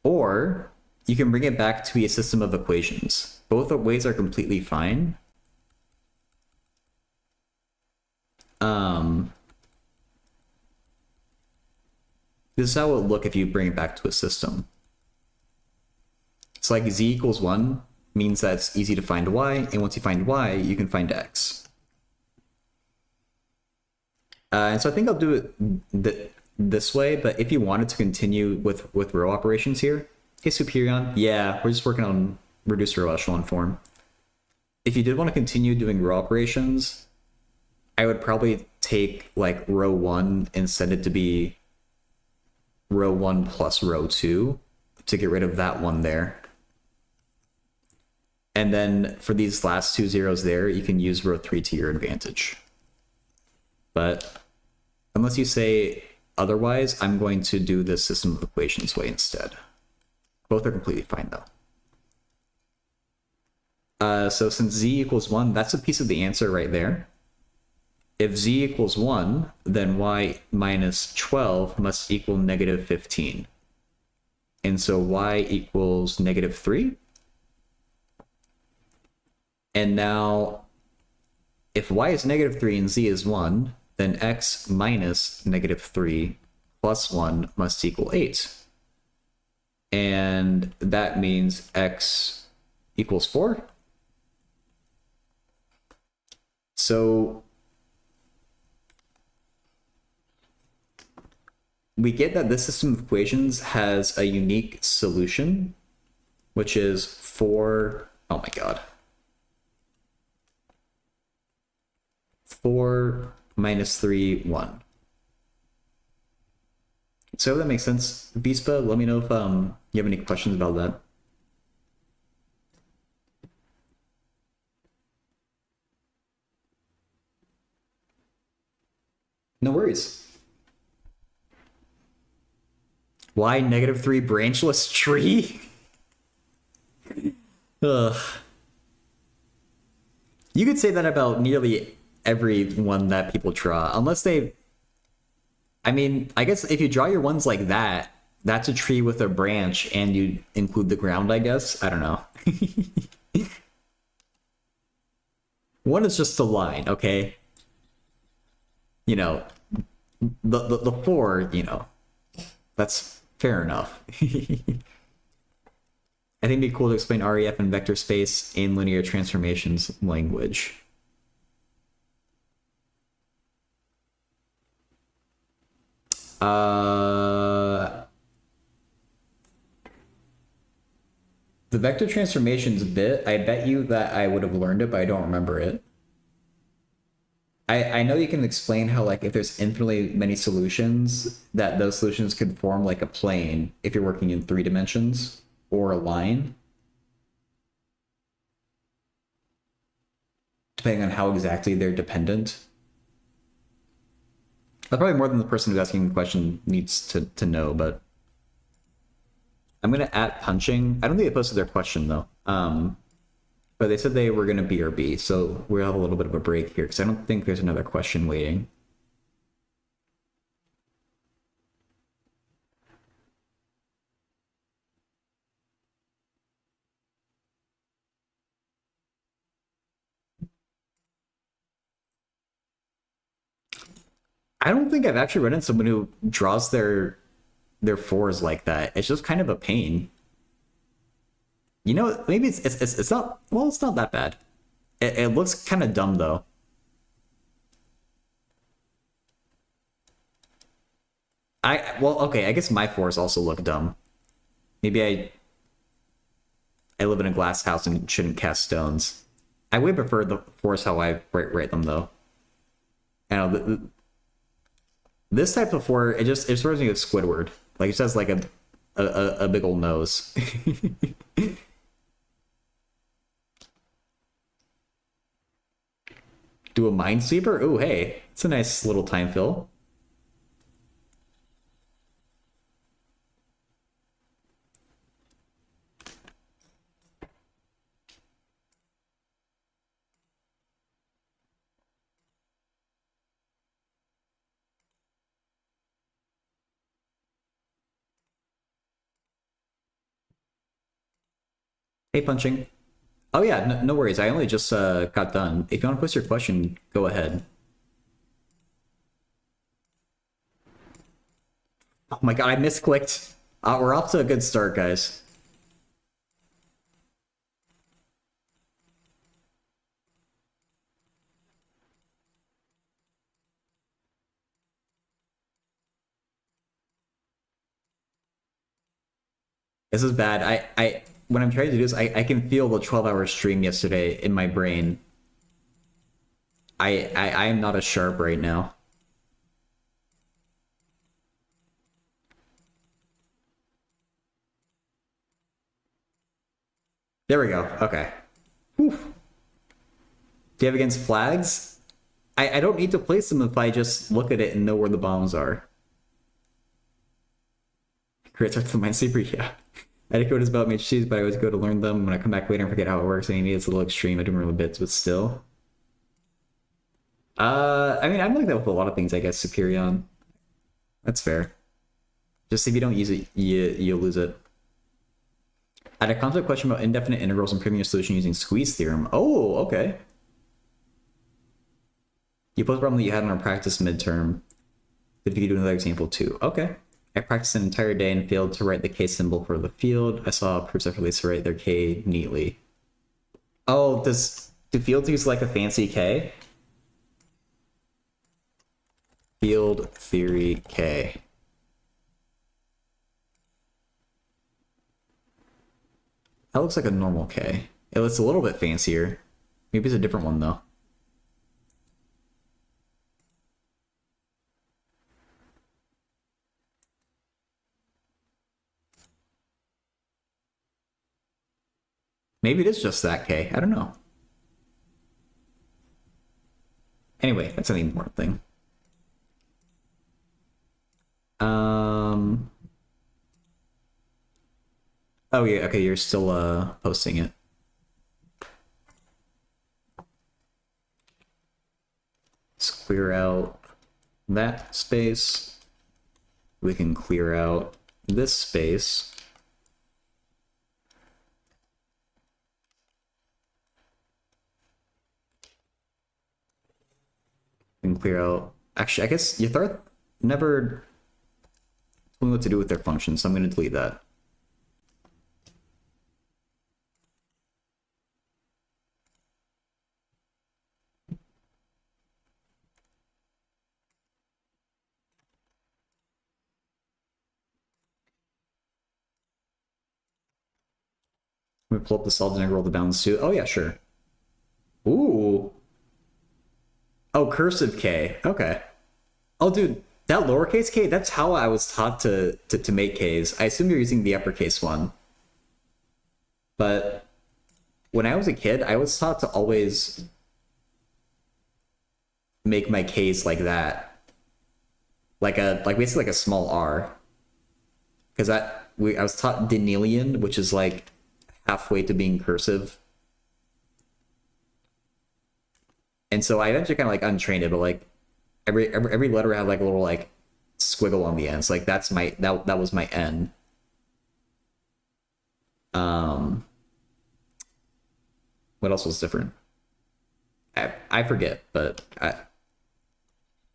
or you can bring it back to be a system of equations. Both ways are completely fine. This is how it would look if you bring it back to a system. It's like z equals 1 means that it's easy to find y, and once you find y, you can find x. And so I think I'll do it this way, but if you wanted to continue with row operations here, hey Superion, yeah, we're just working on reduced row echelon form. If you did want to continue doing row operations, I would probably take like row 1 and send it to be row 1 plus row 2 to get rid of that one there. And then for these last 2 zeros there, you can use row 3 to your advantage. But unless you say otherwise, I'm going to do the system of equations way instead. Both are completely fine though. So since z equals 1, that's a piece of the answer right there. If z equals 1, then y minus 12 must equal negative 15. And so y equals negative 3. And now, if y is negative 3 and z is 1, then x minus negative 3 plus 1 must equal 8. And that means x equals 4. So we get that this system of equations has a unique solution, which is 4, oh my god, 4 minus 3, 1. So that makes sense. Vispa, let me know if you have any questions about that. No worries. Why negative 3 branchless tree? Ugh. You could say that about nearly every one that people draw, unless they... I mean, I guess if you draw your ones like that, that's a tree with a branch and you include the ground, I guess. I don't know. One is just a line, okay? You know, the 4, you know, that's fair enough. I think it'd be cool to explain REF and vector space in linear transformations language. The vector transformations bit, I bet you that I would have learned it, but I don't remember it. I know you can explain how, like, if there's infinitely many solutions, that those solutions could form like a plane if you're working in 3 dimensions, or a line, depending on how exactly they're dependent. That's probably more than the person who's asking the question needs to know, but I'm gonna at punching. I don't think they posted their question though. But they said they were gonna BRB, so we'll have a little bit of a break here because I don't think there's another question waiting. I don't think I've actually run into someone who draws their 4s like that. It's just kind of a pain. You know, maybe it's not, well, it's not that bad. It looks kind of dumb though. Well, okay, I guess my 4s also look dumb. Maybe I live in a glass house and shouldn't cast stones. I would prefer the 4s how I write them though. I don't know, this type of 4, it reminds me of Squidward. Like, it just has like a big old nose. Do a Minesweeper? Oh, hey, it's a nice little time fill. Hey, punching. Oh yeah, no worries. I only just got done. If you want to post your question, go ahead. Oh my god, I misclicked. We're off to a good start, guys. This is bad. I when I'm trying to do this, I can feel the 12-hour stream yesterday in my brain. I am not as sharp right now. There we go. Okay. Whew. Do you have against flags? I don't need to place them if I just look at it and know where the bombs are. Create starts the Minesweeper, yeah. Etiquette is about MHCs, but I always go to learn them. When I come back later and forget how it works, and it's a little extreme. I do remember bits, but still. I mean, I'm like that with a lot of things, I guess, Superion. That's fair. Just if you don't use it, you lose it. I had a concept question about indefinite integrals and proving a solution using squeeze theorem. Oh, okay. You posed a problem that you had in our practice midterm. If you could do another example too. Okay. I practiced an entire day and failed to write the K symbol for the field. I saw proofs effortlessly write their K neatly. Oh, do fields use like a fancy K? Field theory K. That looks like a normal K. It looks a little bit fancier. Maybe it's a different one though. Maybe it is just that K. I don't know. Anyway, that's an important thing. Oh yeah, okay, you're still posting it. Let's clear out that space. We can clear out this space. We can clear out... Actually, I guess Ythart never told me what to do with their function, so I'm going to delete that. We pull up the solid integral, the bounds too. Oh yeah, sure. Ooh. Oh, cursive K. Okay. Oh, dude, that lowercase K, that's how I was taught to make Ks. I assume you're using the uppercase one. But when I was a kid, I was taught to always make my Ks like that. Like basically like a small R. Because I was taught Denilian, which is like halfway to being cursive. And so I eventually kind of like untrained it, but like every letter had like a little like squiggle on the end. So like that's my that was my N. What else was different? I forget, but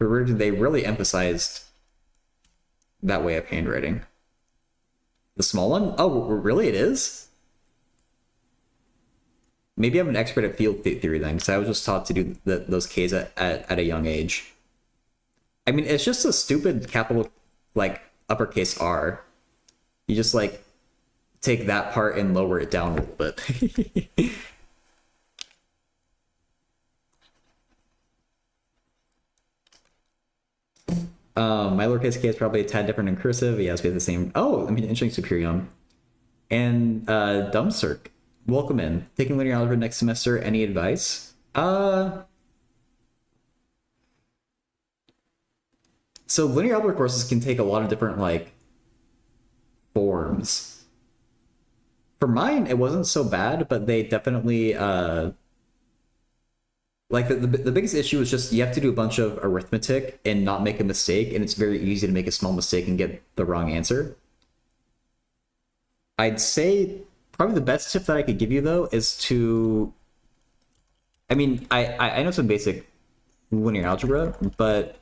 they really emphasized that way of handwriting. The small one? Oh, really? It is? Maybe I'm an expert at field theory then, because I was just taught to do those Ks at a young age. I mean, it's just a stupid capital, like, uppercase R. You just, like, take that part and lower it down a little bit. My lowercase k is probably a tad different in cursive. Yes, we have the same. Oh, I mean, interesting Superion. And Dumbcirc, welcome in. Taking linear algebra next semester. Any advice? So linear algebra courses can take a lot of different like forms. For mine, it wasn't so bad, but they definitely like the biggest issue is just you have to do a bunch of arithmetic and not make a mistake, and it's very easy to make a small mistake and get the wrong answer. I'd say probably the best tip that I could give you though is to, I mean, I know some basic linear algebra, but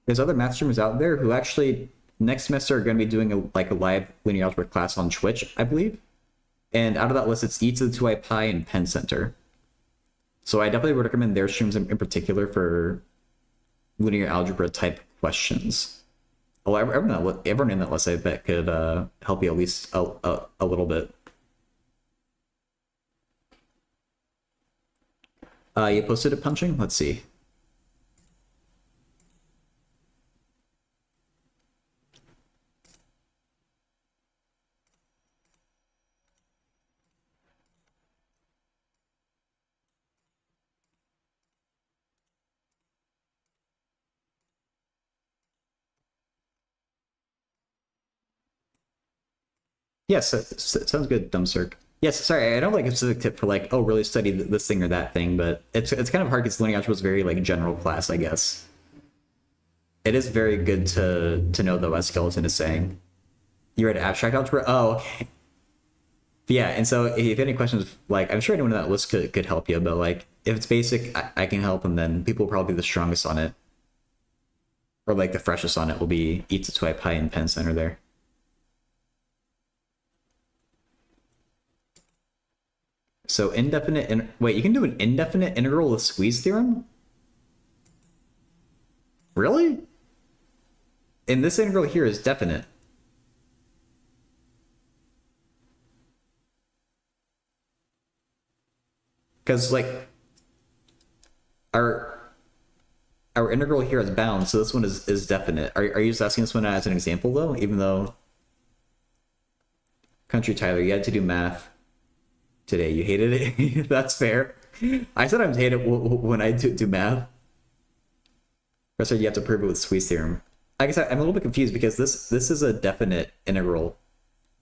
there's other math streamers out there who actually next semester are going to be doing a live linear algebra class on Twitch, I believe. And out of that list, it's e to the 2i pi and Penn Center. So I definitely would recommend their streams in particular for linear algebra type questions. Oh, everyone in that list, I bet, could help you at least a little bit. You posted it punching? Let's see. Yes, sounds good, Dumbcirc. Yes, sorry, I don't like a specific tip for like, oh, really study this thing or that thing, but it's kind of hard because linear algebra is very like general class, I guess. It is very good to know though what skeleton is saying. You read abstract algebra? Oh, okay. Yeah, and so if you have any questions, like I'm sure anyone in that list could help you, but like if it's basic, I can help, and then people will probably be the strongest on it, or like the freshest on it will be Eta 2 pi and Penn Center there. So indefinite, wait, you can do an indefinite integral with squeeze theorem? Really? And this integral here is definite. Because like our integral here is bound, so this one is definite. Are you just asking this one as an example though? Even though Country Tyler, you had to do math today. You hated it. That's fair. I sometimes hate it when I do math. Professor, you have to prove it with squeeze theorem. I guess I'm a little bit confused because this is a definite integral.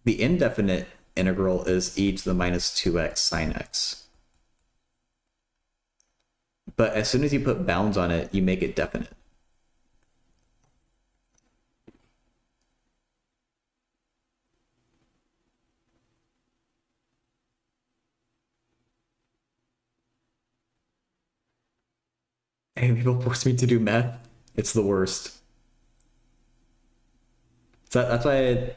The indefinite integral is e to the minus 2x sine x. But as soon as you put bounds on it, you make it definite. And people force me to do math. It's the worst. So that's why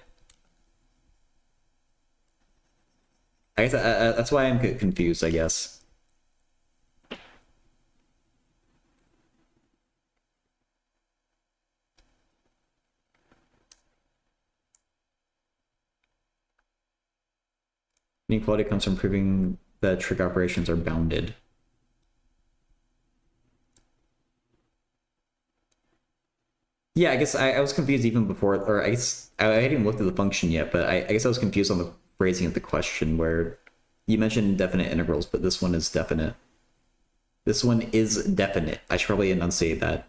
I guess that's why I'm confused, I guess. Inequality comes from proving that trig operations are bounded. Yeah, I guess I was confused even before, or I guess I hadn't looked at the function yet, but I guess I was confused on the phrasing of the question where you mentioned indefinite integrals, but this one is definite. This one is definite. I should probably enunciate that.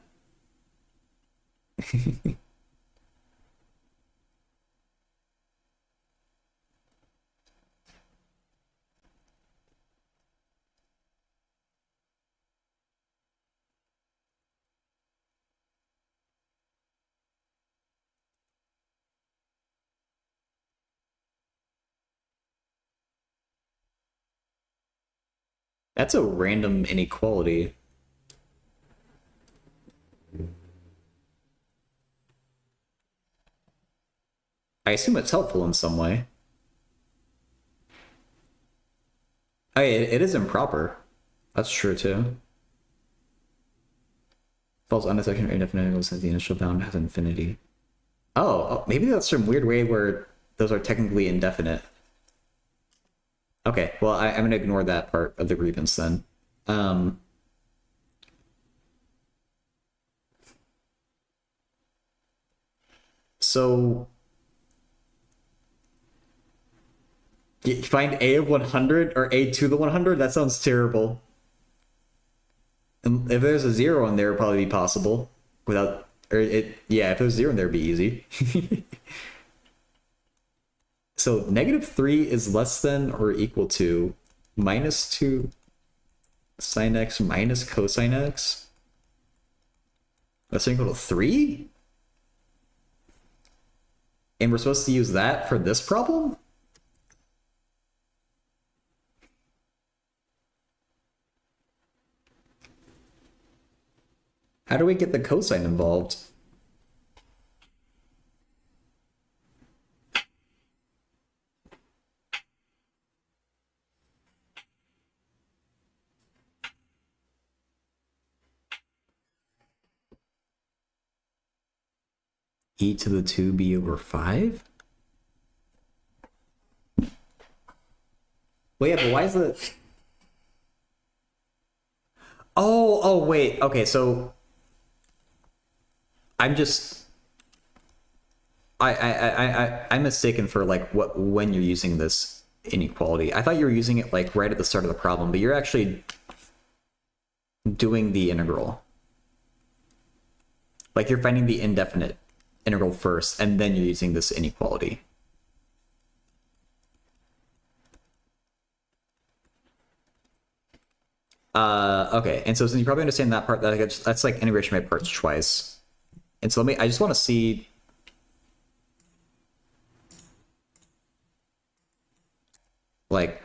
That's a random inequality. I assume it's helpful in some way. Oh, yeah, it is improper. That's true too. Falls on a section of indefinite interval since the initial bound has infinity. Oh, maybe that's some weird way where those are technically indefinite. Okay, well, I'm going to ignore that part of the grievance then. So you find a of 100 or a to the 100? That sounds terrible. And if there's a 0 in there, it'd probably be possible without, or yeah, if there's 0 in there, it'd be easy. So -3 is less than or equal to minus 2 sine x minus cosine x. That's equal to 3? And we're supposed to use that for this problem? How do we get the cosine involved? e to the 2b over 5? Well, yeah, but why is it... Oh, wait. Okay, so I'm just... I'm mistaken for like when you're using this inequality. I thought you were using it like right at the start of the problem, but you're actually doing the integral. Like you're finding the indefinite integral first, and then you're using this inequality. Okay, and so since you probably understand that part, that's like integration by parts twice. And so I just want to see... like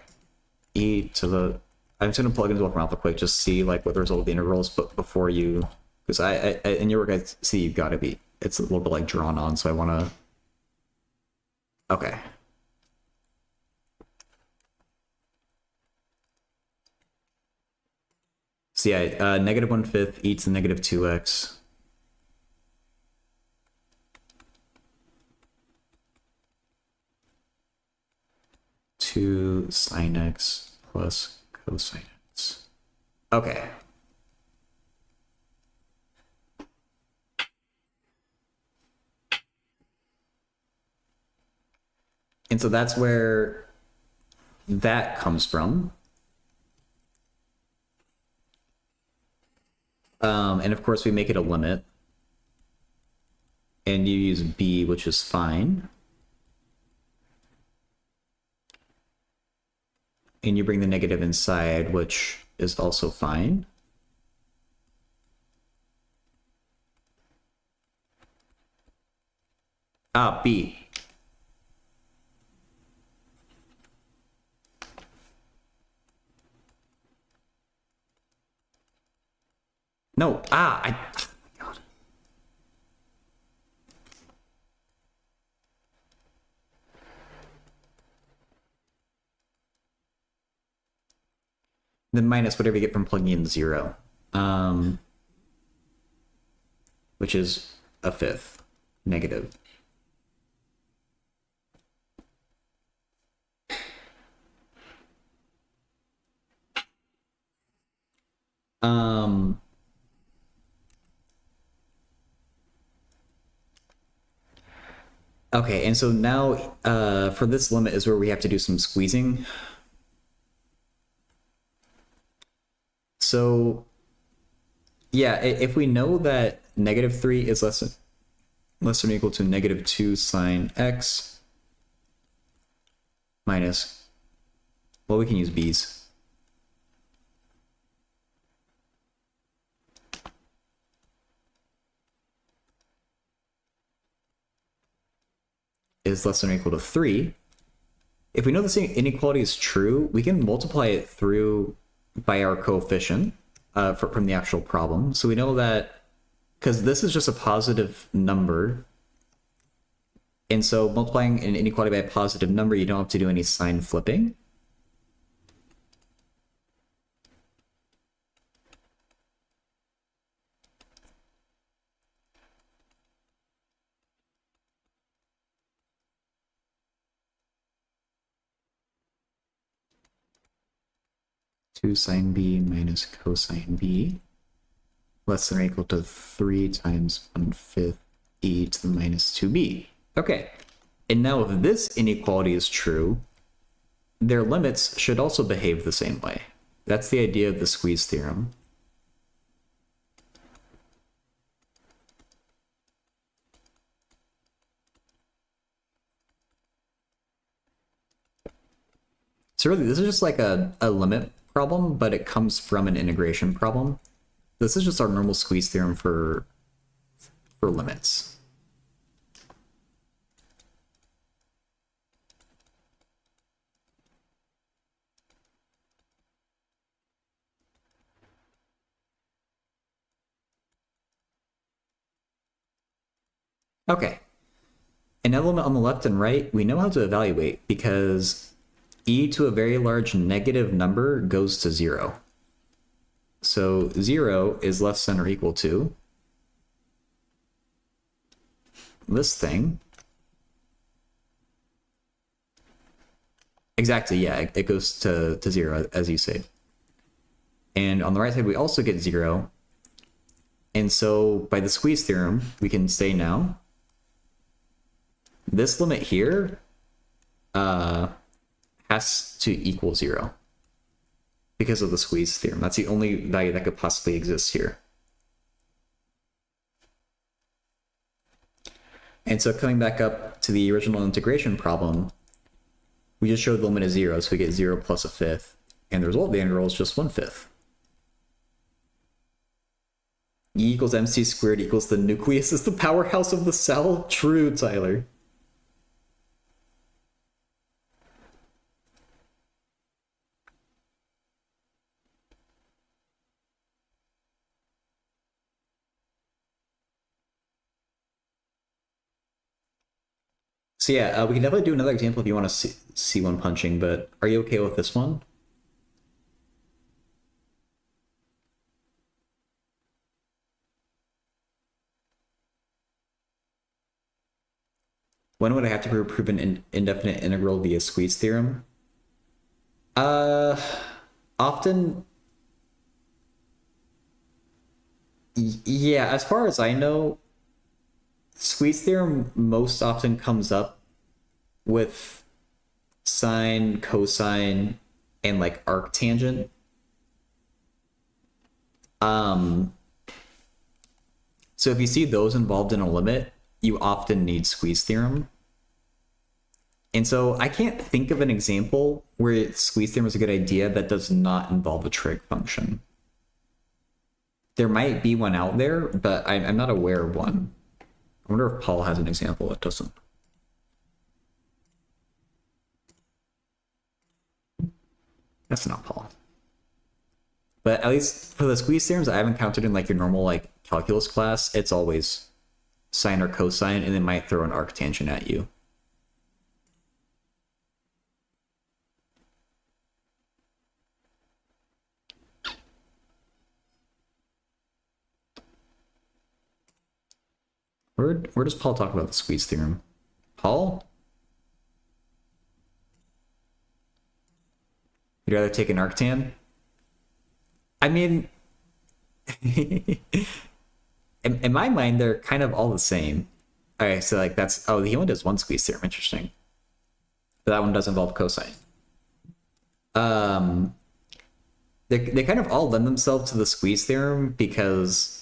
e to the... I'm just going to plug into Wolfram Alpha quick, just see like what the result of the integrals, but before you... Because I in your work, I see you've got to be... It's a little bit like drawn on, so I want to... Okay. So yeah, negative 1/5 e to the negative 2x. Two sine x plus cosine x. Okay. And so that's where that comes from. And of course we make it a limit. And you use b, which is fine. And you bring the negative inside, which is also fine. Ah, b. No, oh God. Then minus whatever you get from plugging in 0, which is a fifth, negative. Okay, and so now for this limit is where we have to do some squeezing. So yeah, if we know that negative 3 is less than or equal to negative 2 sine x minus, well, we can use b's. Is less than or equal to 3. If we know this inequality is true, we can multiply it through by our coefficient from the actual problem. So we know that, because this is just a positive number, and so multiplying an inequality by a positive number, you don't have to do any sign flipping. Sine b minus cosine b less than or equal to 3 times 1/5 e to the minus 2b. Okay, and now if this inequality is true, their limits should also behave the same way. That's the idea of the squeeze theorem. So really, this is just like a limit problem, but it comes from an integration problem. This is just our normal squeeze theorem for limits. Okay. An element on the left and right, we know how to evaluate because e to a very large negative number goes to 0. So 0 is less than or equal to this thing. Exactly, yeah, it goes to 0, as you say. And on the right side, we also get 0. And so by the squeeze theorem, we can say now, this limit here has to equal 0 because of the squeeze theorem. That's the only value that could possibly exist here. And so coming back up to the original integration problem, we just showed the limit is 0, so we get 0 plus a fifth, and the result of the integral is just 1/5. E equals mc squared equals the nucleus is the powerhouse of the cell? True, Tyler. So yeah, we can definitely do another example if you want to see one punching, but are you okay with this one? When would I have to prove an indefinite integral via squeeze theorem? Often. Yeah, as far as I know, squeeze theorem most often comes up with sine, cosine, and like arctangent. So if you see those involved in a limit, you often need squeeze theorem. And so I can't think of an example where squeeze theorem is a good idea that does not involve a trig function. There might be one out there, but I'm not aware of one. I wonder if Paul has an example that doesn't. That's not Paul. But at least for the squeeze theorems I've encountered in like your normal like calculus class, it's always sine or cosine, and they might throw an arctangent at you. Where does Paul talk about the squeeze theorem? Paul? You'd rather take an arctan? I mean, in my mind, they're kind of all the same. Okay, so like that's, oh, he only does one squeeze theorem, interesting. But that one does involve cosine. They kind of all lend themselves to the squeeze theorem because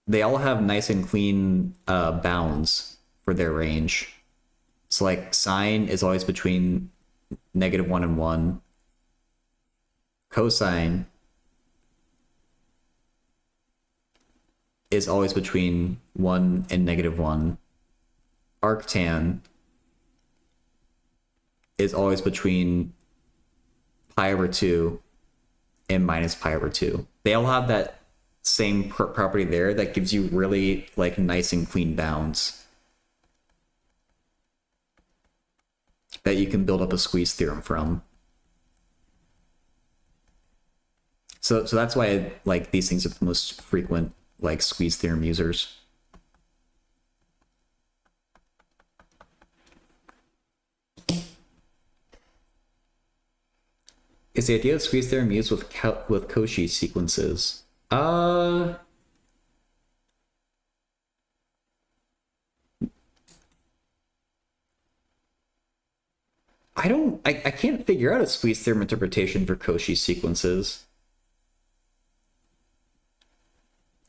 they all have nice and clean bounds for their range. So like sine is always between -1 and 1. Cosine is always between 1 and -1. Arctan is always between pi/2 and -pi/2. They all have that same property there that gives you really like nice and clean bounds that you can build up a squeeze theorem from. So that's why like these things are the most frequent like squeeze theorem users. Is the idea of squeeze theorem used with Cauchy sequences? I can't figure out a squeeze theorem interpretation for Cauchy sequences.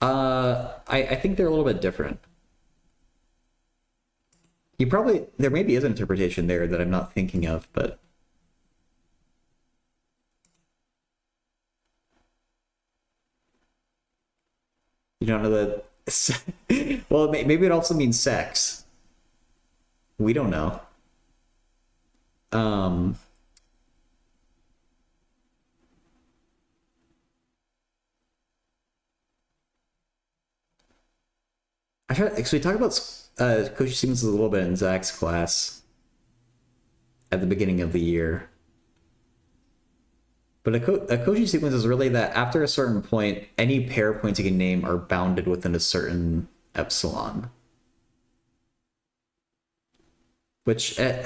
I think they're a little bit different. There maybe is an interpretation there that I'm not thinking of, but you don't know that. Well, maybe it also means sex. We don't know. So we talked about Cauchy sequences a little bit in Zach's class at the beginning of the year. But a Cauchy sequence is really that after a certain point, any pair of points you can name are bounded within a certain epsilon. Which they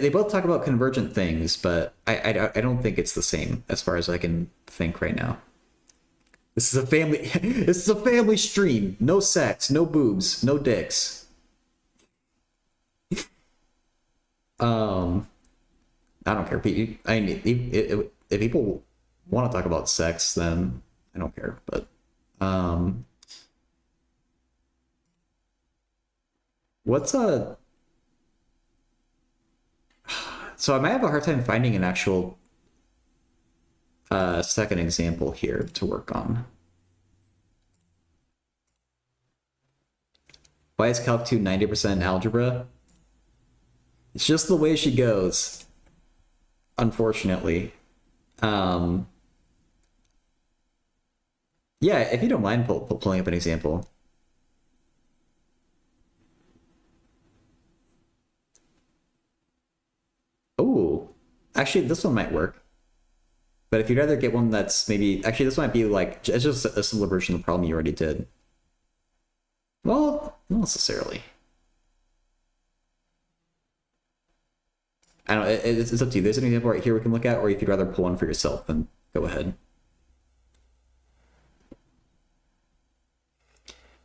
both talk about convergent things, but I don't think it's the same as far as I can think right now. This is a family this is a family stream. No sex, no boobs, no dicks. I don't care. I mean, if people want to talk about sex, then I don't care. But what's a so I might have a hard time finding an actual second example here to work on. Why is Calc 2 90% algebra? It's just the way she goes, unfortunately. Yeah, if you don't mind pulling up an example. Oh, actually, this one might work. But if you'd rather get one that's maybe... Actually, this might be like... It's just a similar version of the problem you already did. Well, not necessarily. I don't know, it's up to you. There's an example right here we can look at, or if you'd rather pull one for yourself, then go ahead.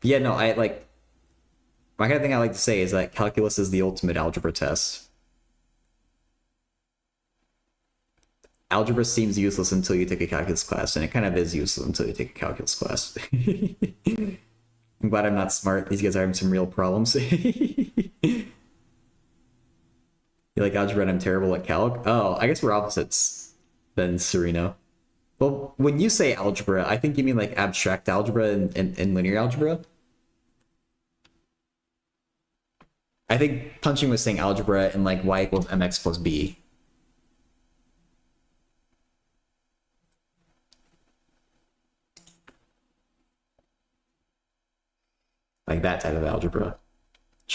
But yeah, no, my kind of thing I like to say is that calculus is the ultimate algebra test. Algebra seems useless until you take a calculus class, and it kind of is useless until you take a calculus class. I'm glad I'm not smart. These guys are having some real problems. You like algebra and I'm terrible at calc? Oh, I guess we're opposites then, Sereno. Well, when you say algebra, I think you mean like abstract algebra and linear algebra. I think Punching was saying algebra and like y equals mx plus b. Like that type of algebra.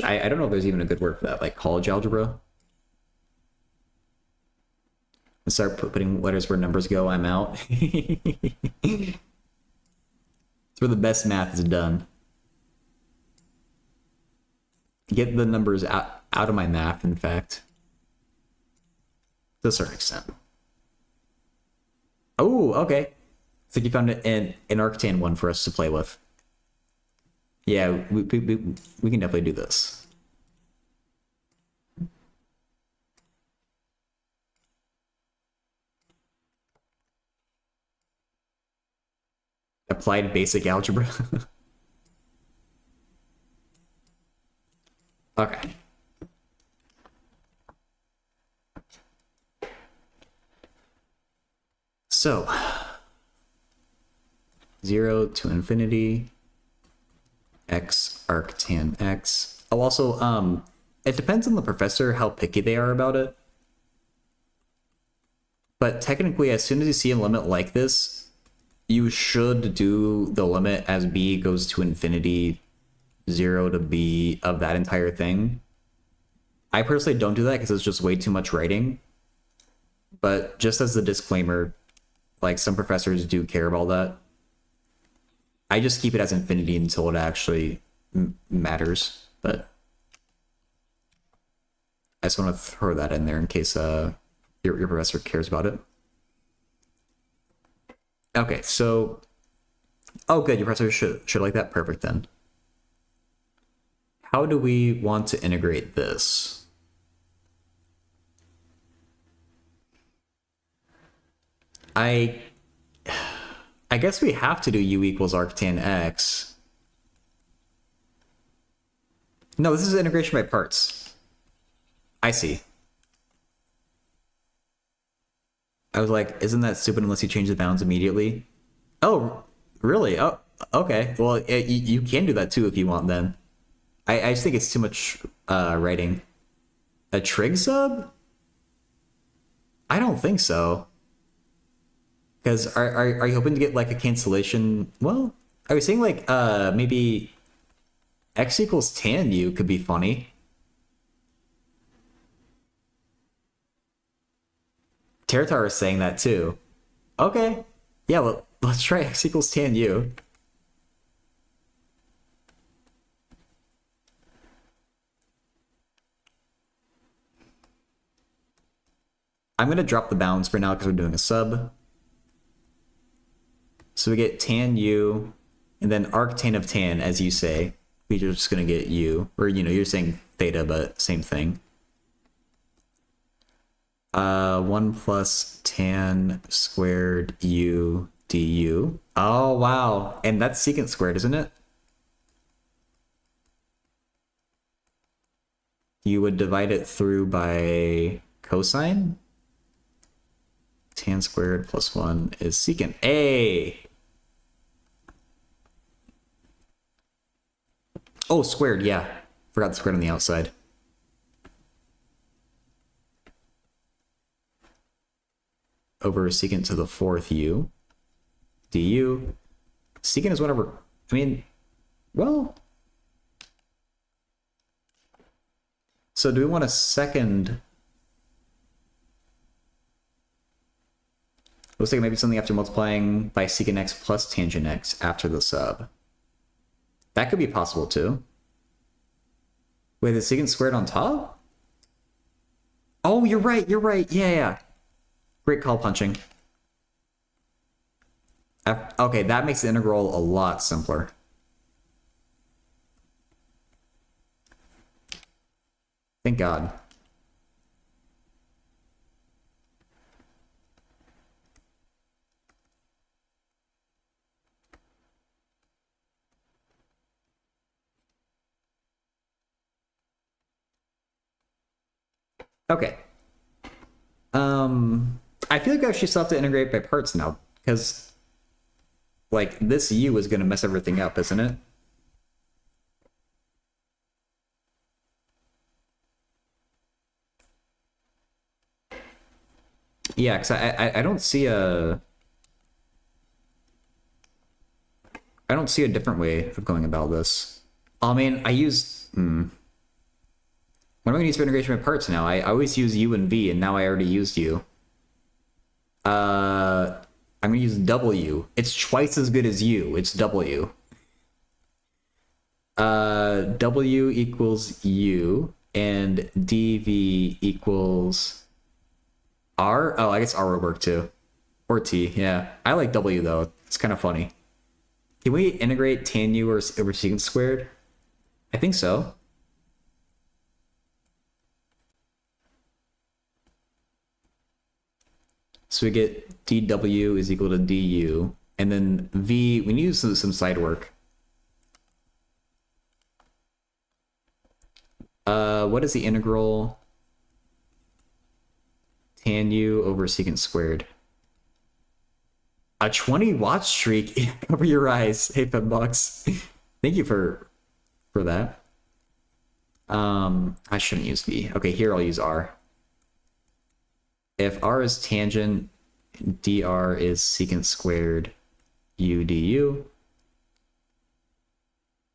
I don't know if there's even a good word for that, like college algebra. Let's start putting letters where numbers go. I'm out. It's where the best math is done. Get the numbers out of my math, in fact. To a certain extent. Oh, okay. I think you found an arctan one for us to play with. Yeah, we can definitely do this. Applied basic algebra. Okay. So 0 to infinity x arctan x. Oh, also, it depends on the professor how picky they are about it. But technically, as soon as you see a limit like this, you should do the limit as b goes to infinity, 0 to b of that entire thing. I personally don't do that because it's just way too much writing. But just as a disclaimer, like some professors do care about that. I just keep it as infinity until it actually matters. But I just want to throw that in there in case your professor cares about it. Okay, so... Oh, good, your professor should like that. Perfect, then. How do we want to integrate this? I guess we have to do u equals arctan x. No, this is integration by parts. I see. I was like, isn't that stupid unless you change the bounds immediately? Oh, really? Oh, okay. Well, you can do that too if you want then. I just think it's too much writing. A trig sub? I don't think so. Because are you hoping to get like a cancellation? Well, I was saying like maybe x equals tan u could be funny. Territar is saying that too. Okay. Yeah, let's try x equals tan u. I'm going to drop the bounds for now because we're doing a sub. So we get tan u, and then arctan of tan, as you say. We're just going to get u. Or, you know, you're saying theta, but same thing. 1 plus tan squared u du. Oh, wow. And that's secant squared, isn't it? You would divide it through by cosine. Tan squared plus 1 is secant. A. Oh, squared, yeah. Forgot the squared on the outside. Over secant to the 4th u du. Secant is whatever. I mean, well. So do we want a second? Looks like maybe something after multiplying by secant x plus tangent x after the sub. That could be possible too. Wait, the secant squared on top? Oh, you're right. You're right. Yeah. Great call punching. Okay, that makes the integral a lot simpler. Thank God. Okay. I feel like I actually still have to integrate by parts now, because like this u is gonna mess everything up, isn't it? Yeah, because I don't see a different way of going about this. I mean, I use what am I gonna use for integration by parts now? I always use u and v, and now I already used u. I'm gonna use w. It's twice as good as u. It's w. W equals u and dv equals r. Oh, I guess r would work too, or t. Yeah, I like w though. It's kind of funny. Can we integrate tan u over secant squared? I think so. So we get dw is equal to du, and then v, we need to do some side work. What is the integral tan u over secant squared? A 20-watt streak. Cover your eyes. Hey, $5. Thank you for that. I shouldn't use v. Okay, here I'll use r. If r is tangent, dr is secant squared u du.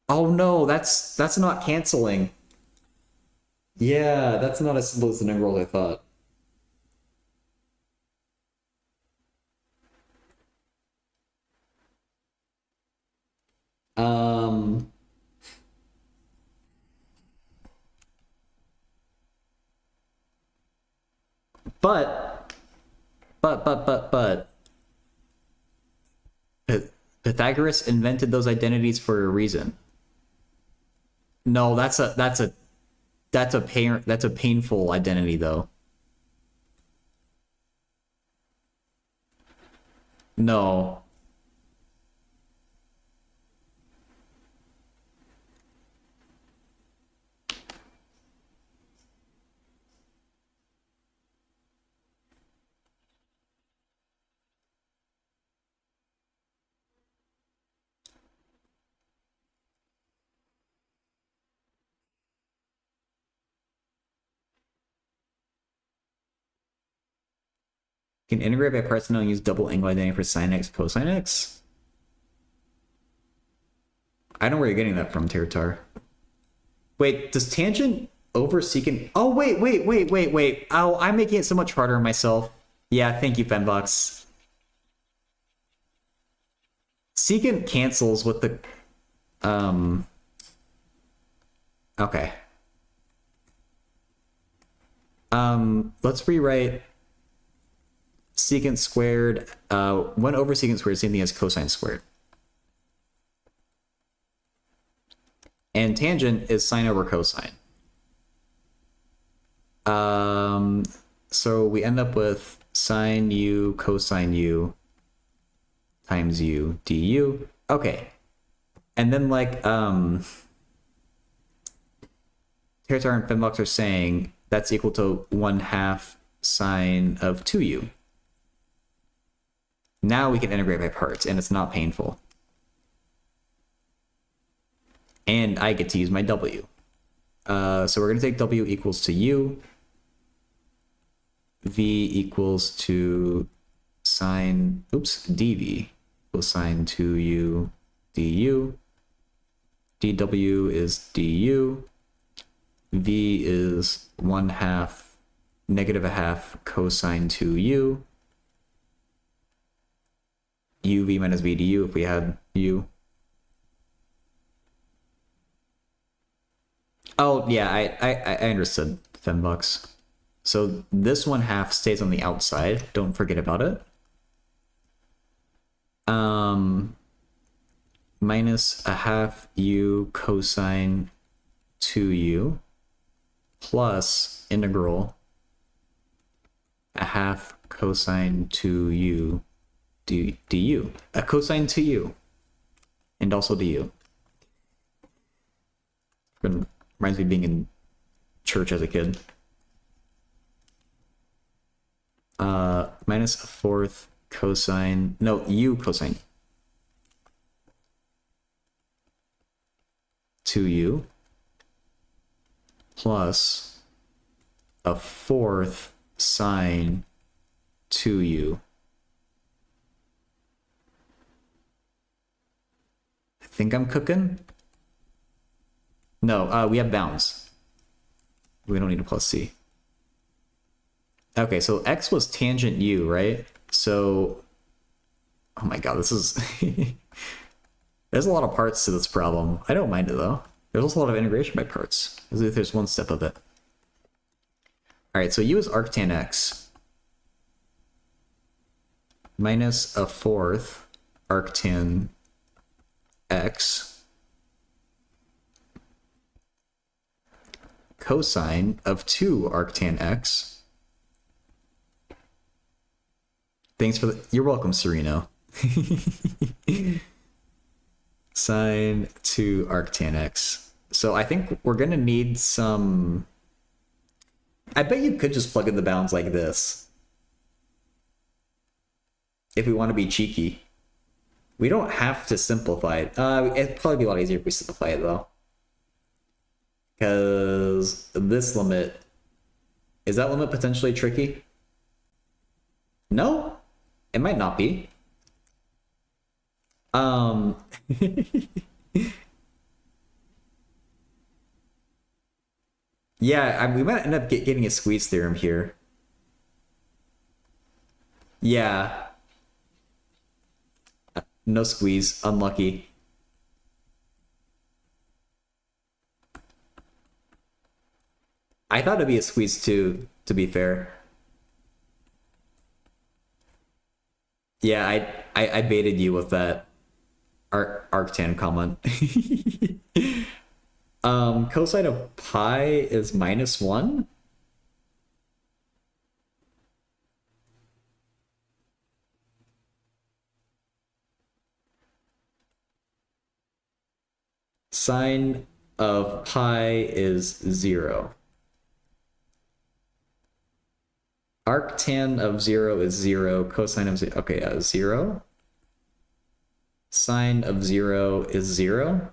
Oh no, that's not canceling. Yeah, that's not as simple as the integral as I thought. But Pythagoras invented those identities for a reason. No, that's a painful identity though. No. Can integrate by parts and use double angle identity for sine x, cosine x? I know where you're getting that from, Tiritar. Wait, does tangent over secant... Oh, wait. Oh, I'm making it so much harder on myself. Yeah, thank you, Fenbox. Secant cancels with the... Okay. Let's rewrite secant squared, 1 over secant squared, same thing as cosine squared. And tangent is sine over cosine. So we end up with sine u cosine u times u du. Okay. And then like Tertar and Fenbox are saying that's equal to 1/2 sine of 2u. Now we can integrate by parts and it's not painful. And I get to use my w. So we're going to take w equals to u. V equals to sine, dv equals sine 2u du. dw is du. V is 1/2, -1/2 cosine 2u. uv minus v du if we had u. Oh, yeah, I understood, Fembucks. So this 1/2 stays on the outside. Don't forget about it. Minus 1/2 u cosine 2u plus integral 1/2 cosine 2u du. A cosine 2u. And also du. Reminds me of being in church as a kid. Minus 1/4 cosine, no, u cosine 2u plus 1/4 sine 2u. I think I'm cooking. No, we have bounds. We don't need a plus c. Okay, so x was tangent u, right? So, oh my god, this is... There's a lot of parts to this problem. I don't mind it, though. There's also a lot of integration by parts. There's one step of it. Alright, so u is arctan x. Minus 1/4 arctan x. Cosine of 2 arctan x. Thanks for the... You're welcome, Sereno. Sine 2 arctan x. So I think we're going to need some... I bet you could just plug in the bounds like this. If we want to be cheeky. We don't have to simplify it. It'd probably be a lot easier if we simplify it, though. Because this limit... Is that limit potentially tricky? No? It might not be. Yeah, we might end up getting a squeeze theorem here. Yeah. No squeeze. Unlucky. I thought it'd be a squeeze too, to be fair. Yeah, I baited you with that arctan comment. Cosine of pi is -1. Sine of pi is 0. Arctan of 0 is 0. Cosine of 0. Okay, 0. Sine of 0 is 0.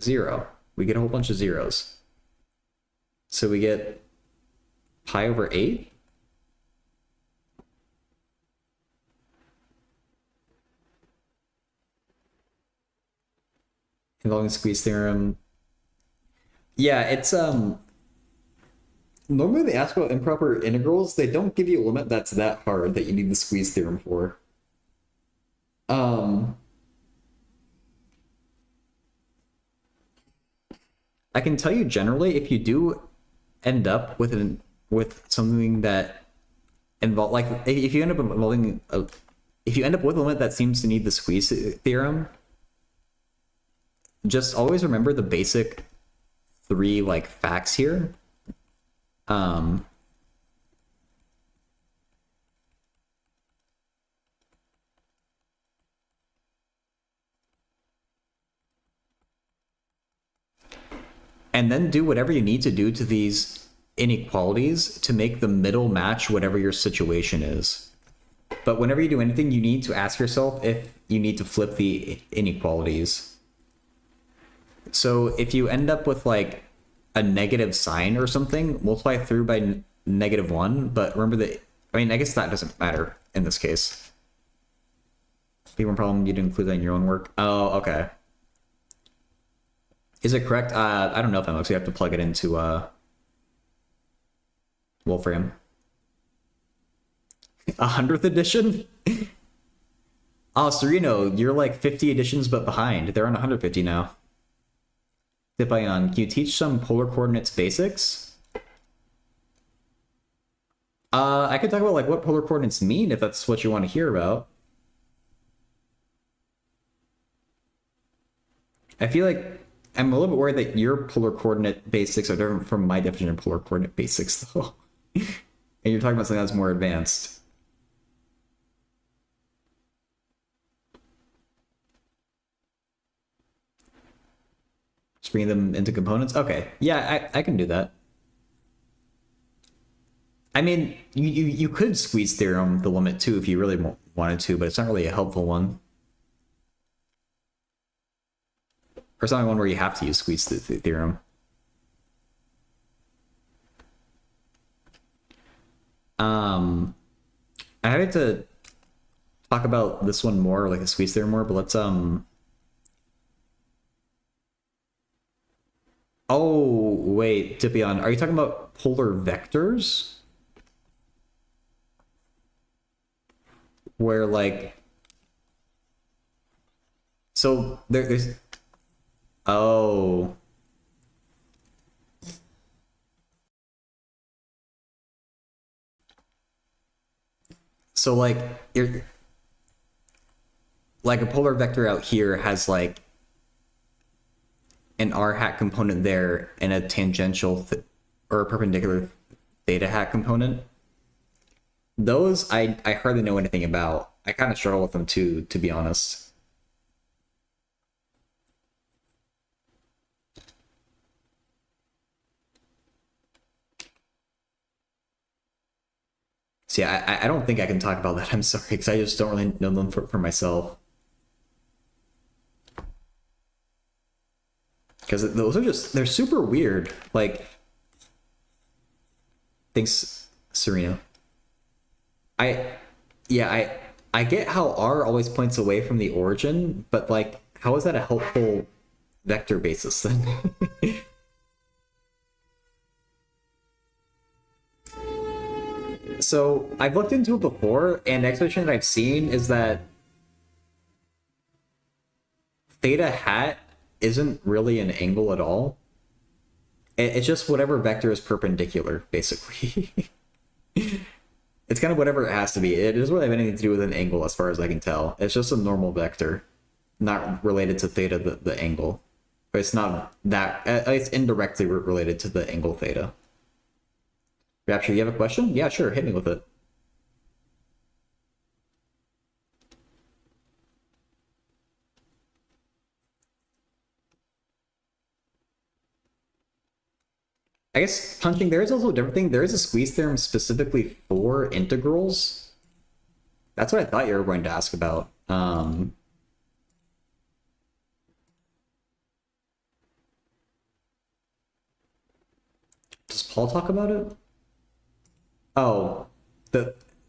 0. We get a whole bunch of zeros. So we get pi over 8. Involving squeeze theorem. Yeah, it's normally they ask about improper integrals. They don't give you a limit that's that hard that you need the squeeze theorem for. I can tell you generally, if you do end up with something that involve, like, if you end up involving if you end up with a limit that seems to need the squeeze theorem, just always remember the basic 3 like facts here. And then do whatever you need to do to these inequalities to make the middle match whatever your situation is. But whenever you do anything, you need to ask yourself if you need to flip the inequalities. So if you end up with like a negative sign or something, multiply through by -1, but remember that, I mean, I guess that doesn't matter in this case. One problem, you didn't include that in your own work. Oh, okay. Is it correct? I don't know if I'm actually have to plug it into Wolfram. 100th edition? Oh, Sereno, you're like 50 editions but behind. They're on 150 now. Dipion, can you teach some polar coordinates basics? I could talk about like what polar coordinates mean if that's what you want to hear about. I feel like I'm a little bit worried that your polar coordinate basics are different from my definition of polar coordinate basics, though. And you're talking about something that's more advanced. Just bringing them into components? Okay. Yeah, I can do that. I mean, you could squeeze theorem the limit too if you really wanted to, but it's not really a helpful one. Or something one where you have to use squeeze the theorem. I had to talk about this one more, like a squeeze theorem more, but let's Oh wait, Dipion, are you talking about polar vectors? Where like, so there's, oh. So like you're like a polar vector out here has like an r hat component there and a tangential or a perpendicular theta hat component. Those I hardly know anything about. I kind of struggle with them too, to be honest. See, I don't think I can talk about that. I'm sorry, because I just don't really know them for myself. Because those are just, they're super weird. Like, thanks, Serena. Yeah, I get how R always points away from the origin, but like, how is that a helpful vector basis then? So I've looked into it before, and the explanation that I've seen is that theta hat isn't really an angle at all. It's just whatever vector is perpendicular, basically. It's kind of whatever it has to be. It doesn't really have anything to do with an angle as far as I can tell. It's just a normal vector, not related to theta, the angle. But it's not that, it's indirectly related to the angle theta. Rapture, you have a question? Yeah, sure, hit me with it. I guess punching, there is also a different thing. There is a squeeze theorem specifically for integrals. That's what I thought you were going to ask about. Does Paul talk about it? Oh,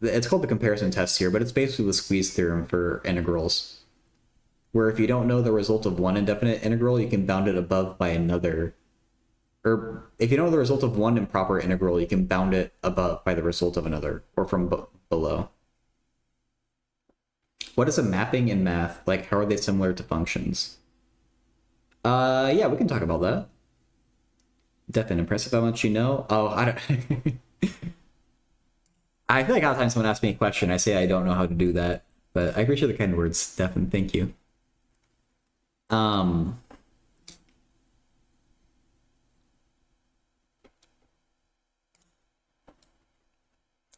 it's called the comparison test here, but it's basically the squeeze theorem for integrals. Where if you don't know the result of one indefinite integral, you can bound it above by another. Or if you know the result of one improper integral, you can bound it above by the result of another, or from below. What is a mapping in math? Like, how are they similar to functions? Yeah, we can talk about that. Def and impressive, how much you know? Oh, I don't... I feel like all the time someone asks me a question, I say I don't know how to do that, but I appreciate the kind words, Stefan. Thank you. Um,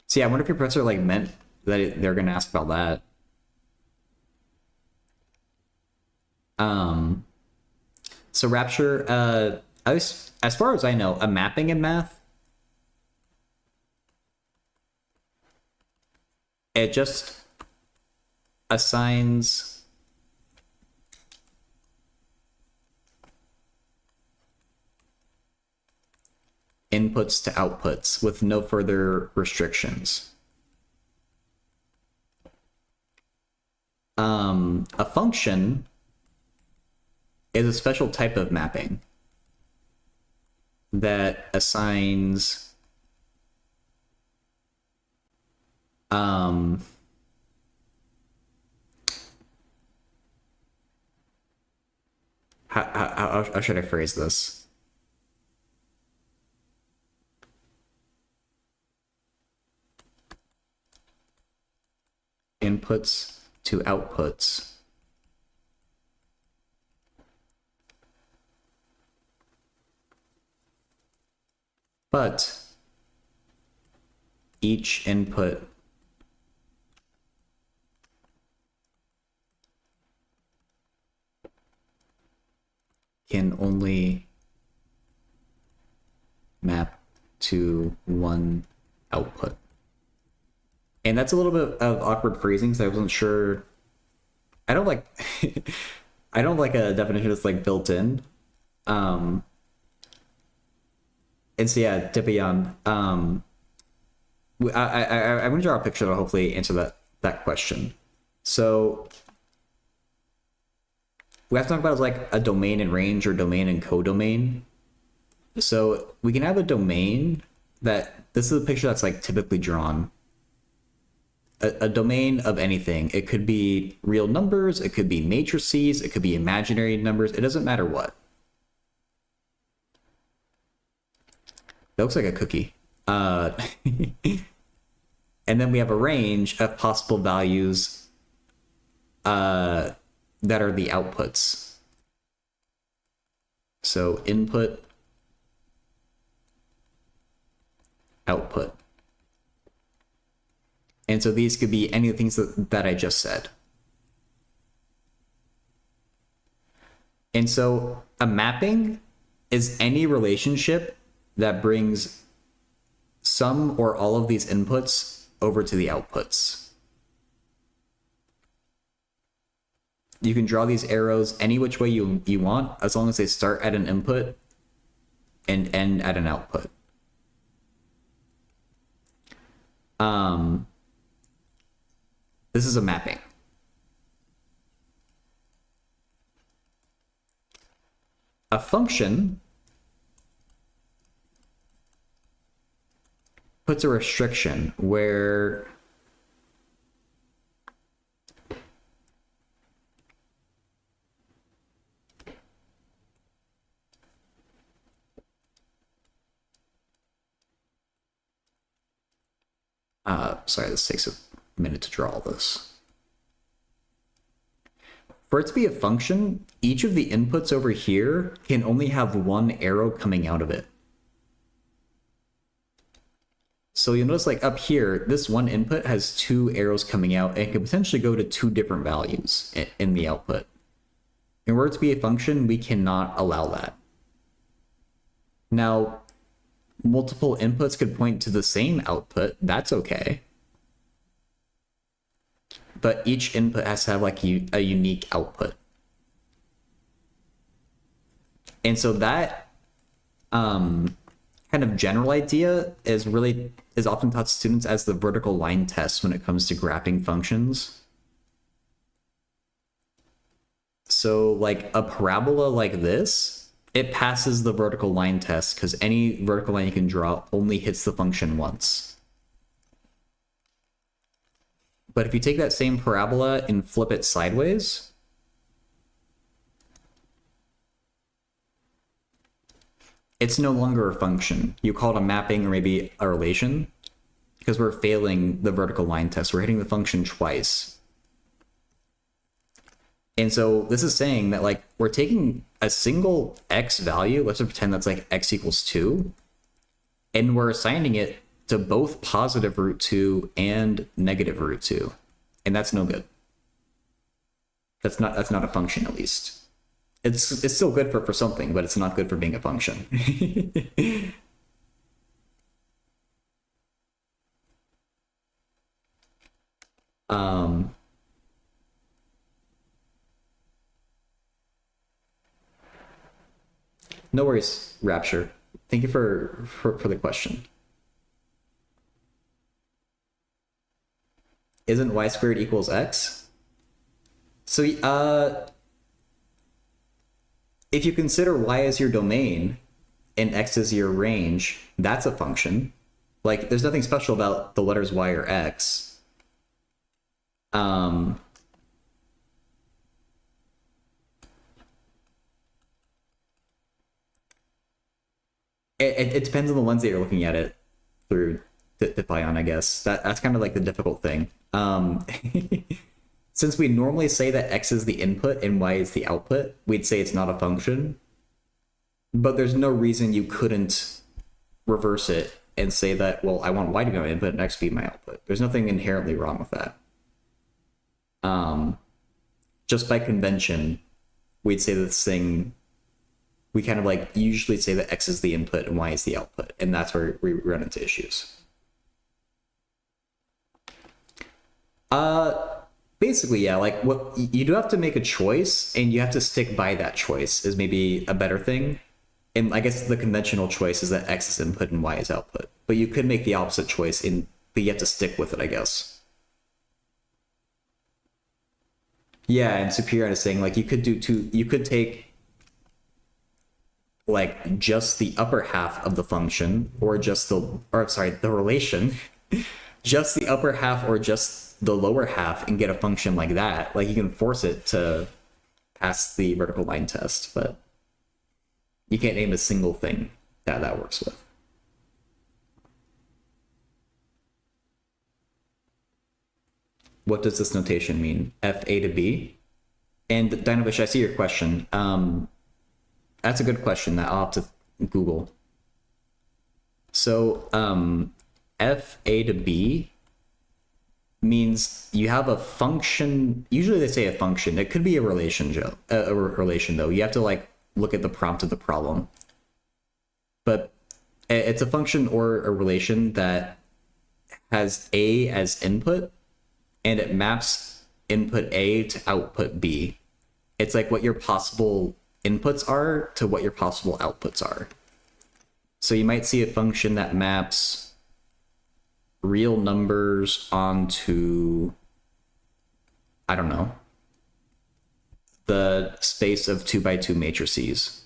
so yeah, I wonder if your professor like meant that they're gonna ask about that. So Rapture, as far as I know, a mapping in math, it just assigns inputs to outputs with no further restrictions. A function is a special type of mapping that assigns how should I phrase this? Inputs to outputs. But each input can only map to one output. And that's a little bit of awkward phrasing, so I wasn't sure. I don't like I don't like a definition that's like built in. And so yeah, Dipion, I'm gonna draw a picture to hopefully answer that question. So we have to talk about like a domain and range or domain and codomain. So we can have a domain that this is a picture that's like typically drawn. A domain of anything. It could be real numbers, it could be matrices, it could be imaginary numbers, it doesn't matter what. That looks like a cookie. And then we have a range of possible values that are the outputs. So input, output. And so these could be any of the things that I just said. And so a mapping is any relationship that brings some or all of these inputs over to the outputs. You can draw these arrows any which way you want, as long as they start at an input and end at an output. This is a mapping. A function puts a restriction where sorry, this takes a minute to draw all this. For it to be a function, each of the inputs over here can only have one arrow coming out of it. So you'll notice like up here, this one input has two arrows coming out and can potentially go to two different values in the output. In order to be a function, we cannot allow that. Now, multiple inputs could point to the same output, that's okay. But each input has to have like a unique output. And so that kind of general idea is often taught to students as the vertical line test when it comes to graphing functions. So like a parabola like this, it passes the vertical line test because any vertical line you can draw only hits the function once. But if you take that same parabola and flip it sideways, it's no longer a function. You call it a mapping or maybe a relation, because we're failing the vertical line test. We're hitting the function twice. And so this is saying that like we're taking a single x value, let's pretend that's like x equals 2, and we're assigning it to both positive root 2 and negative root 2. And that's no good. That's not a function, at least. It's still good for something, but it's not good for being a function. No worries, Rapture. Thank you for the question. Isn't y squared equals x? So if you consider y as your domain and x as your range, that's a function. Like, there's nothing special about the letters y or x. It depends on the lens that you're looking at it through the Pion, I guess. That's kind of like the difficult thing. Since we normally say that x is the input and y is the output, we'd say it's not a function. But there's no reason you couldn't reverse it and say that, well, I want y to be my input and x to be my output. There's nothing inherently wrong with that. Just by convention, we'd say this thing, we kind of like usually say that x is the input and y is the output, and that's where we run into issues. Basically, yeah, like what you do have to make a choice, and you have to stick by that choice is maybe a better thing. And I guess the conventional choice is that x is input and y is output. But you could make the opposite choice, but you have to stick with it, I guess. Yeah, and Superior is saying like you could take like just the upper half of the function, or just the relation, just the upper half or just the lower half, and get a function like that. Like you can force it to pass the vertical line test, but you can't name a single thing that works with. What does this notation mean? F A to B? And Dinovish, I see your question. That's a good question that I'll have to Google. So F A to B means you have a function. Usually they say a function. It could be a relation, though. You have to like look at the prompt of the problem. But it's a function or a relation that has A as input, and it maps input A to output B. It's like what your possible inputs are to what your possible outputs are. So you might see a function that maps real numbers onto, I don't know, the space of 2x2 matrices.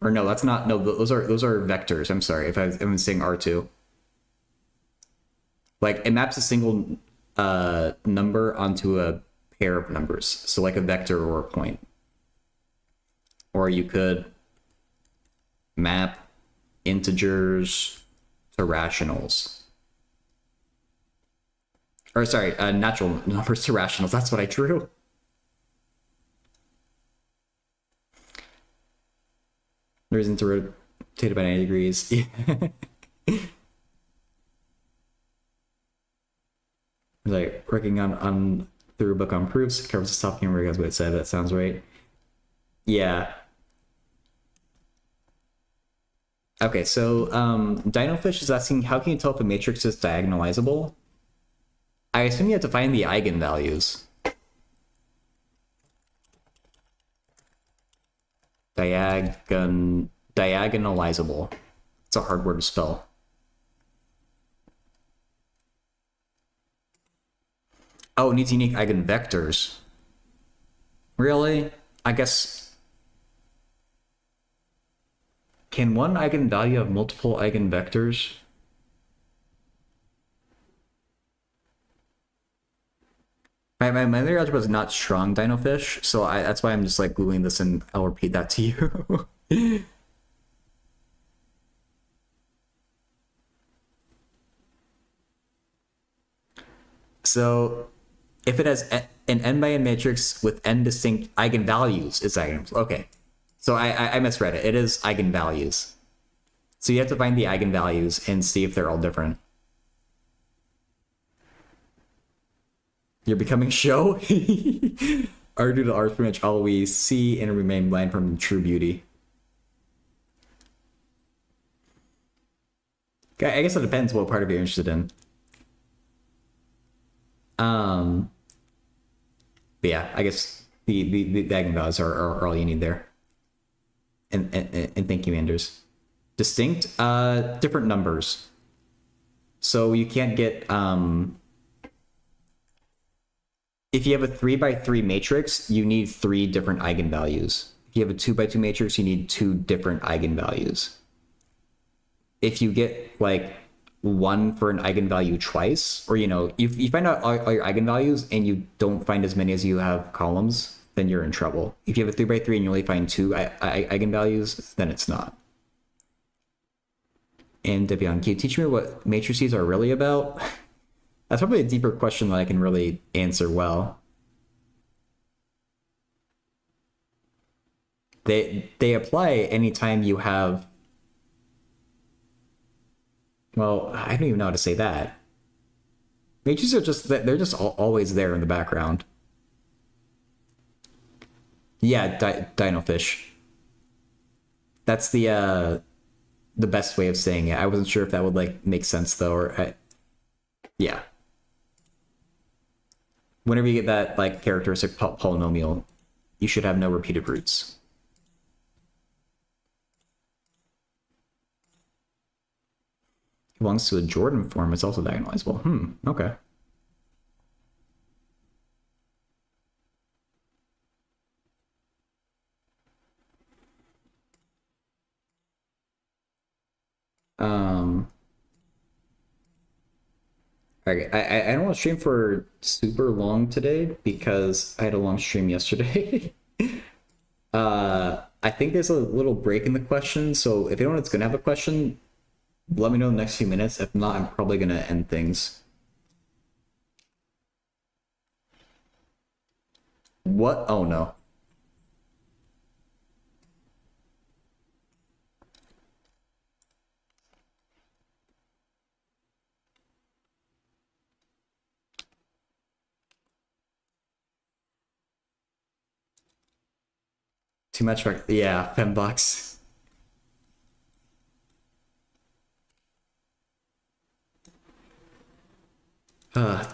Or no, that's not, no, those are vectors. I'm sorry if I'm saying R2. Like it maps a single number onto a pair of numbers. So like a vector or a point. Or you could map integers to rationals. Or sorry, natural numbers to rationals. That's what I drew. The reason to rotate it by 90 degrees. Like working on through a book on proofs, covers the stop camera, that's what it said. That sounds right. Yeah. Okay, so Dinofish is asking, how can you tell if a matrix is diagonalizable? I assume you have to find the eigenvalues. Diagonalizable. It's a hard word to spell. Oh, it needs unique eigenvectors. Really? I guess... Can one eigenvalue have multiple eigenvectors? My linear algebra is not strong, Dinofish, so that's why I'm just like Googling this, and I'll repeat that to you. So if it has an n by n matrix with n distinct eigenvalues, it's eigenvalues. Okay. So I misread it. It is eigenvalues. So you have to find the eigenvalues and see if they're all different. You're becoming show? R due to R is pretty much all we see and remain blind from true beauty. I guess it depends what part of you're interested in. But yeah, I guess the eigenvalues are all you need there. And thank you, Anders. Distinct, different numbers. So you can't get if you have a 3 by 3 matrix, you need 3 different eigenvalues. If you have a 2 by 2 matrix, you need 2 different eigenvalues. If you get like 1 for an eigenvalue twice, or you find out all your eigenvalues and you don't find as many as you have columns, then you're in trouble. If you have a 3 by 3 and you only find 2 eigenvalues, then it's not. And Debian, can you teach me what matrices are really about? That's probably a deeper question that I can really answer well. They apply anytime you have... Well, I don't even know how to say that. Matrices are just... They're just always there in the background. Yeah, dino fish. That's the best way of saying it. I wasn't sure if that would like make sense though, or yeah. Whenever you get that like characteristic polynomial, you should have no repeated roots. It belongs to a Jordan form. It's also diagonalizable. Okay. Okay, I don't want to stream for super long today because I had a long stream yesterday. I think there's a little break in the question, so if anyone's gonna have a question, let me know in the next few minutes. If not, I'm probably gonna end things. What? Oh no. Too much for... Yeah, $10.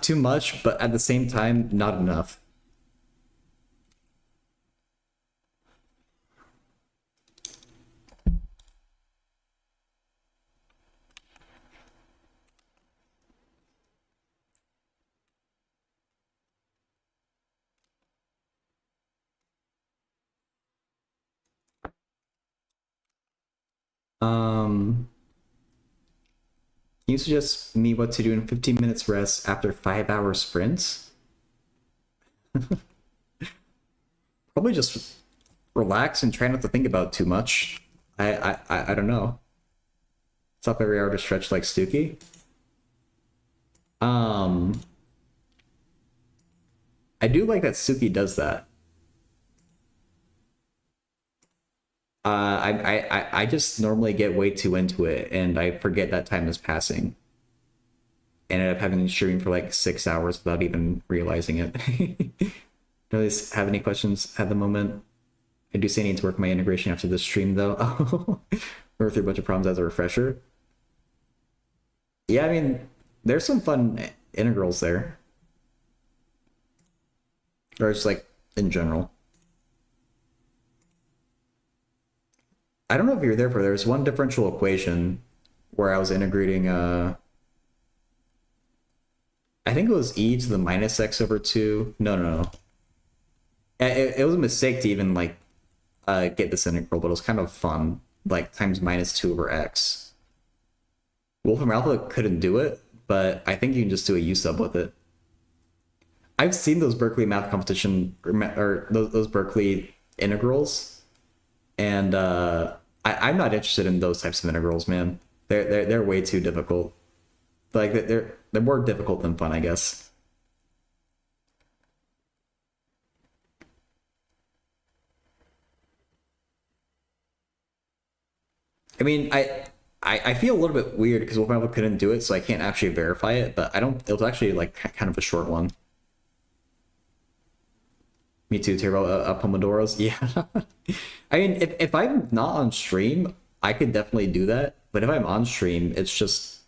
Too much, but at the same time, not enough. Can you suggest me what to do in 15 minutes rest after 5-hour sprints? Probably just relax and try not to think about too much. I don't know. Stop every hour to stretch like Stookie. I do like that Suki does that. I just normally get way too into it and I forget that time is passing. And end up having streaming for like 6 hours without even realizing it. Don't really have any questions at the moment. I do say I need to work my integration after this stream though. Work through a bunch of problems as a refresher. Yeah, I mean, there's some fun integrals there. Or just like in general. I don't know if you're there for, there's one differential equation where I was integrating, I think it was e to the minus x over 2. No. It was a mistake to even like get this integral, but it was kind of fun. Like times minus 2 over x. Wolfram Alpha couldn't do it, but I think you can just do a u sub with it. I've seen those Berkeley math competition, or those Berkeley integrals, and I'm not interested in those types of integrals, man. They're way too difficult. Like they're more difficult than fun, I guess. I mean, I feel a little bit weird because Wolfenbutton couldn't do it, so I can't actually verify it, but I don't, it was actually like kind of a short one. Me too, Turbo Pomodoros. Yeah. I mean, if I'm not on stream, I could definitely do that. But if I'm on stream, it's just...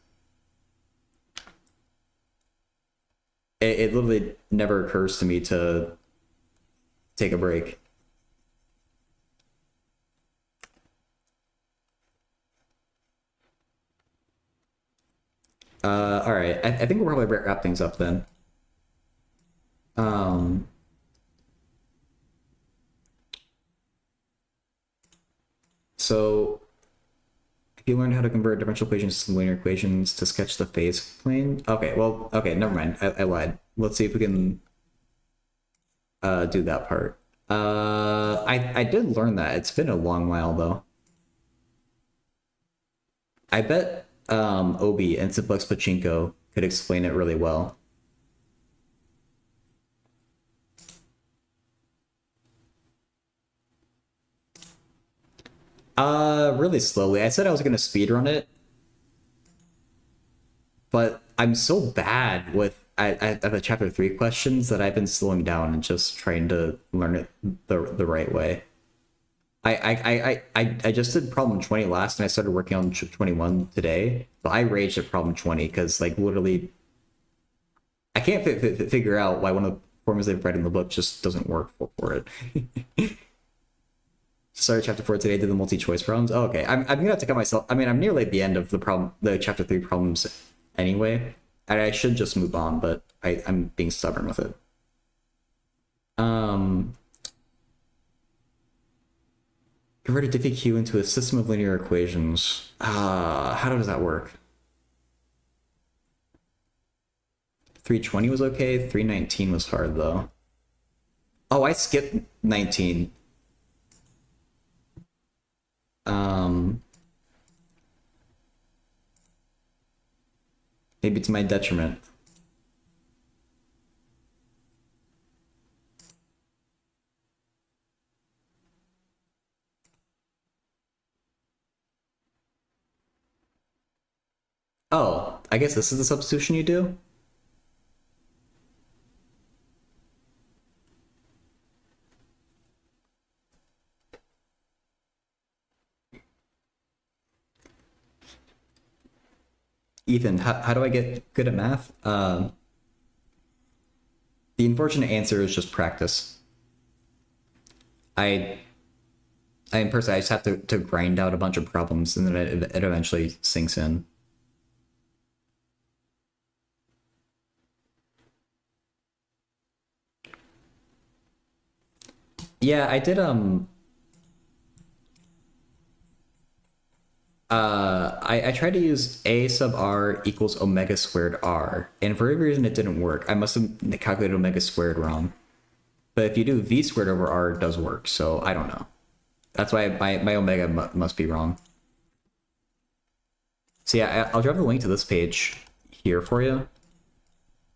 It literally never occurs to me to take a break. All right. I think we'll probably wrap things up then. So if you learned how to convert differential equations to linear equations to sketch the phase plane. Okay, well, okay, never mind. I lied. Let's see if we can do that part. I did learn that. It's been a long while though. I bet Obi and Simplex Pachinko could explain it really well. Really slowly. I said I was gonna speedrun it, but I'm so bad with at the chapter 3 questions that I've been slowing down and just trying to learn it the right way. I just did problem 20 last and I started working on 21 today, but I raged at problem 20 because like literally I can't figure out why one of the formulas they've read in the book just doesn't work for it. Started chapter 4 today, did the multi-choice problems. Oh, okay. I'm gonna have to cut myself. I mean, I'm nearly at the end of the chapter 3 problems anyway. And I should just move on, but I'm being stubborn with it. Convert a Diff Eq into a system of linear equations. How does that work? 320 was okay. 319 was hard though. Oh, I skipped 19. Maybe it's my detriment. Oh, I guess this is the substitution you do? Ethan, how do I get good at math? The unfortunate answer is just practice. I in person, I just have to grind out a bunch of problems and then it eventually sinks in. Yeah, I did I tried to use a sub r equals omega squared r, and for whatever reason it didn't work. I must have calculated omega squared wrong. But if you do v squared over r, it does work, so I don't know. That's why my omega must be wrong. So yeah, I'll drop the link to this page here for you.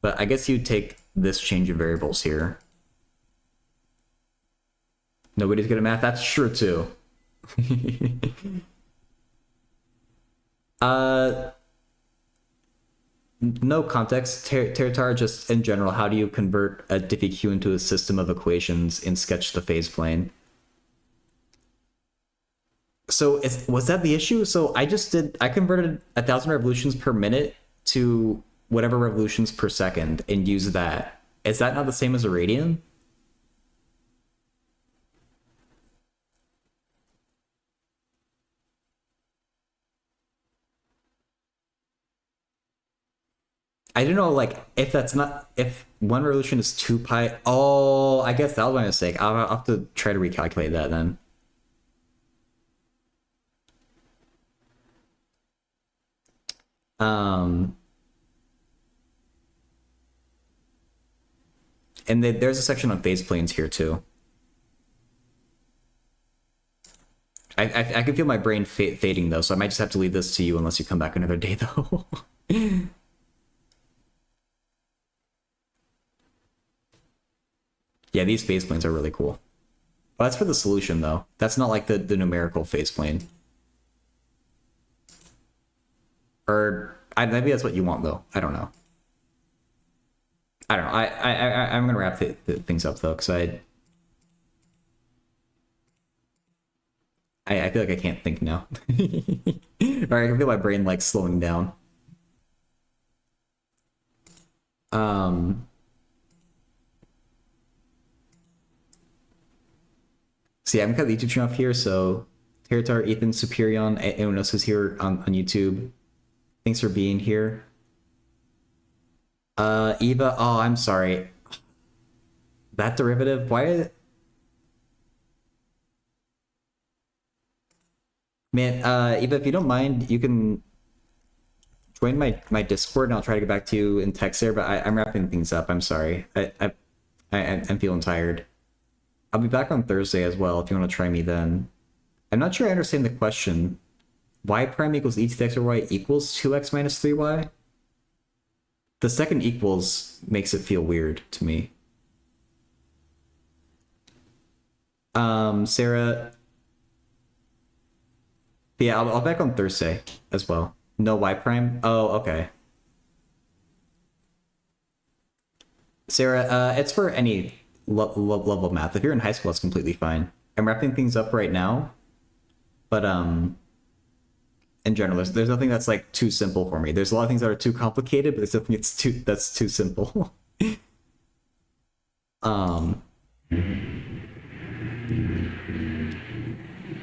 But I guess you take this change of variables here. Nobody's good at math? That's true too. No context. Territar, just in general, how do you convert a Diff Eq into a system of equations in Sketch the phase plane? So was that the issue? So I converted 1,000 revolutions per minute to whatever revolutions per second and used that. Is that not the same as a radian? I don't know, like, if one revolution is 2 pi. Oh, I guess that was my mistake. I'll have to try to recalculate that then. And there's a section on phase planes here too. I can feel my brain fading though, so I might just have to leave this to you unless you come back another day though. Yeah, these phase planes are really cool. Well, that's for the solution though. That's not like the numerical phase plane. Or maybe that's what you want though. I don't know. I don't know. I'm gonna wrap things up though, because I feel like I can't think now. Or I can feel my brain like slowing down. So yeah, I'm gonna cut the YouTube channel off here. So Territar, Ethan, Superion, anyone else who's here on YouTube, thanks for being here. Eva, oh, I'm sorry. That derivative, why? Man, Eva, if you don't mind, you can join my Discord and I'll try to get back to you in text there, but I'm wrapping things up. I'm sorry. I'm feeling tired. I'll be back on Thursday as well if you want to try me then. I'm not sure I understand the question. Y prime equals e to the x over y equals 2x minus 3y? The second equals makes it feel weird to me. Sarah. Yeah, I'll back on Thursday as well. No y prime? Oh, okay. Sarah, it's for any level of math. If you're in high school, it's completely fine. I'm wrapping things up right now, but in general, there's nothing that's like too simple for me. There's a lot of things that are too complicated, but there's nothing that's too simple.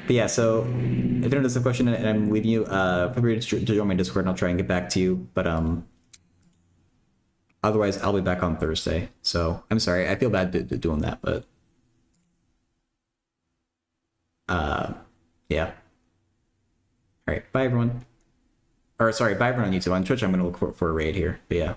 But yeah, so if anyone has a question and I'm leaving you, feel free to join my Discord and I'll try and get back to you. But otherwise, I'll be back on Thursday. So I'm sorry, I feel bad doing that, but yeah. All right, bye everyone. Or sorry, bye everyone on YouTube. On Twitch, I'm gonna look for a raid here. But yeah.